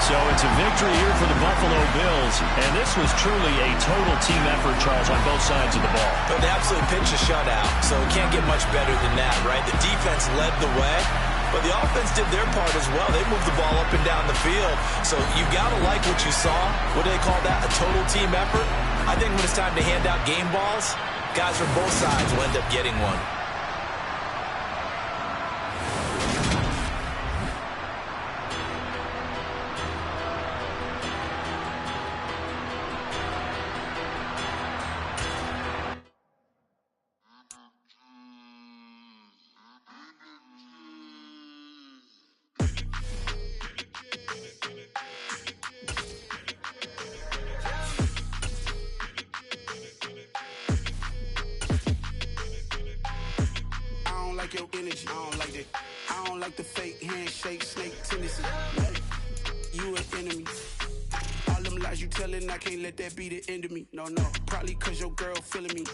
So it's a victory here for the Buffalo Bills, and this was truly a total team effort, Charles, on both sides of the ball. But they absolutely pitched a shutout, so it can't get much better than that, right? The defense led the way, but the offense did their part as well. They moved the ball up and down the field, so you got to like what you saw. What do they call that? A total team effort? I think when it's time to hand out game balls, guys from both sides will end up getting one. Your energy, I don't like that. I don't like the fake handshake, snake tendency. You an enemy. All them lies you telling, I can't let that be the end of me. No, probably cause your girl feeling me.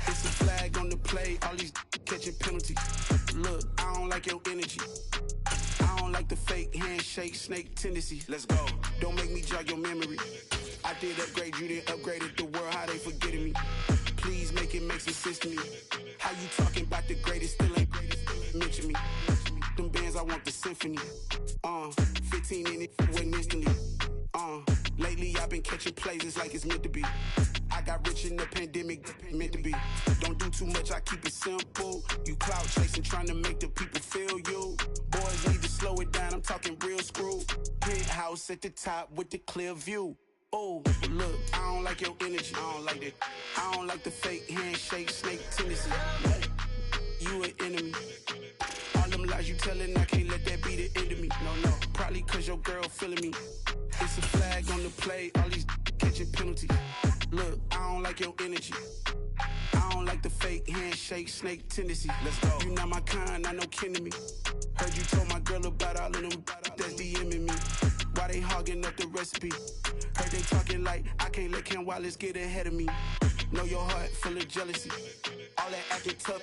It's a flag on the play, all these catching penalties. Look, I don't like your energy. I don't like the fake handshake, snake tendency. Let's go. Don't make me jog your memory. I did upgrade, you didn't upgrade it. The world, how they forgetting me. Please make it make some sense to me. How you talking about the greatest, still ain't greatest, mention me. Them bands, I want the symphony. 15 in it, went instantly. Lately I've been catching plays, it's like it's meant to be. I got rich in the pandemic, meant to be. Don't do too much, I keep it simple. You clout chasing, trying to make the people feel you. Boys need to slow it down, I'm talking real screw. Penthouse at the top with the clear view. Oh, look, I don't like your energy. I don't like that. I don't like the fake handshake, snake tendency. You an enemy. All them lies you telling, I can't let that be the end of me. No, probably cause your girl feeling me. It's a flag on the play, all these catching penalties. Look, I don't like your energy. I don't like the fake handshake, snake tendency. Let's go. You not my kind, I know kin to me. Heard you told my girl about all of them that's DMing me. Why they hogging up the recipe? Heard they talking like I can't let Ken Wallace get ahead of me. Know your heart full of jealousy. All that acting tough,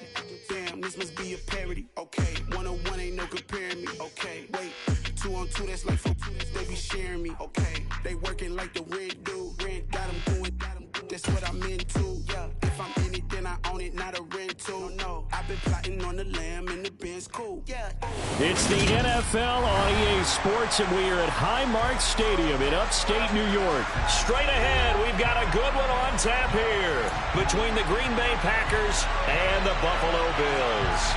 damn, this must be a parody. Okay, 1-on-1 ain't no comparing me. Okay, wait, 2-on-2, that's like 4, they be sharing me. Okay, they working like the rent do. Rent got them doing, that's what I'm into. Yeah, if I'm in it, then I own it, not a rental. No, I've been plotting on the lamb in the Benz it's cool. Yeah. It's the NFL on EA Sports, and we are at Highmark Stadium in upstate New York. Straight ahead, we've got a good one on tap here between the Green Bay Packers and the Buffalo Bills.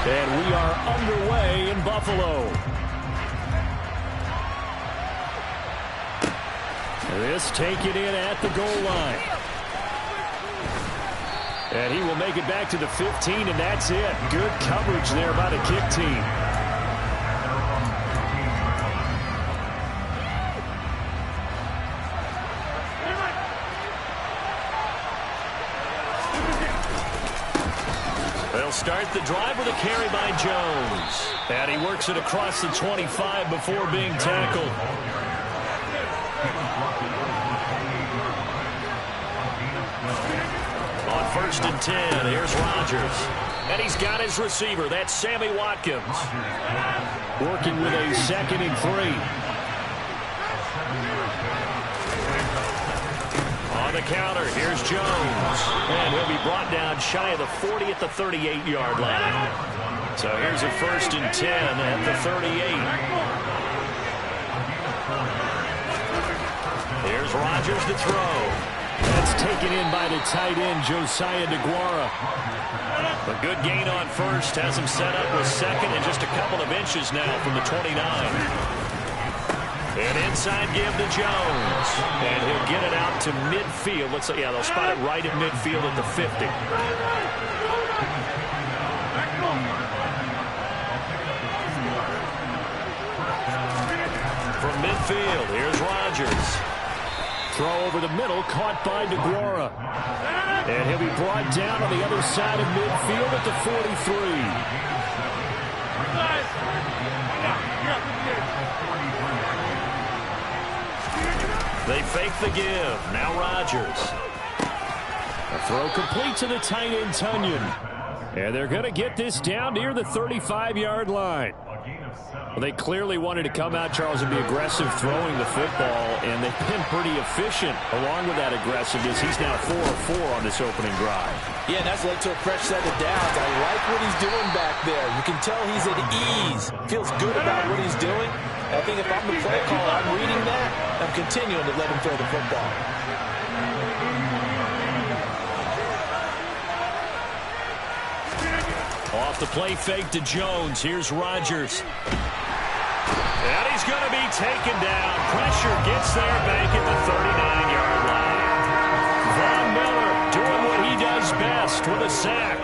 And we are underway in Buffalo. This taken in at the goal line. And he will make it back to the 15, and that's it. Good coverage there by the kick team. They'll start the drive with a carry by Jones. And he works it across the 25 before being tackled. On 1st and 10, here's Rodgers. And he's got his receiver. That's Sammy Watkins. Working with a 2nd and 3. On the counter, here's Jones. And he'll be brought down shy of the 40 at the 38-yard line. So here's a 1st and 10 at the 38. Here's Rodgers to throw. That's taken in by the tight end, Josiah DeGuara. A good gain on 1st. Has him set up with 2nd and just a couple of inches now from the 29. An inside give to Jones. And he'll get it out to midfield. Looks like, yeah, they'll spot it right at midfield at the 50. From midfield, here's Rodgers. Throw over the middle, caught by DeGuara. And he'll be brought down on the other side of midfield at the 43. They fake the give. Now Rodgers. A throw complete to the tight end, Tunyon. And they're going to get this down near the 35-yard line. Well, they clearly wanted to come out, Charles, and be aggressive throwing the football, and they've been pretty efficient along with that aggressiveness. He's now 4 of 4 on this opening drive. Yeah, and that's led to a fresh set of downs. I like what he's doing back there. You can tell he's at ease. Feels good about what he's doing. I think if I'm the play caller, I'm reading that. I'm continuing to let him throw the football. Off the play fake to Jones. Here's Rodgers. And he's going to be taken down. Pressure gets there back at the 39-yard line. Von Miller doing what he does best with a sack.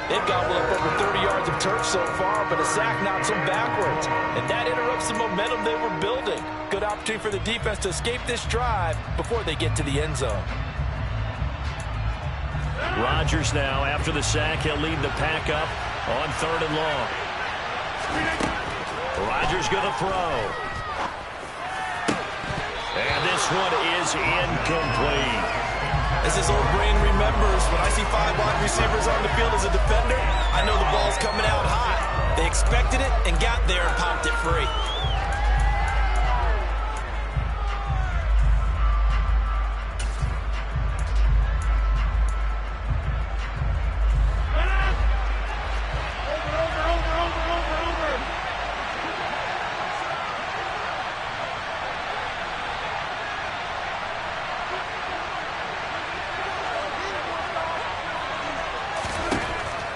They've gobbled up over 30 yards of turf so far, but a sack knocks them backwards. And that interrupts the momentum they were building. Good opportunity for the defense to escape this drive before they get to the end zone. Rodgers now, after the sack, he'll lead the pack up on 3rd and long. Rodgers going to throw. And this one is incomplete. As his old brain remembers, when I see 5 wide receivers on the field as a defender, I know the ball's coming out hot. They expected it and got there and popped it free.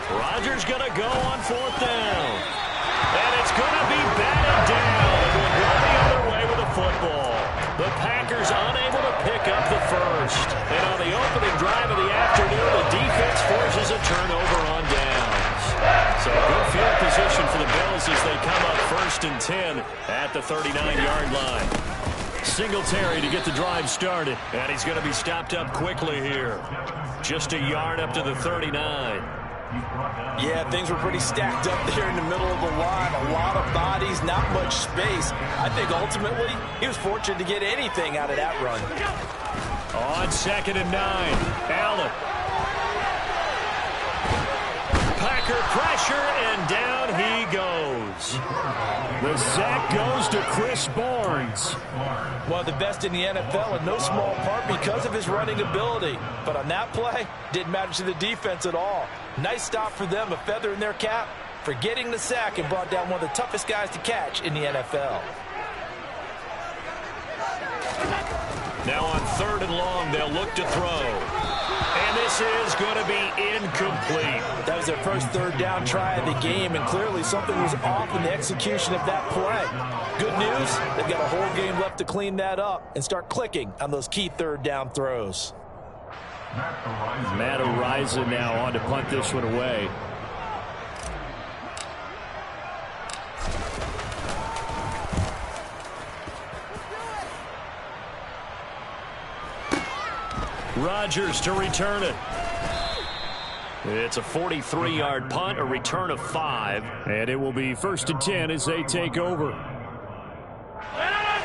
Rodgers going to go on 4th down. And it's going to be batted down. And we'll go the other way with the football. The Packers unable to pick up the 1st. And on the opening drive of the afternoon, the defense forces a turnover on downs. So good field position for the Bills as they come up 1st and 10 at the 39-yard line. Singletary to get the drive started. And he's going to be stopped up quickly here. Just a yard up to the 39. Yeah, things were pretty stacked up there in the middle of the line. A lot of bodies, not much space. I think ultimately he was fortunate to get anything out of that run. On 2nd and 9, Allen. Packer pressure, and down he goes. The sack goes to Chris Barnes. One of the best in the NFL, in no small part because of his running ability. But on that play, didn't matter to the defense at all. Nice stop for them, a feather in their cap for getting the sack and brought down one of the toughest guys to catch in the NFL. Now on 3rd and long, they'll look to throw. And this is going to be incomplete. That was their first 3rd down try of the game, and clearly something was off in the execution of that play. Good news, they've got a whole game left to clean that up and start clicking on those key 3rd down throws. Matt Araiza now on to punt this one away. Rodgers to return it. It's a 43-yard punt, a return of 5, and it will be 1st and 10 as they take over.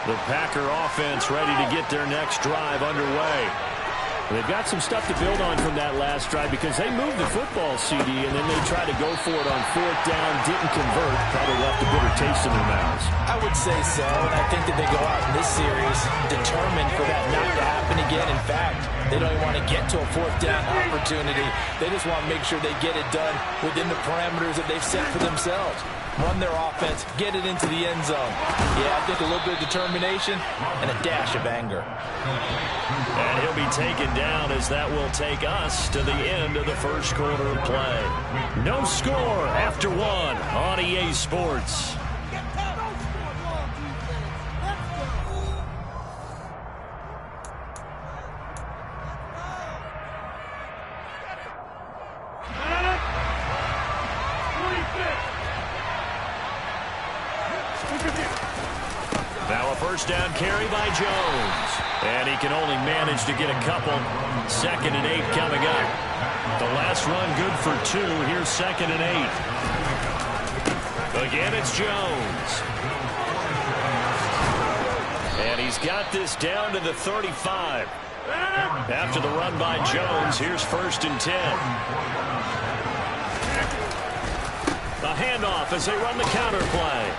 The Packer offense ready to get their next drive underway. They've got some stuff to build on from that last drive because they moved the football, CD, and then they tried to go for it on 4th down, didn't convert, probably left a bitter taste in their mouths. I would say so, and I think that they go out in this series determined for that not to happen again. In fact, they don't even want to get to a 4th down opportunity. They just want to make sure they get it done within the parameters that they've set for themselves. Run their offense, get it into the end zone. Yeah, I think a little bit of determination and a dash of anger. And he'll be taken down as that will take us to the end of the first quarter of play. No score after 1 on EA Sports. Now a first down carry by Jones. And he can only manage to get a couple. 2nd and 8 coming up. The last run good for 2. Here's 2nd and 8. Again, it's Jones. And he's got this down to the 35. After the run by Jones, here's 1st and 10. A handoff as they run the counter play.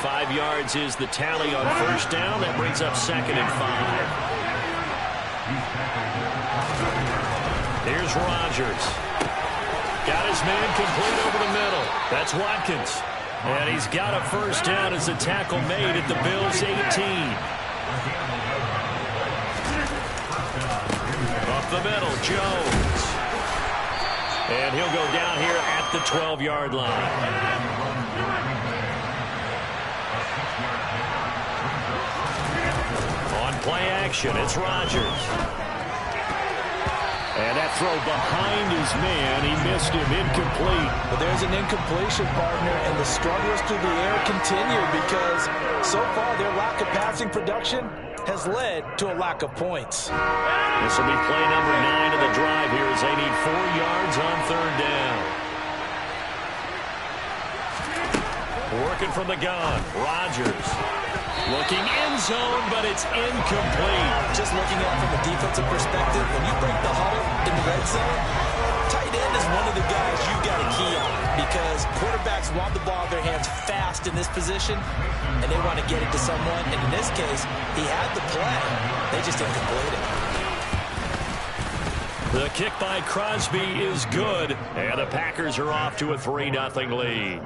5 yards is the tally on 1st down. That brings up 2nd and 5. Here's Rodgers. Got his man complete over the middle. That's Watkins. And he's got a first down as a tackle made at the Bills' 18. Up the middle, Jones. And he'll go down here at the 12-yard line. Play action, it's Rodgers. And that throw behind his man, he missed him, incomplete. But there's an incompletion, partner, and the struggles through the air continue because so far their lack of passing production has led to a lack of points. This will be play number 9 of the drive here as they need 4 yards on 3rd down. Working from the gun, Rodgers. Looking end zone, but it's incomplete. Just looking at it from a defensive perspective, when you break the huddle in the red zone, tight end is one of the guys you got to key on because quarterbacks want the ball in their hands fast in this position, and they want to get it to someone. And in this case, he had the play. They just didn't complete it. The kick by Crosby is good, and the Packers are off to a 3-0 lead.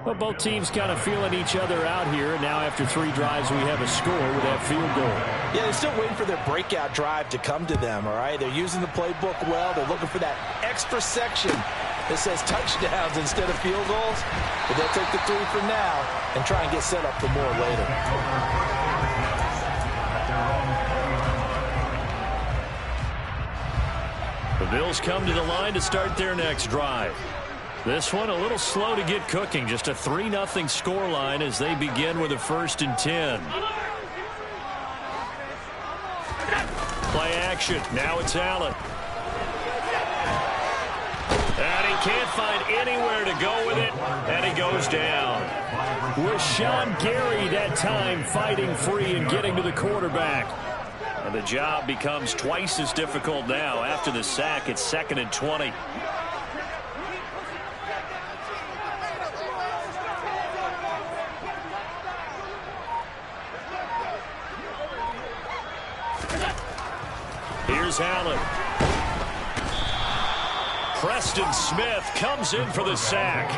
Well, both teams kind of feeling each other out here. Now after 3 drives, we have a score with that field goal. Yeah, they're still waiting for their breakout drive to come to them, all right? They're using the playbook well. They're looking for that extra section that says touchdowns instead of field goals. But they'll take the 3 for now and try and get set up for more later. The Bills come to the line to start their next drive. This one a little slow to get cooking. Just a 3-0 scoreline as they begin with a 1st and 10. Play action. Now it's Allen. And he can't find anywhere to go with it. And he goes down. With Sean Gary that time fighting free and getting to the quarterback. And the job becomes twice as difficult now. After the sack, it's 2nd and 20. Here's Allen. Preston Smith comes in for the sack.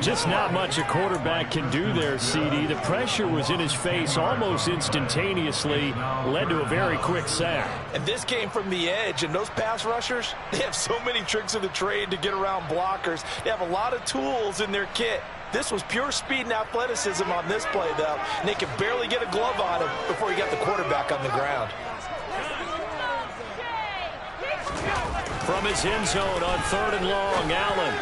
Just not much a quarterback can do there, CD. The pressure was in his face almost instantaneously, led to a very quick sack. And this came from the edge, and those pass rushers, they have so many tricks of the trade to get around blockers. They have a lot of tools in their kit. This was pure speed and athleticism on this play, though, and they could barely get a glove on him before he got the quarterback on the ground. From his end zone on 3rd and long, Allen.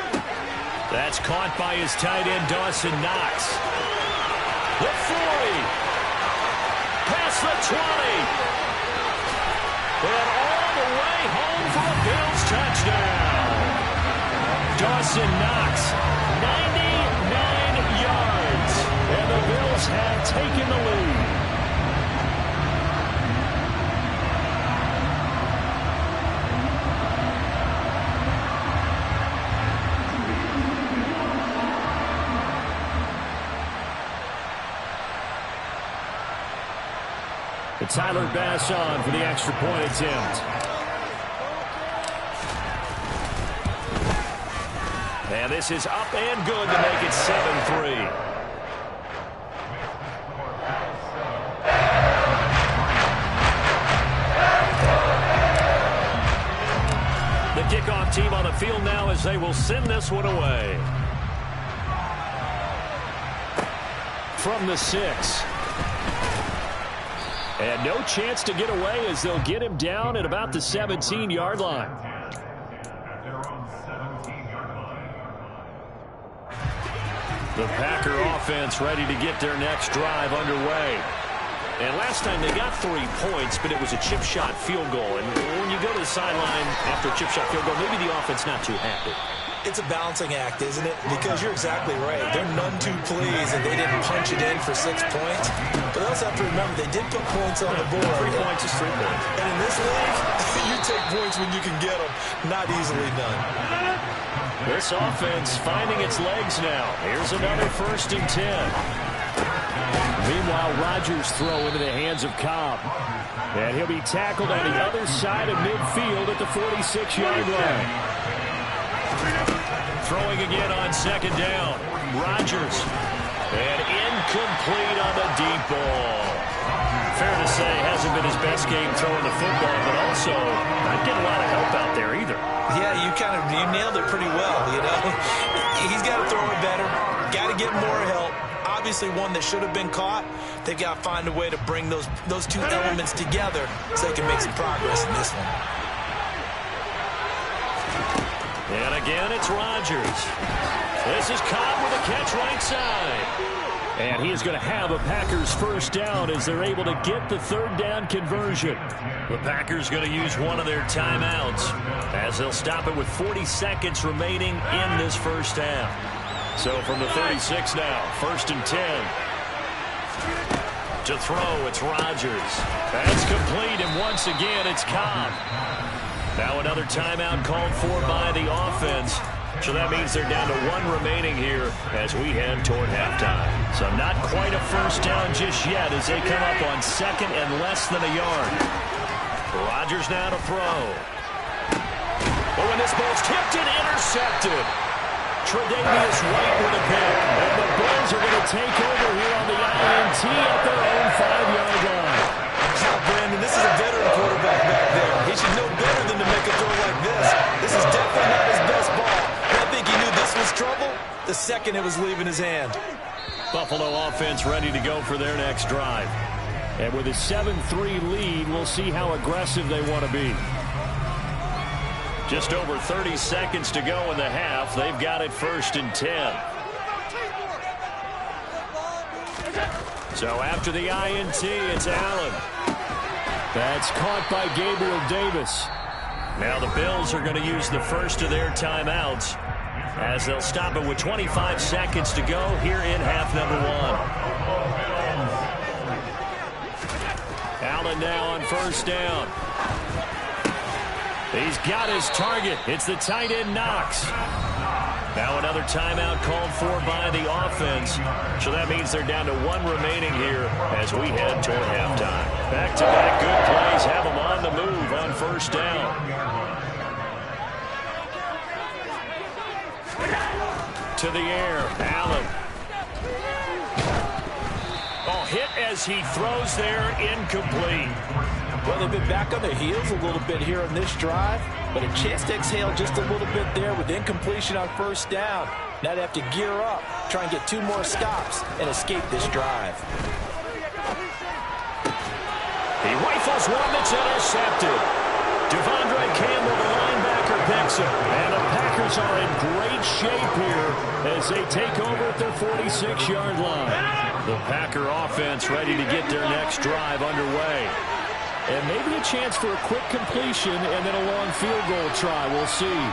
That's caught by his tight end, Dawson Knox. The 40. Past the 20. And all the way home for a Bills touchdown. Dawson Knox, 99 yards. And the Bills have taken the lead. Tyler Bass on for the extra point attempt. And this is up and good to make it 7-3. The kickoff team on the field now as they will send this one away. From the 6. And no chance to get away as they'll get him down at about the 17-yard line. The Packer offense ready to get their next drive underway. And last time they got 3 points, but it was a chip shot field goal. And when you go to the sideline after a chip shot field goal, maybe the offense not too happy. It's a balancing act, isn't it? Because you're exactly right. They're none too pleased that they didn't punch it in for 6 points. But they also have to remember they did put points on the board. 3 points is 3 points. And in this league, you take points when you can get them. Not easily done. This offense finding its legs now. Here's another 1st and 10. Meanwhile, Rodgers throw into the hands of Cobb. And he'll be tackled on the other side of midfield at the 46-yard line. Throwing again on 2nd down. Rodgers. And incomplete on the deep ball. Fair to say, hasn't been his best game throwing the football, but also not getting a lot of help out there either. Yeah, you nailed it pretty well, you know. He's got to throw it better. Got to get more help. Obviously one that should have been caught. They've got to find a way to bring those 2 elements together so they can make some progress in this one. And again, it's Rodgers. This is Cobb with a catch right side. And he is going to have a Packers 1st down as they're able to get the 3rd down conversion. The Packers going to use one of their timeouts as they'll stop it with 40 seconds remaining in this 1st half. So from the 36 now, 1st and 10. To throw, it's Rodgers. That's complete, and once again, it's Cobb. Now another timeout called for by the offense. So that means they're down to 1 remaining here as we head toward halftime. So not quite a 1st down just yet as they come up on 2nd and less than a yard. Rodgers now to throw. Oh, and this ball's tipped and intercepted. Tre'Davious White with a pick. And the Bills are going to take over here on the INT at their own 5-yard line. Now, Brandon, this is a veteran quarterback back there. He should know better than to make a throw like this. This is definitely not his best ball. And I think he knew this was trouble the second it was leaving his hand. Buffalo offense ready to go for their next drive. And with a 7-3 lead, we'll see how aggressive they want to be. Just over 30 seconds to go in the half. They've got it 1st and 10. So after the INT, it's Allen. That's caught by Gabriel Davis. Now the Bills are going to use the first of their timeouts as they'll stop it with 25 seconds to go here in half number 1. Allen now on first down. He's got his target. It's the tight end Knox. Now another timeout called for by the offense. So that means they're down to one remaining here as we head toward halftime. Back-to-back good plays have them on the move on first down. To the air, Allen. Oh, hit as he throws there, incomplete. Well, they've been back on their heels a little bit here on this drive, but a chance to exhale just a little bit there with incompletion on first down. Now they have to gear up, try and get 2 more stops, and escape this drive. He rifles one that's intercepted. Devondre Campbell, the linebacker, picks it. And the Packers are in great shape here as they take over at their 46-yard line. The Packer offense ready to get their next drive underway. And maybe a chance for a quick completion and then a long field goal try. We'll see.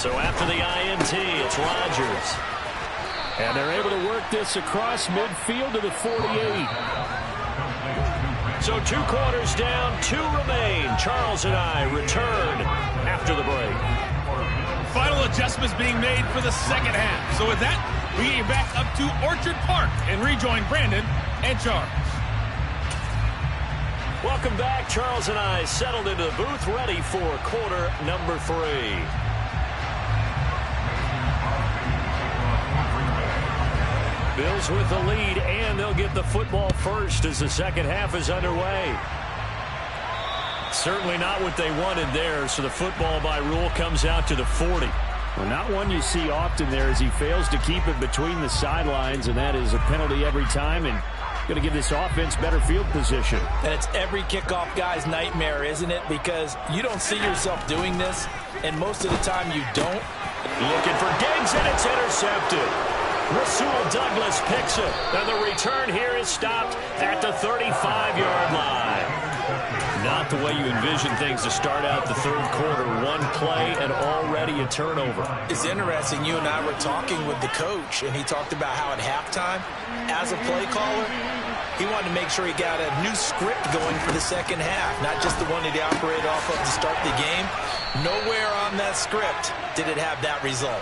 So after the INT, it's Rodgers. And they're able to work this across midfield to the 48. So 2 quarters down, 2 remain. Charles and I return after the break. Final adjustments being made for the second half. So with that, we get you back up to Orchard Park and rejoin Brandon and Charles. Welcome back. Charles and I settled into the booth, ready for quarter number 3. Bills with the lead, and they'll get the football first as the second half is underway. Certainly not what they wanted there, so the football by rule comes out to the 40. Well, not one you see often there as he fails to keep it between the sidelines, and that is a penalty every time, and going to give this offense better field position. And it's every kickoff guy's nightmare, isn't it? Because you don't see yourself doing this, and most of the time you don't. Looking for Diggs, and it's intercepted. Rasul Douglas picks it, and the return here is stopped at the 35-yard line. Not the way you envision things to start out the third quarter. One play and already a turnover. It's interesting. You and I were talking with the coach, and he talked about how at halftime, as a play caller, he wanted to make sure he got a new script going for the second half, not just the one that he operated off of to start the game. Nowhere on that script did it have that result.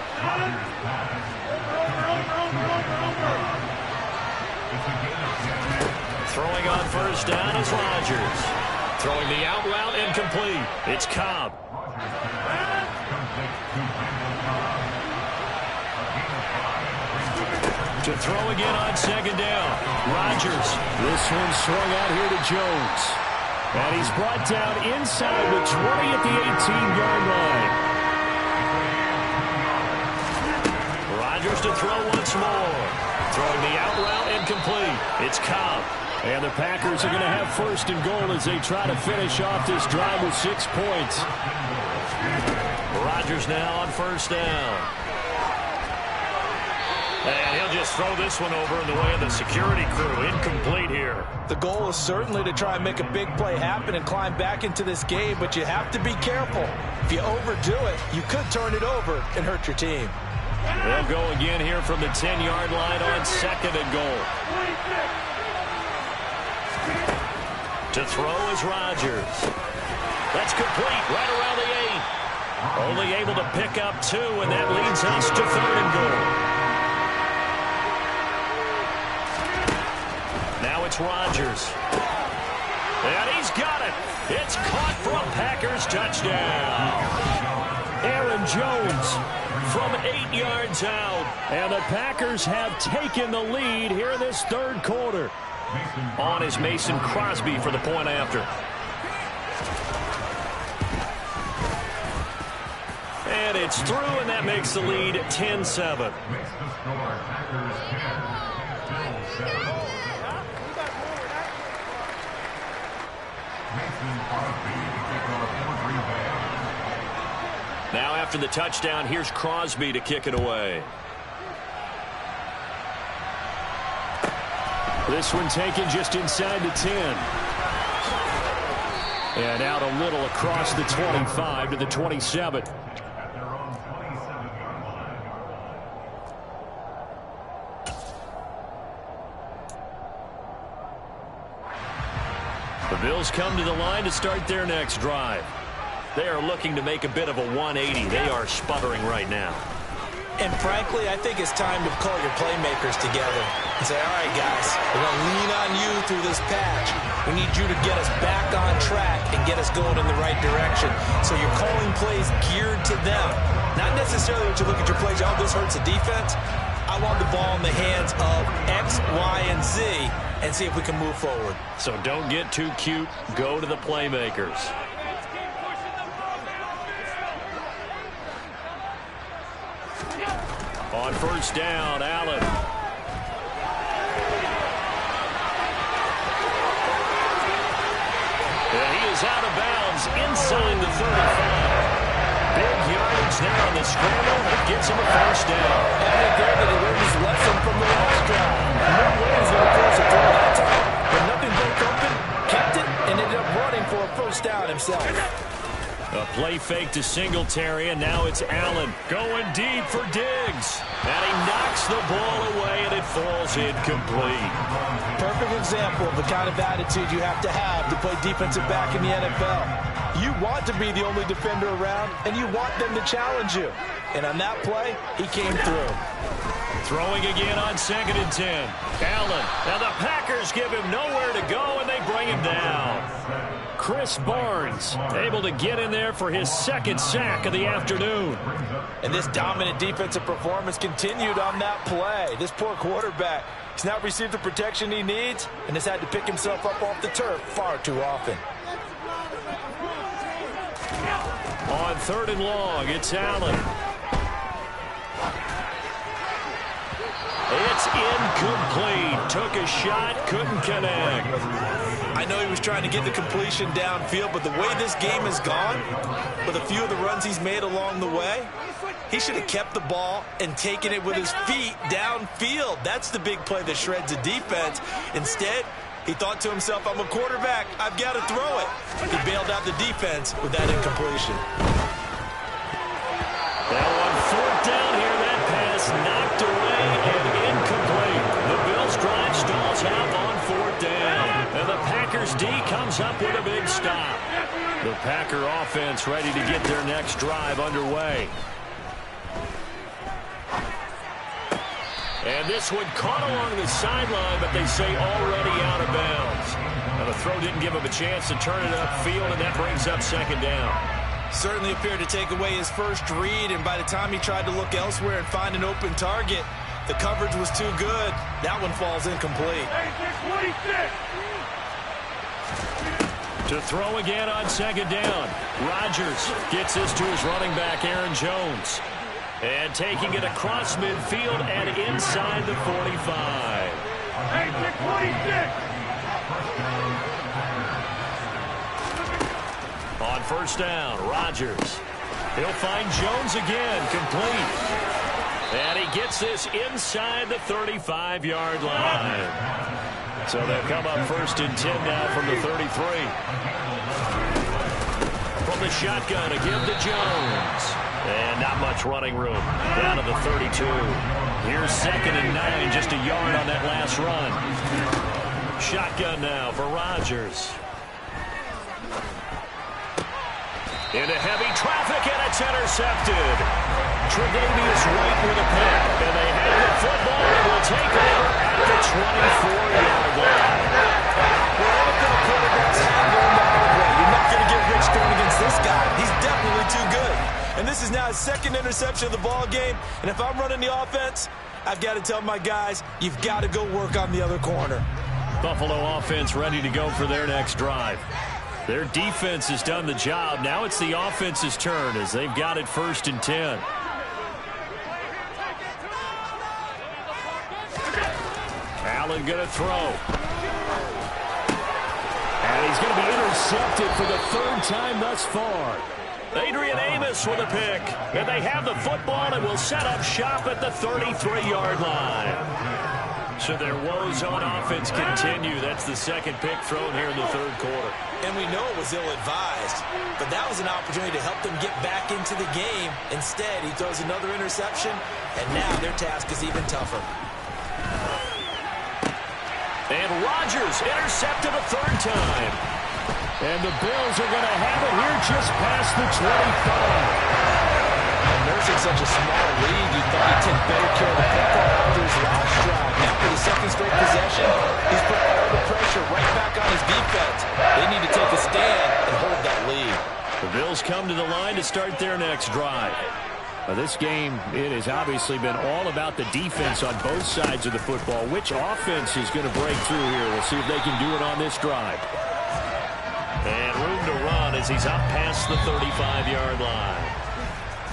Throwing on first down is Rodgers. Throwing the out route incomplete. It's Cobb. To throw again on second down. Rodgers. This one swung out here to Jones. And he's brought down inside the 20 at the 18-yard line. Rodgers to throw once more. Throwing the out route incomplete. It's Cobb. And the Packers are going to have first and goal as they try to finish off this drive with 6 points. Rodgers now on first down. And he'll just throw this one over in the way of the security crew. Incomplete here. The goal is certainly to try and make a big play happen and climb back into this game, but you have to be careful. If you overdo it, you could turn it over and hurt your team. They'll go again here from the 10-yard line on second and goal. To throw is Rodgers. That's complete right around the 8. Only able to pick up 2, and that leads us to third and goal. Now it's Rodgers. And he's got it. It's caught for a Packers touchdown. Aaron Jones from 8 yards out. And the Packers have taken the lead here in this third quarter. On is Mason Crosby for the point after. And it's through, and that makes the lead 10-7. Now after the touchdown, here's Crosby to kick it away. This one taken just inside the 10. And out a little across the 25 to the 27. The Bills come to the line to start their next drive. They are looking to make a bit of a 180. They are sputtering right now. And frankly, I think it's time to call your playmakers together and say, all right, guys, we're going to lean on you through this patch. We need you to get us back on track and get us going in the right direction. So you're calling plays geared to them. Not necessarily what you look at your plays, oh, this hurts the defense. I want the ball in the hands of X, Y, and Z and see if we can move forward. So don't get too cute. Go to the playmakers. On first down, Allen. And he is out of bounds inside the 35. Big yardage now on the scramble. It gets him a first down. Evident there that he learned his lesson from the last drive. No way he's going to force a throw that time. But nothing broke open, kept it, and ended up running for a first down himself. A play fake to Singletary, and now it's Allen going deep for Diggs. And he knocks the ball away, and it falls incomplete. Perfect example of the kind of attitude you have to play defensive back in the NFL. You want to be the only defender around, and you want them to challenge you. And on that play, he came through. Throwing again on 2nd and 10. Allen. Now the Packers give him nowhere to go, and they bring him down. Chris Barnes able to get in there for his second sack of the afternoon. And this dominant defensive performance continued on that play. This poor quarterback, he's not received the protection he needs and has had to pick himself up off the turf far too often. On 3rd and long, it's Allen. It's incomplete. Took a shot, couldn't connect. I know he was trying to get the completion downfield, but the way this game has gone, with a few of the runs he's made along the way, he should have kept the ball and taken it with his feet downfield. That's the big play that shreds the defense. Instead, he thought to himself, I'm a quarterback, I've got to throw it. He bailed out the defense with that incompletion. Now on 4th down here, that pass knocked away and incomplete. The Bills drive stalls out on 4th down. And the Packers D comes up with a big stop. The Packer offense ready to get their next drive underway. And this one caught along the sideline, but they say already out of bounds. Now the throw didn't give him a chance to turn it upfield, and that brings up 2nd down. Certainly appeared to take away his first read, and by the time he tried to look elsewhere and find an open target, the coverage was too good. That one falls incomplete. To throw again on 2nd down. Rodgers gets this to his running back, Aaron Jones. And taking it across midfield and inside the 45. On 1st down, Rodgers. He'll find Jones again, complete. And he gets this inside the 35-yard line. So they'll come up 1st and 10 now from the 33. From the shotgun, a give to Jones. And not much running room. Down to the 32. Here's 2nd and 9, just a yard on that last run. Shotgun now for Rodgers. Into heavy traffic, and it's intercepted. Tre'Davious White with a pick. And they have the football and will take over at the 24-yard line. Well, anything a quarterback's had going the hard way. You're not going to get rich going against this guy. He's definitely too good. And this is now his 2nd interception of the ball game. And if I'm running the offense, I've got to tell my guys, you've got to go work on the other corner. Buffalo offense ready to go for their next drive. Their defense has done the job. Now it's the offense's turn as they've got it 1st and 10. Allen going to throw. And he's going to be intercepted for the 3rd time thus far. Adrian Amos with a pick. And they have the football and will set up shop at the 33-yard line. So their woes on offense continue. That's the 2nd pick thrown here in the 3rd quarter. And we know it was ill-advised, but that was an opportunity to help them get back into the game. Instead, he throws another interception, and now their task is even tougher. And Rodgers intercepted a 3rd time. And the Bills are going to have it here just past the 25. Nursing such a small lead, you thought he'd take better care of the football after his last drive. Now for the second straight possession, he's put all the pressure right back on his defense. They need to take a stand and hold that lead. The Bills come to the line to start their next drive. This game, it has obviously been all about the defense on both sides of the football. Which offense is going to break through here? We'll see if they can do it on this drive. And room to run as he's up past the 35-yard line.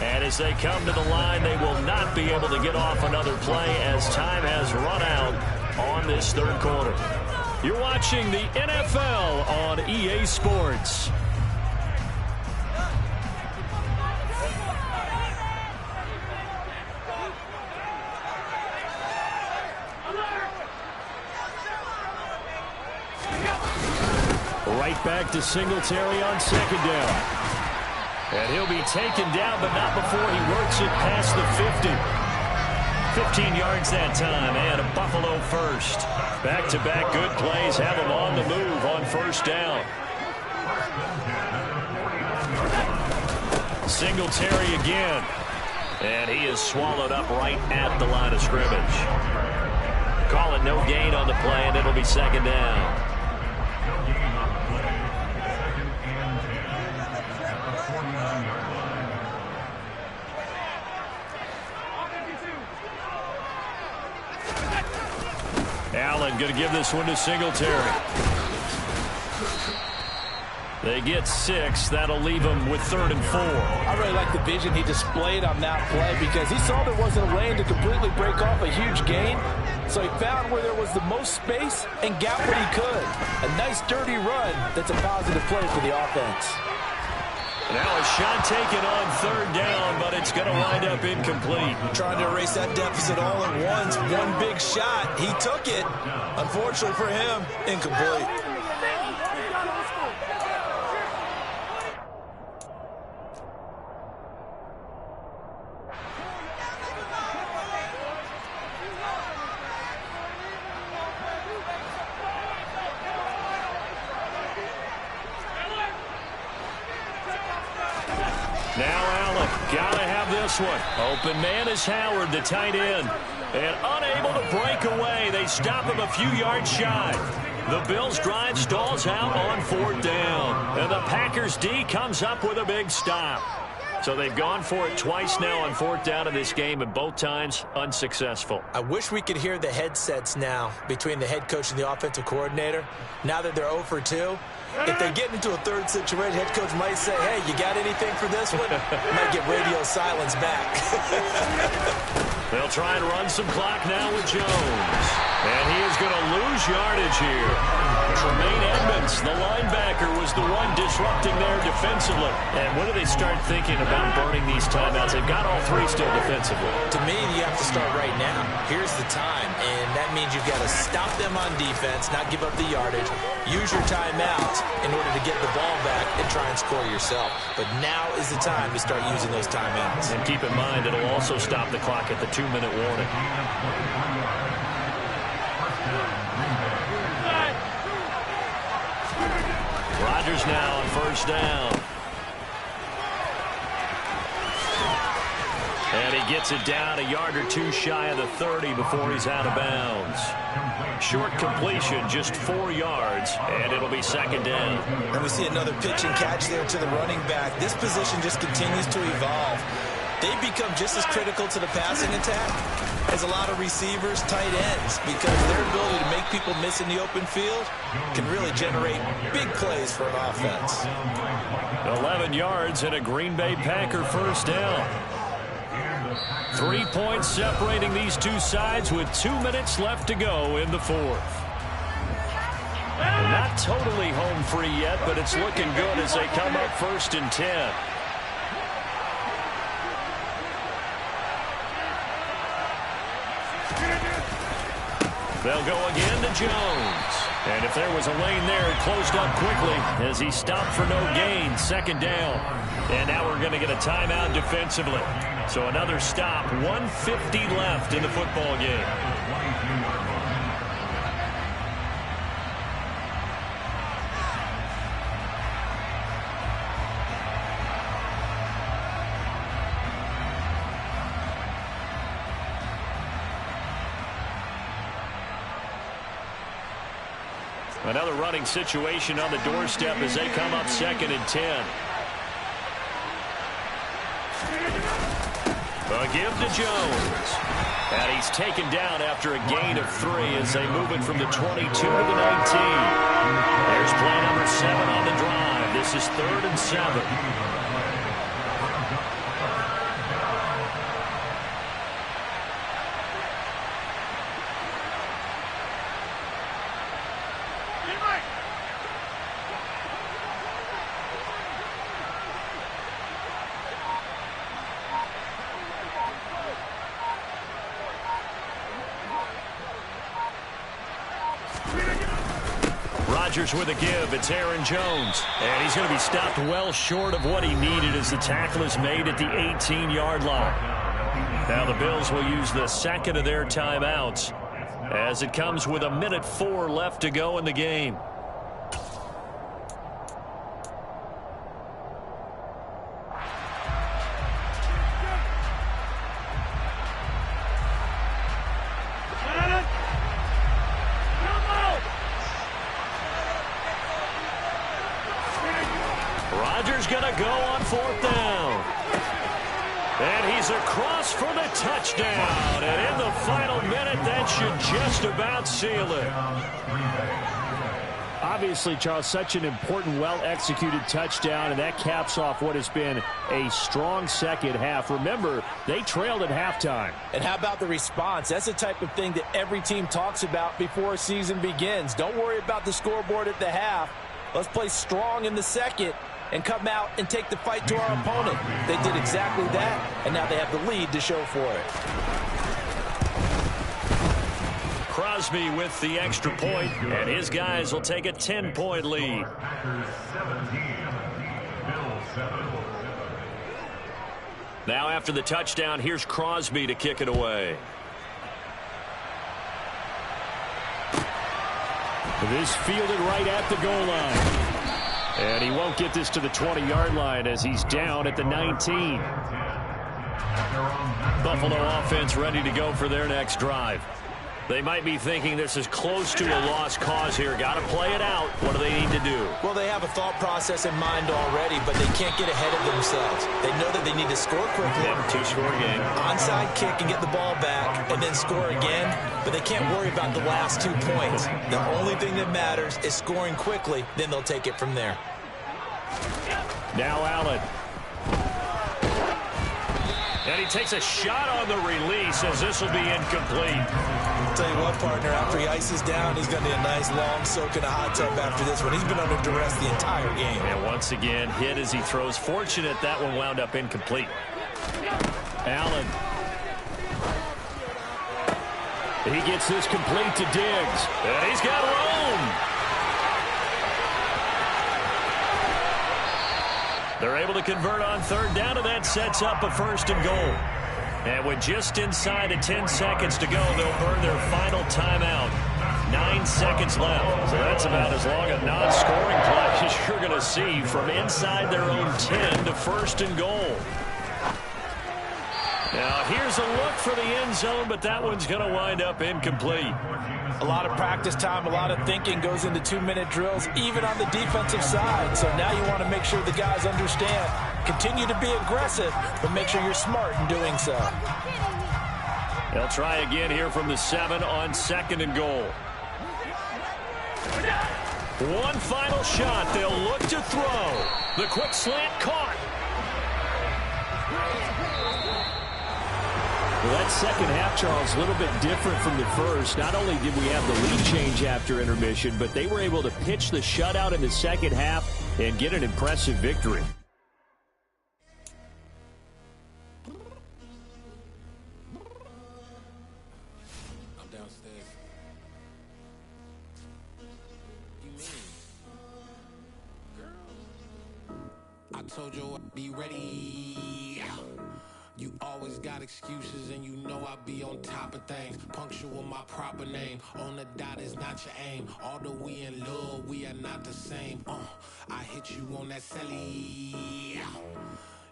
And as they come to the line, they will not be able to get off another play as time has run out on this third quarter. You're watching the NFL on EA Sports. Right back to Singletary on second down. And he'll be taken down, but not before he works it past the 50. 15 yards that time, and a Buffalo first. Back-to-back good plays have him on the move on first down. Singletary again. And he is swallowed up right at the line of scrimmage. Call it no gain on the play, and it'll be second down. Allen going to give this one to Singletary. They get 6. That'll leave them with 3rd and 4. I really like the vision he displayed on that play because he saw there wasn't a lane to completely break off a huge gain. So he found where there was the most space and got what he could. A nice dirty run that's a positive play for the offense. Now a shot taken on 3rd down, but it's going to wind up incomplete. Trying to erase that deficit all at once. One big shot. He took it. Unfortunately for him, incomplete. One. Open man is Howard, the tight end. And unable to break away. They stop him a few yards shy. The Bills' drive stalls out on 4th down. And the Packers' D comes up with a big stop. So they've gone for it twice now on 4th down in this game, and both times unsuccessful. I wish we could hear the headsets now between the head coach and the offensive coordinator. Now that they're 0 for 2. If they get into a third situation, head coach might say, hey, you got anything for this one? Might get radio silence back. They'll try and run some clock now with Jones. And he is going to lose yardage here. Tremaine Edmonds, the linebacker, was the one disrupting there defensively. And when do they start thinking about burning these timeouts? They've got all 3 still defensively. To me, you have to start right now. Here's the time, and that means you've got to stop them on defense, not give up the yardage, use your timeouts in order to get the ball back and try and score yourself. But now is the time to start using those timeouts. And keep in mind, it'll also stop the clock at the 2-minute warning. Rodgers now on first down. And he gets it down a yard or 2 shy of the 30 before he's out of bounds. Short completion, just 4 yards, and it'll be second down. And we see another pitch and catch there to the running back. This position just continues to evolve. They've become just as critical to the passing attack as a lot of receivers, tight ends, because their ability to make people miss in the open field can really generate big plays for an offense. 11 yards and a Green Bay Packer first down. 3 points separating these two sides with 2 minutes left to go in the 4th. Not totally home free yet, but it's looking good as they come up 1st and 10. They'll go again to Jones. And if there was a lane there, it closed up quickly as he stopped for no gain. 2nd down. And now we're going to get a timeout defensively. So another stop. 1:50 left in the football game. Another running situation on the doorstep as they come up 2nd and 10. A give to Jones. And he's taken down after a gain of 3 as they move it from the 22 to the 19. There's play number 7 on the drive. This is 3rd and 7. Rodgers with a give. It's Aaron Jones. And he's going to be stopped well short of what he needed as the tackle is made at the 18-yard line. Now the Bills will use the second of their timeouts as it comes with 1:04 left to go in the game. Rodgers going to go on 4th down. And he's across for the touchdown. And in the final minute, that should just about seal it. Obviously, Charles, such an important, well-executed touchdown, and that caps off what has been a strong second half. Remember, they trailed at halftime. And how about the response? That's the type of thing that every team talks about before a season begins. Don't worry about the scoreboard at the half. Let's play strong in the second and come out and take the fight to our opponent. They did exactly that, and now they have the lead to show for it. Crosby with the extra point, and his guys will take a 10-point lead. Now after the touchdown, here's Crosby to kick it away. This fielded right at the goal line. And he won't get this to the 20-yard line as he's down at the 19. Buffalo offense ready to go for their next drive. They might be thinking this is close to a lost cause here. Got to play it out. What do they need to do? Well, they have a thought process in mind already, but they can't get ahead of themselves. They know that they need to score quickly. Yep, 2-score game. Onside kick and get the ball back and then score again, but they can't worry about the last 2 points. The only thing that matters is scoring quickly, then they'll take it from there. Now Allen. And he takes a shot on the release as this will be incomplete. I'll tell you what, partner, after he ices down, he's going to need a nice long soak in a hot tub after this one. He's been under duress the entire game. And once again, hit as he throws. Fortunate that one wound up incomplete. Allen. He gets this complete to Diggs. And he's got room. They're able to convert on 3rd down, and that sets up a 1st and goal. And with just inside of 10 seconds to go, they'll burn their final timeout. 9 seconds left. So that's about as long a non-scoring play as you're going to see from inside their own 10 to 1st and goal. Now, here's a look for the end zone, but that one's going to wind up incomplete. A lot of practice time, a lot of thinking goes into 2-minute drills, even on the defensive side. So now you want to make sure the guys understand. Continue to be aggressive, but make sure you're smart in doing so. They'll try again here from the 7 on 2nd and goal. One final shot. They'll look to throw. The quick slant caught. Well, that second half, Charles, a little bit different from the first. Not only did we have the lead change after intermission, but they were able to pitch the shutout in the second half and get an impressive victory. I'm downstairs. You mean? Girl, I told you I'd be ready. You always got excuses and you know I be on top of things. Punctual my proper name. On the dot is not your aim. Although we in love, we are not the same. I hit you on that celly.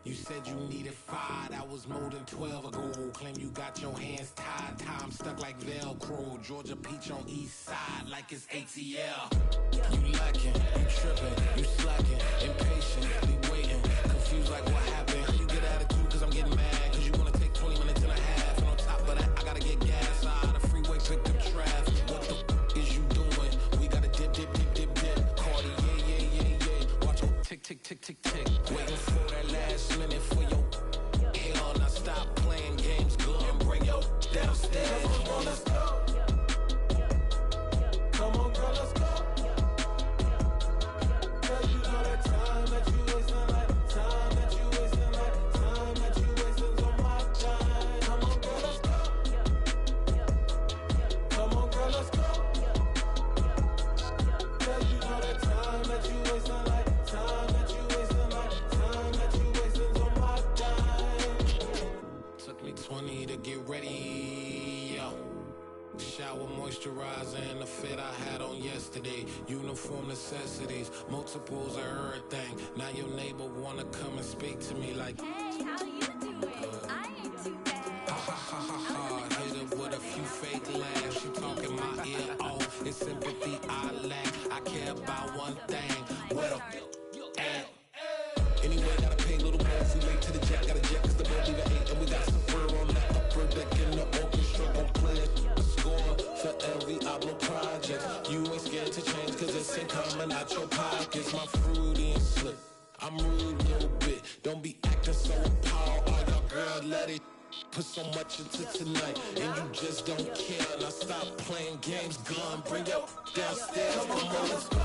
You said you needed 5, that was more than 12 ago. Claim you got your hands tied, time stuck like like Velcro. Georgia peach on east side like it's ATL. You lacking, you tripping, you slacking, impatient, be waiting, confused like what happened. How you get attitude cause I'm getting mad, cause you wanna take 20 minutes and a half. And on top of that, I gotta get gas out of the freeway, pick up traffic. What the is you doing? We gotta dip, Cardi, yeah. Watch your tick, waiting for that last minute for your hell. Now stop playing games, go and bring your downstairs. Come on, let's go. Come on, girl, let's go. Cause you know that time that you wasting, like time that you wasting, like time that you wasting on my time. Come on, girl, let's go. Come on, girl, let's go. Cause you know that time that you wasting, like time that you wasting, like time that you wasting on my time. Took me 20 to get ready, yo. Shower, moisturizer, and the fit I had on yesterday. Uniform necessities, multiples of everything. Now your neighbor wanna come and speak to me like, hey, how you doing? I ain't too bad. ha. Hit her with a few fake laughs. She talking my ear off. It's sympathy I lack. I care about one thing. Where the at? Anyway, gotta pay a little more if we late to the jet. Got a jet cause the boat leave at 8. And we got some fur on the upper deck in the orchestra. Gon' play a score for every Oblo project. You ain't scared to change cause it's ain't coming out your pockets. My fruity and slip. I'm rude a little bit. Don't be acting so appalled. All y'all girl, let it put so much into tonight. And you just don't care. Now stop playing games, gun. Bring your downstairs. Come on, let's go.